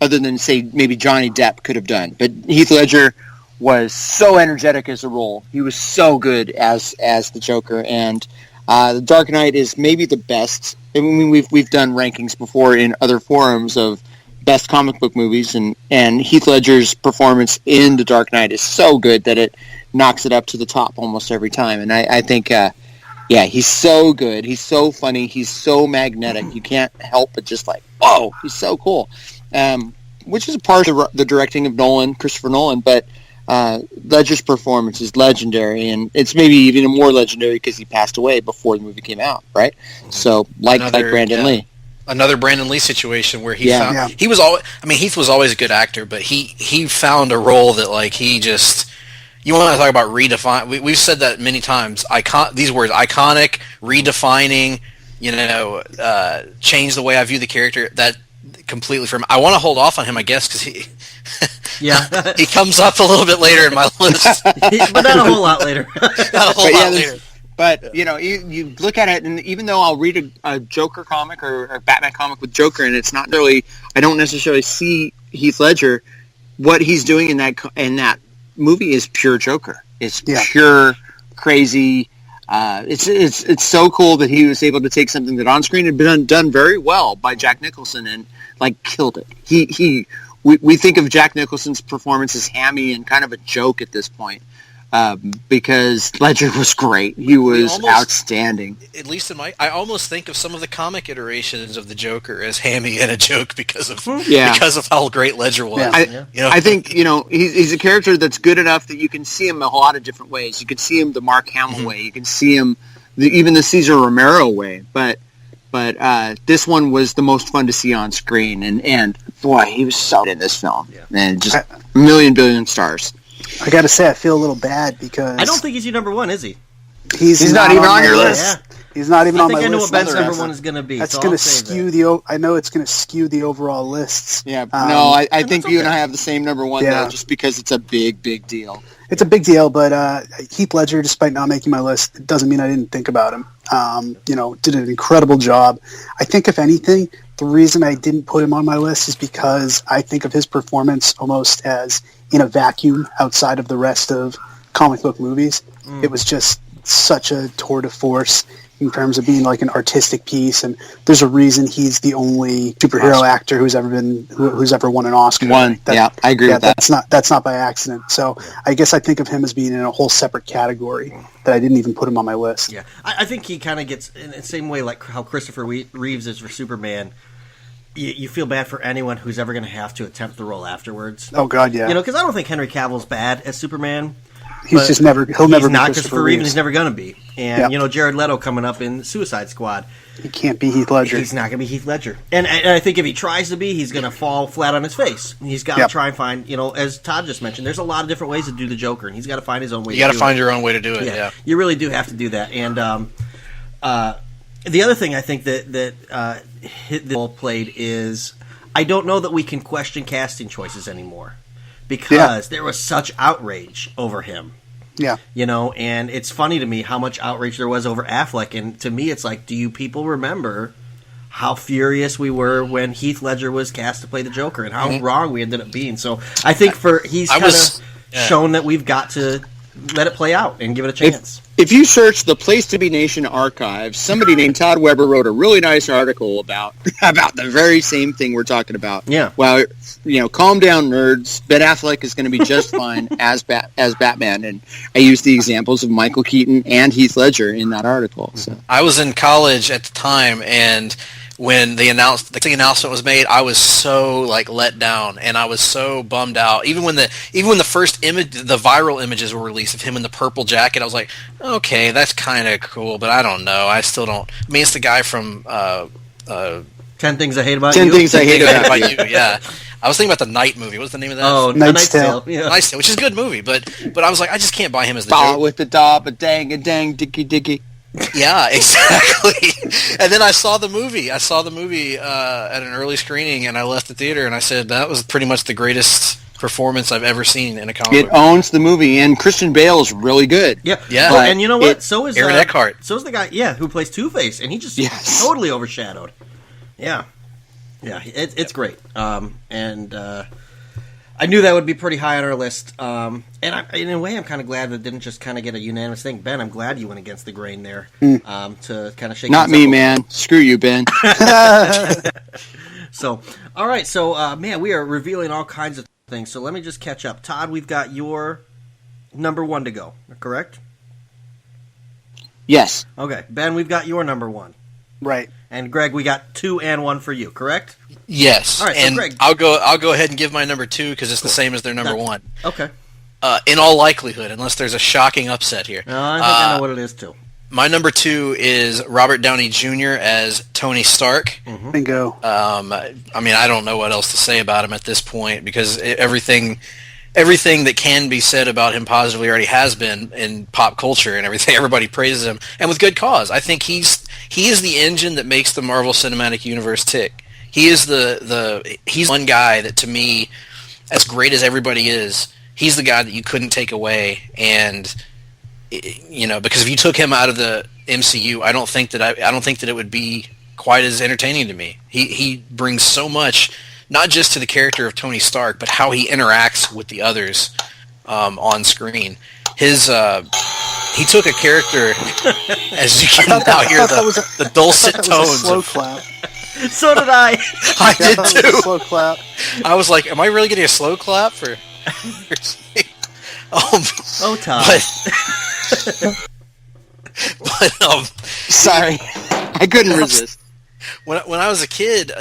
other than say maybe Johnny Depp could have done. But Heath Ledger was so energetic as a role. He was so good as the Joker, and The Dark Knight is maybe the best. I mean, we've done rankings before in other forums of best comic book movies, and Heath Ledger's performance in The Dark Knight is so good that it knocks it up to the top almost every time. And I think, he's so good. He's so funny. He's so magnetic. You can't help but just whoa, he's so cool. Which is a part of the directing of Christopher Nolan, but Ledger's performance is legendary, and it's maybe even more legendary because he passed away before the movie came out, right? So, like Brandon Lee. Another Brandon Lee situation where he was always. I mean, Heath was always a good actor, but he found a role that he just. You want to talk about redefine? We've said that many times. These words: iconic, redefining. Change the way I view the character. That completely from. I want to hold off on him, I guess, because he. He comes up a little bit later in my list, but not a whole lot later. Later. But, you look at it, and even though I'll read a Joker comic or a Batman comic with Joker, and it's not really, I don't necessarily see Heath Ledger, what he's doing in that movie is pure Joker. It's pure crazy. It's so cool that he was able to take something that on screen had been done very well by Jack Nicholson and, killed it. We think of Jack Nicholson's performance as hammy and kind of a joke at this point. Because Ledger was great. He was outstanding. At least I almost think of some of the comic iterations of the Joker as hammy and a joke because of how great Ledger was. I think he's a character that's good enough that you can see him a lot of different ways. You can see him the Mark Hamill way. You can see him even the Cesar Romero way. But this one was the most fun to see on screen. And boy, he was so in this film. Yeah. And just a billion stars. I gotta say, I feel a little bad because I don't think he's your number 1, is he? He's not even on your list. Yeah. He's not even on my list. I think I know what Ben's number 1 is going to be. That's going to skew I know it's going to skew the overall lists. Yeah, I think you and I have the same number 1 though, just because it's a big deal. It's a big deal, but Heath Ledger, despite not making my list, it doesn't mean I didn't think about him. Did an incredible job. I think, if anything, the reason I didn't put him on my list is because I think of his performance almost as in a vacuum outside of the rest of comic book movies. It was just such a tour de force in terms of being an artistic piece, and there's a reason he's the only superhero actor who's ever won an Oscar. I agree with that. That's not by accident. So I guess I think of him as being in a whole separate category that I didn't even put him on my list. Yeah, I think he kind of gets in the same way like how Christopher Reeves is for Superman. You feel bad for anyone who's ever going to have to attempt the role afterwards. Oh God, yeah. Because I don't think Henry Cavill's bad as Superman. He's just never. He'll never be not Christopher Reeve, and he's never going to be. And Jared Leto coming up in Suicide Squad. He can't be Heath Ledger. He's not going to be Heath Ledger. And I think if he tries to be, he's going to fall flat on his face. He's got to try and find. As Todd just mentioned, there's a lot of different ways to do the Joker, and he's got to find his own way. You got to find your own way to do it. Yeah, you really do have to do that. And the other thing I think that the role played is I don't know that we can question casting choices anymore because there was such outrage over him. Yeah. You know, and it's funny to me how much outrage there was over Affleck. And to me, it's like, do you people remember how furious we were when Heath Ledger was cast to play the Joker and how wrong we ended up being? So I think he's kind of shown that we've got to let it play out and give it a chance. If you search the Place to Be Nation archives, somebody named Todd Weber wrote a really nice article about the very same thing we're talking about. Yeah. Well, calm down, nerds. Ben Affleck is going to be just fine as Batman, and I used the examples of Michael Keaton and Heath Ledger in that article. So I was in college at the time, and when the announcement was made, I was so let down, and I was so bummed out. Even when the first image, the viral images were released of him in the purple jacket, I was like, okay, that's kind of cool, but I don't know. I still don't. I mean, it's the guy from 10 Things I Hate About You. 10 Things I Hate About You. Yeah. I was thinking about the Night movie. What's the name of that? Oh, Knight's Tale. Yeah. Knight's Tale, which is a good movie, but I was like, I just can't buy him as the Ball Joker. with the daub, a dang, dicky dicky. Yeah, exactly. And then I saw the movie. At an early screening, and I left the theater, and I said that was pretty much the greatest performance I've ever seen in a comic book. It owns the movie, and Christian Bale is really good. Yeah. Yeah. Oh, and you know what? So is Aaron Eckhart. So is the guy, who plays Two-Face, and he just totally overshadowed. Yeah. Yeah, it's great. I knew that would be pretty high on our list. And in a way, I'm kind of glad that it didn't just kind of get a unanimous thing. Ben, I'm glad you went against the grain there to kind of shake Not things me, up. man. Screw you, Ben. So, all right. So, man, we are revealing all kinds of things. So let me just catch up. Todd, we've got your number 1 to go, correct? Yes. Okay. Ben, we've got your number 1. Right. And Greg, we got 2 and 1 for you, correct? Yes. All right, so and Greg. I'll go ahead and give my number 2 because it's the same as their number 1. Okay. In all likelihood, unless there's a shocking upset here. I think I know what it is, too. My number 2 is Robert Downey Jr. as Tony Stark. Bingo. I mean, I don't know what else to say about him at this point because everything that can be said about him positively already has been in pop culture and everything. Everybody praises him, and with good cause. I think he is the engine that makes the Marvel Cinematic Universe tick. He is he's one guy that, to me, as great as everybody is, he's the guy that you couldn't take away. And because if you took him out of the MCU, I don't think that it would be quite as entertaining to me. He brings so much, not just to the character of Tony Stark, but how he interacts with the others on screen. He took a character, as you can now hear the dulcet tones. Slow clap. So did I. I did too. Slow clap. I was like, am I really getting a slow clap for Oh, Todd. But Sorry. I couldn't resist. When I was a kid,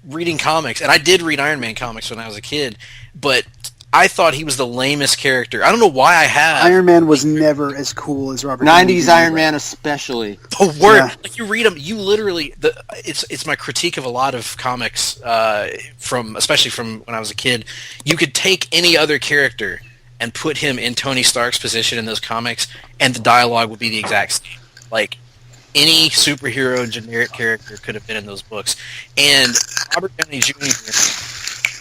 reading comics, and I did read Iron Man comics when I was a kid, but I thought he was the lamest character. I don't know why I have. Iron Man was never as cool as Robert Downey 90s Jr. Iron Man especially. The word, Yeah. like you read them, you literally. It's my critique of a lot of comics, especially from when I was a kid. You could take any other character and put him in Tony Stark's position in those comics, and the dialogue would be the exact same. Like any superhero generic character could have been in those books. And Robert Downey Jr.,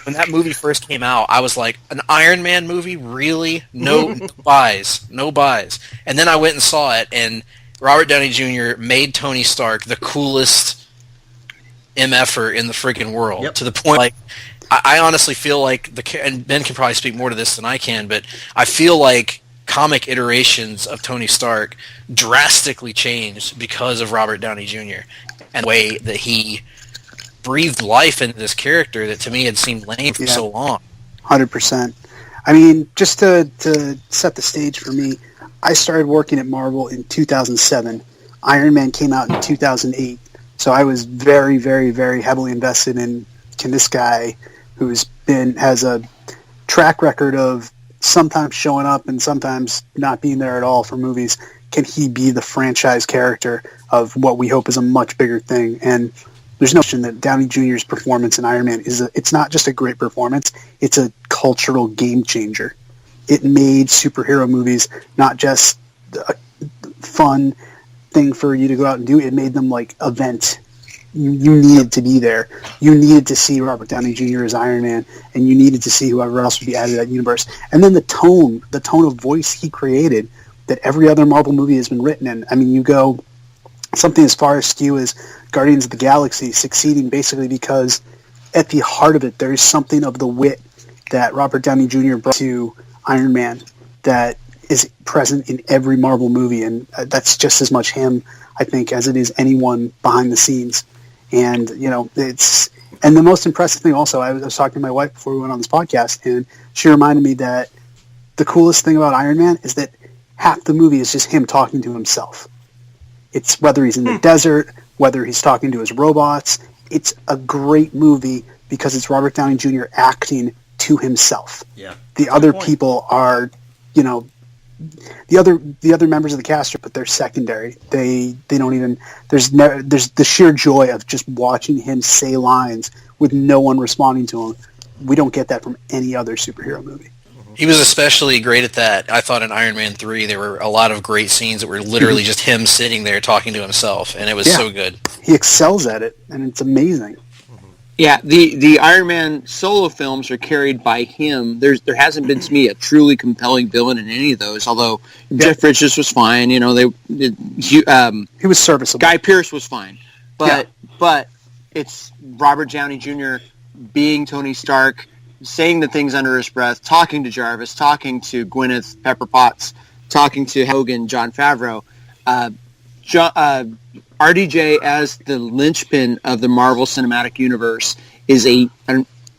when that movie first came out, I was like, an Iron Man movie? Really? No buys. No buys. And then I went and saw it, and Robert Downey Jr. made Tony Stark the coolest MFer in the freaking world. Yep. To the point, like, I honestly feel like, and Ben can probably speak more to this than I can, but I feel like comic iterations of Tony Stark drastically changed because of Robert Downey Jr. and the way that he breathed life into this character that to me had seemed lame for so long. 100%. I mean, just to set the stage for me, I started working at Marvel in 2007. Iron Man came out in 2008. So I was very, very, very heavily invested in, can this guy has a track record of sometimes showing up and sometimes not being there at all for movies, can he be the franchise character of what we hope is a much bigger thing? And there's no question that Downey Jr.'s performance in Iron Man it's not just a great performance, it's a cultural game changer. It made superhero movies not just a fun thing for you to go out and do, it made them like event you needed to be there. You needed to see Robert Downey Jr. as Iron Man, and you needed to see whoever else would be added to that universe. And then the tone of voice he created that every other Marvel movie has been written in. I mean, you go something as far askew as Guardians of the Galaxy succeeding basically because at the heart of it, there is something of the wit that Robert Downey Jr. brought to Iron Man that is present in every Marvel movie, and that's just as much him, I think, as it is anyone behind the scenes. And, and the most impressive thing also, I was talking to my wife before we went on this podcast, and she reminded me that the coolest thing about Iron Man is that half the movie is just him talking to himself. It's whether he's in the desert, whether he's talking to his robots. It's a great movie because it's Robert Downey Jr. acting to himself. Yeah. The other people are, the other members of the cast, but they're secondary. They don't even. There's the sheer joy of just watching him say lines with no one responding to him. We don't get that from any other superhero movie. He was especially great at that. I thought in Iron Man 3 there were a lot of great scenes that were literally just him sitting there talking to himself, and it was so good. He excels at it, and it's amazing. Yeah, the Iron Man solo films are carried by him. There hasn't been to me a truly compelling villain in any of those. Although Jeff Bridges was fine, he was serviceable. Guy Pearce was fine, but it's Robert Downey Jr. being Tony Stark, saying the things under his breath, talking to Jarvis, talking to Gwyneth Pepper Potts, talking to Hogan, Jon Favreau. RDJ as the linchpin of the Marvel Cinematic Universe is a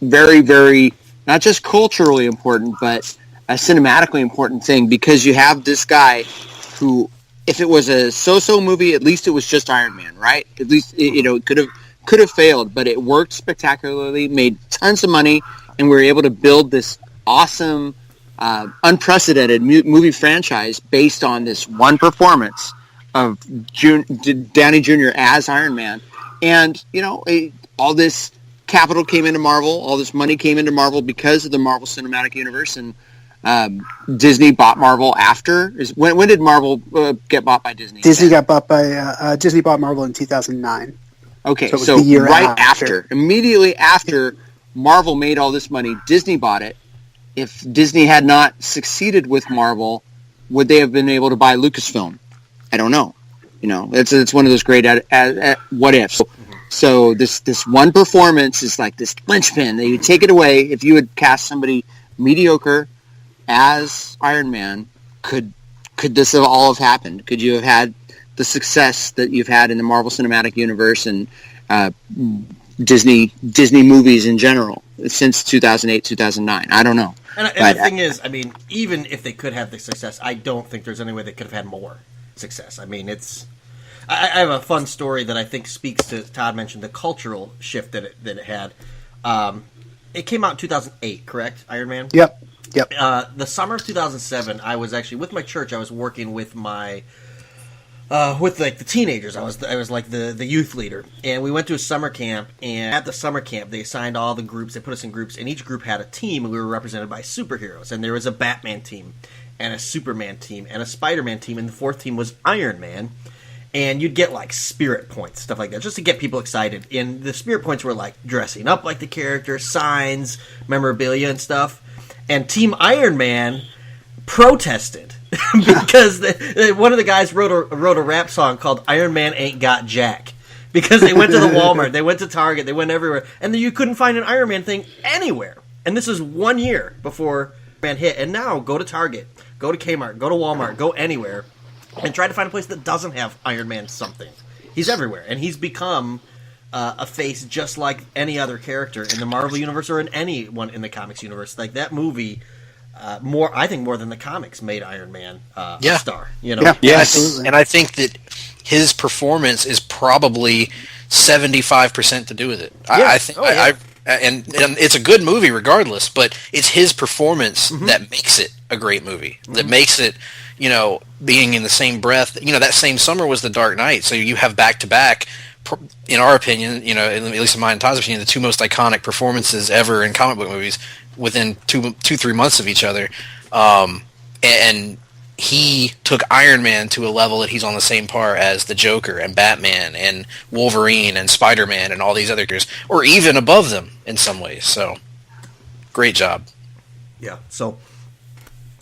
very, very, not just culturally important, but a cinematically important thing, because you have this guy who, if it was a so-so movie, at least it was just Iron Man, right? At least, it could have failed, but it worked spectacularly, made tons of money, and we were able to build this awesome, unprecedented movie franchise based on this one performance of Downey Jr. as Iron Man. And, all this capital came into Marvel, all this money came into Marvel because of the Marvel Cinematic Universe, and Disney bought Marvel after. When did Marvel get bought by Disney? Disney bought Marvel in 2009. Okay, so right after. Immediately after Marvel made all this money, Disney bought it. If Disney had not succeeded with Marvel, would they have been able to buy Lucasfilm? I don't know. It's one of those great what ifs. So this one performance is like this linchpin that you take it away. If you had cast somebody mediocre as Iron Man, could this have all have happened? Could you have had the success that you've had in the Marvel Cinematic Universe and Disney movies in general since 2008, 2009? I don't know. And the thing is, even if they could have the success, I don't think there's any way they could have had more success. I have a fun story that I think speaks to, Todd mentioned, the cultural shift that it had. It came out in 2008, correct, Iron Man? Yep. The summer of 2007, I was actually, with my church, I was working with my... with the teenagers. I was like the youth leader, and we went to a summer camp, and at the summer camp they assigned all the groups, they put us in groups, and each group had a team, and we were represented by superheroes, and there was a Batman team, and a Superman team, and a Spider-Man team, and the fourth team was Iron Man, and you'd get like spirit points, stuff like that, just to get people excited, and the spirit points were like dressing up like the character, signs, memorabilia and stuff, and Team Iron Man protested because one of the guys wrote a rap song called "Iron Man Ain't Got Jack," because they went to the Walmart, they went to Target, they went everywhere, and you couldn't find an Iron Man thing anywhere. And this is 1 year before Man hit. And now go to Target, go to Kmart, go to Walmart, go anywhere, and try to find a place that doesn't have Iron Man something. He's everywhere, and he's become a face just like any other character in the Marvel universe or in anyone in the comics universe. Like that movie. I think more than the comics made Iron Man a star. Yeah, absolutely. And I think that his performance is probably 75% to do with it. I think, and it's a good movie regardless, but it's his performance that makes it a great movie. That makes it, being in the same breath. That same summer was The Dark Knight, so you have back to back. In our opinion, at least in mine and Todd's opinion, the two most iconic performances ever in comic book movies within 2-3 months of each other, and he took Iron Man to a level that he's on the same par as the Joker and Batman and Wolverine and Spider-Man and all these other characters, or even above them in some ways. So, great job. Yeah. So,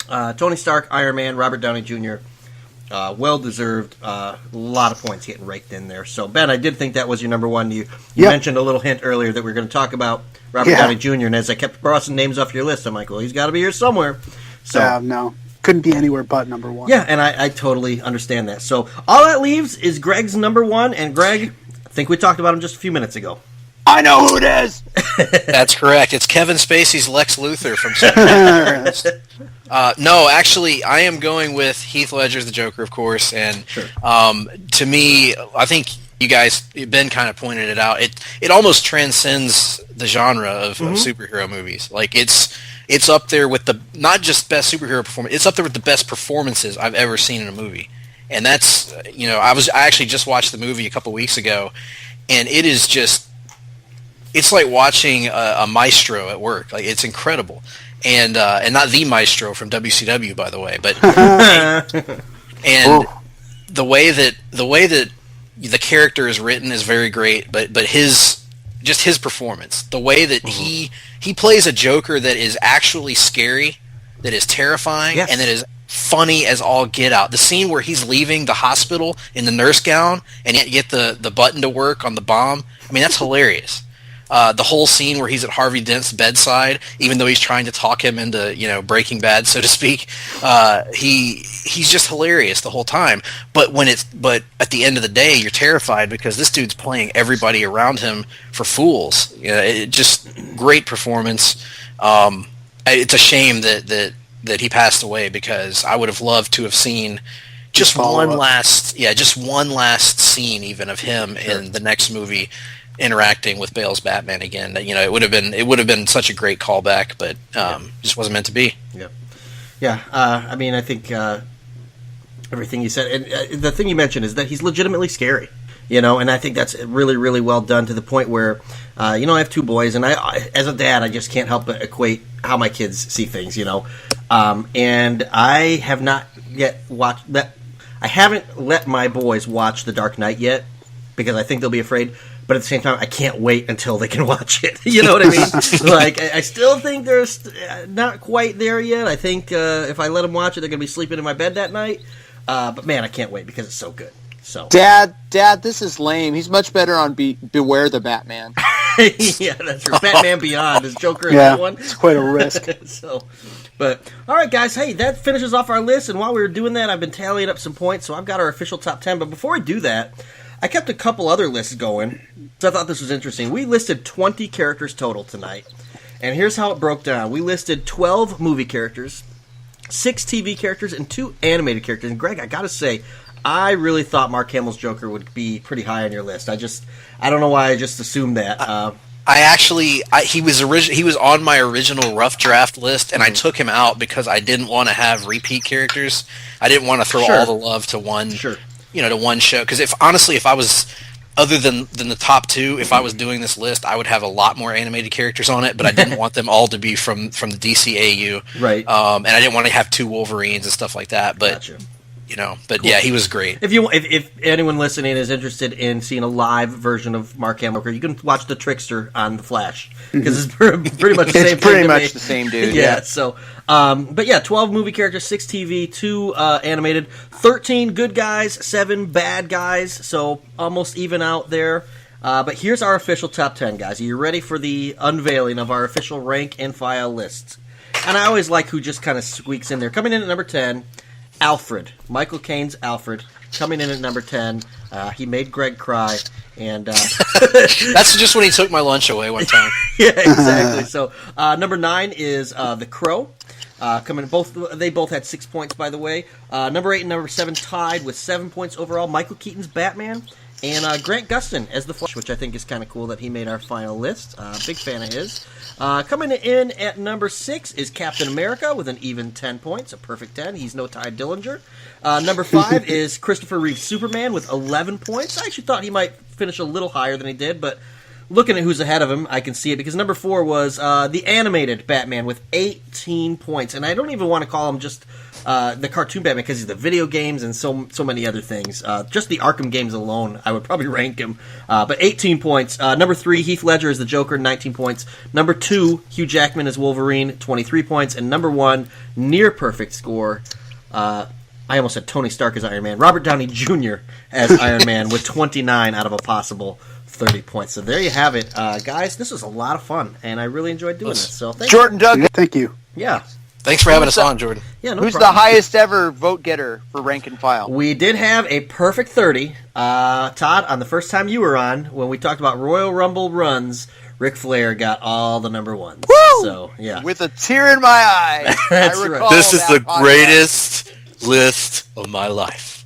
Tony Stark, Iron Man, Robert Downey Jr., well-deserved. A lot of points getting raked in there. So, Ben, I did think that was your number one. You mentioned a little hint earlier that we were going to talk about Robert Downey Jr., and as I kept crossing names off your list, I'm like, well, he's got to be here somewhere. So, no. Couldn't be anywhere but number one. Yeah, and I totally understand that. So, all that leaves is Greg's number one, and Greg, I think we talked about him just a few minutes ago. I know who it is! That's correct. It's Kevin Spacey's Lex Luthor from Superman. No, actually, I am going with Heath Ledger's the Joker, of course, and to me, I think you guys, Ben kind of pointed it out, it almost transcends the genre of superhero movies. Like, it's up there with the, not just best superhero performance, it's up there with the best performances I've ever seen in a movie. And that's, I actually just watched the movie a couple weeks ago, and it is just, it's like watching a maestro at work. Like, it's incredible. And not the maestro from WCW, by the way, but and the way that the character is written is very great, but his performance, the way that he plays a Joker that is actually scary, that is terrifying, and that is funny as all get out. The scene where he's leaving the hospital in the nurse gown and yet get the button to work on the bomb, I mean, that's hilarious. The whole scene where he's at Harvey Dent's bedside, even though he's trying to talk him into, Breaking Bad, so to speak, he's just hilarious the whole time. But at the end of the day, you're terrified because this dude's playing everybody around him for fools. It just great performance. It's a shame that he passed away, because I would have loved to have seen just one last scene even of him in the next movie, interacting with Bale's Batman again. It would have been such a great callback, but just wasn't meant to be. Yeah. I mean, I think everything you said, and the thing you mentioned is that he's legitimately scary. And I think that's really, really well done, to the point where, I have two boys, and I, as a dad, I just can't help but equate how my kids see things. And I have not yet watched that. I haven't let my boys watch The Dark Knight yet, because I think they'll be afraid. But at the same time, I can't wait until they can watch it. You know what I mean? Like, I still think they're not quite there yet. I think if I let them watch it, they're going to be sleeping in my bed that night. But man, I can't wait, because it's so good. So, Dad, this is lame. He's much better on Beware the Batman. Yeah, that's right. Batman Beyond is Joker in that one. It's quite a risk. But all right, guys. Hey, that finishes off our list. And while we were doing that, I've been tallying up some points. So I've got our official top 10. But before I do that, I kept a couple other lists going, so I thought this was interesting. We listed 20 characters total tonight, and here's how it broke down. We listed 12 movie characters, 6 TV characters, and 2 animated characters. And Greg, I gotta say, I really thought Mark Hamill's Joker would be pretty high on your list. I don't know why I just assumed that. He was on my original rough draft list, and I took him out because I didn't want to have repeat characters. I didn't want to throw all the love to one. Sure. To one show, because if I was, other than the top 2, if I was doing this list, I would have a lot more animated characters on it, but I didn't want them all to be from the DCAU, right? And I didn't want to have 2 Wolverines and stuff like that. But gotcha. But cool. Yeah, he was great. If anyone listening is interested in seeing a live version of Mark Hamill, you can watch The Trickster on The Flash, because it's pretty much the same. It's pretty much the same dude. Yeah. So, but yeah, 12 movie characters, 6 TV, 2 animated, 13 good guys, 7 bad guys. So almost even out there. But here's our official top 10, guys. Are you ready for the unveiling of our official rank and file lists? And I always like who just kind of squeaks in there. Coming in at number 10. Alfred, Michael Caine's Alfred, coming in at number 10. He made Greg cry, and that's just when he took my lunch away one time. Yeah, exactly. So number 9 is The Crow. They both had 6 points, by the way. Number 8 and number 7 tied with 7 points overall. Michael Keaton's Batman, and Grant Gustin as the Flash, which I think is kind of cool that he made our final list. Big fan of his. Coming in at number 6 is Captain America with an even 10 points, a perfect 10. He's no Ty Dillinger. Number 5 is Christopher Reeve's Superman with 11 points. I actually thought he might finish a little higher than he did, but looking at who's ahead of him, I can see it because number 4 was the animated Batman with 18 points, and I don't even want to call him just the cartoon Batman because he's the video games and so many other things. Just the Arkham games alone, I would probably rank him. But 18 points. Number 3, Heath Ledger as the Joker, 19 points. Number 2, Hugh Jackman as Wolverine, 23 points. And number 1, near perfect score. I almost said Tony Stark as Iron Man. Robert Downey Jr. as Iron Man with 29 out of a possible 30 points. So there you have it. Guys, this was a lot of fun, and I really enjoyed doing this. So thank Jordan Doug. Thank you. Yeah. Thanks for having us on, Jordan. Yeah, no Who's problem. the highest ever vote getter for Rank and File? We did have a perfect 30. Todd, on the first time you were on, when we talked about Royal Rumble runs, Ric Flair got all the number ones. Woo! So, yeah. With a tear in my eye. That's I right. recall This is that the podcast. greatest list of my life.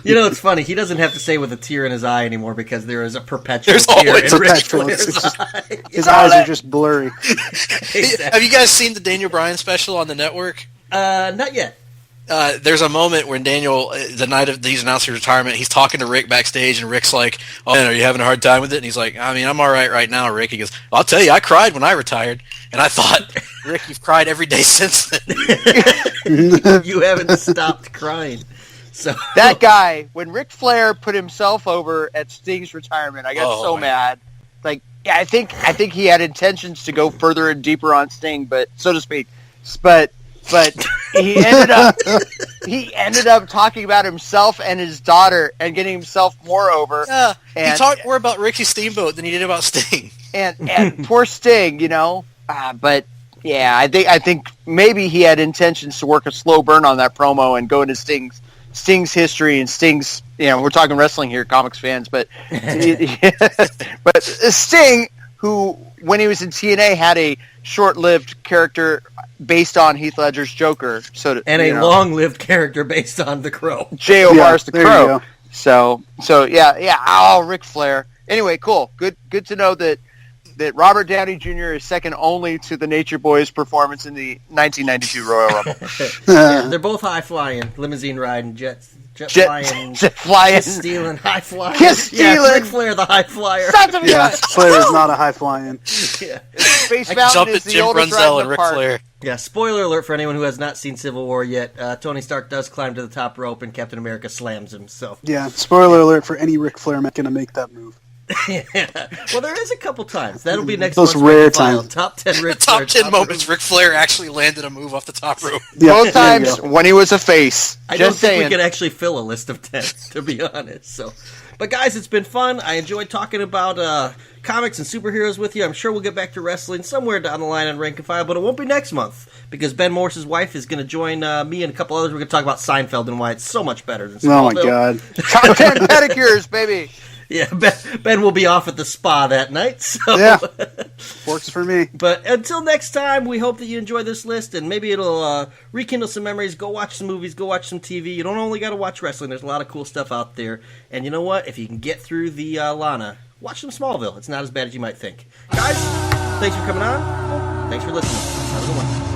You know, it's funny. He doesn't have to say with a tear in his eye anymore because there is a perpetual There's tear always in Ric perpetual. Flair's eye. His eyes are just blurry. Have you guys seen the Daniel Bryan special on the network? Not yet. There's a moment when Daniel, the night of he's announcing retirement, he's talking to Rick backstage, and Rick's like, "Oh man, are you having a hard time with it?" And he's like, "I mean, I'm all right now." Rick, he goes, "I'll tell you, I cried when I retired," and I thought, Rick, you've cried every day since then. You haven't stopped crying. So That guy, when Ric Flair put himself over at Sting's retirement, I got so man. mad. Like, yeah, I think he had intentions to go further and deeper on Sting, but so to speak. But he ended up talking about himself and his daughter and getting himself more over. Yeah, And- he talked more about Ricky Steamboat than he did about Sting. And poor Sting, you know. But yeah, I think maybe he had intentions to work a slow burn on that promo and go into Sting's history and Sting's, you know, we're talking wrestling here, comics fans, but but Sting, who when he was in TNA had a short-lived character based on Heath Ledger's Joker, and a long-lived character based on the Crow. J.O.R.'s the there you Crow. go. So yeah. Oh, Ric Flair. Anyway, cool. Good to know that Robert Downey Jr. is second only to the Nature Boys' performance in the 1992 Royal Rumble. Yeah, they're both high-flying, limousine riding, jet flying, flying, kiss stealing, high flying. Kiss stealing. Yeah, Ric Flair, the high flyer. Sons of a Yeah, gun. Flair is not a high flying. Yeah. Space I Mountain jumped is at the Jim oldest ride Brunzell in and the Ric park. Flair. Yeah, spoiler alert for anyone who has not seen Civil War yet. Tony Stark does climb to the top rope, and Captain America slams him. So, Yeah, spoiler alert for any Ric Flair going to make that move. well, there is a couple times. That'll be next Those month's rare Rank and File. times. Top 10 The Ric top Flair, 10 moments Ric Flair actually landed a move off the top rope. Yeah, Both there you times go. when he was a face. I don't Just think we saying. could actually fill a list of 10, to be honest. So, but guys, it's been fun. I enjoyed talking about comics and superheroes with you. I'm sure we'll get back to wrestling somewhere down the line on Rank and File, but it won't be next month because Ben Morse's wife is going to join me and a couple others. We're going to talk about Seinfeld and why it's so much better than Oh my Smallville. god. Top 10 pedicures, baby. Yeah, Ben will be off at the spa that night. So. Yeah. Works for me. But until next time, we hope that you enjoy this list, and maybe it'll rekindle some memories. Go watch some movies, go watch some TV. You don't only got to watch wrestling. There's a lot of cool stuff out there. And you know what? If you can get through the Lana, watch some Smallville. It's not as bad as you might think. Guys, thanks for coming on. Thanks for listening. Have a good one.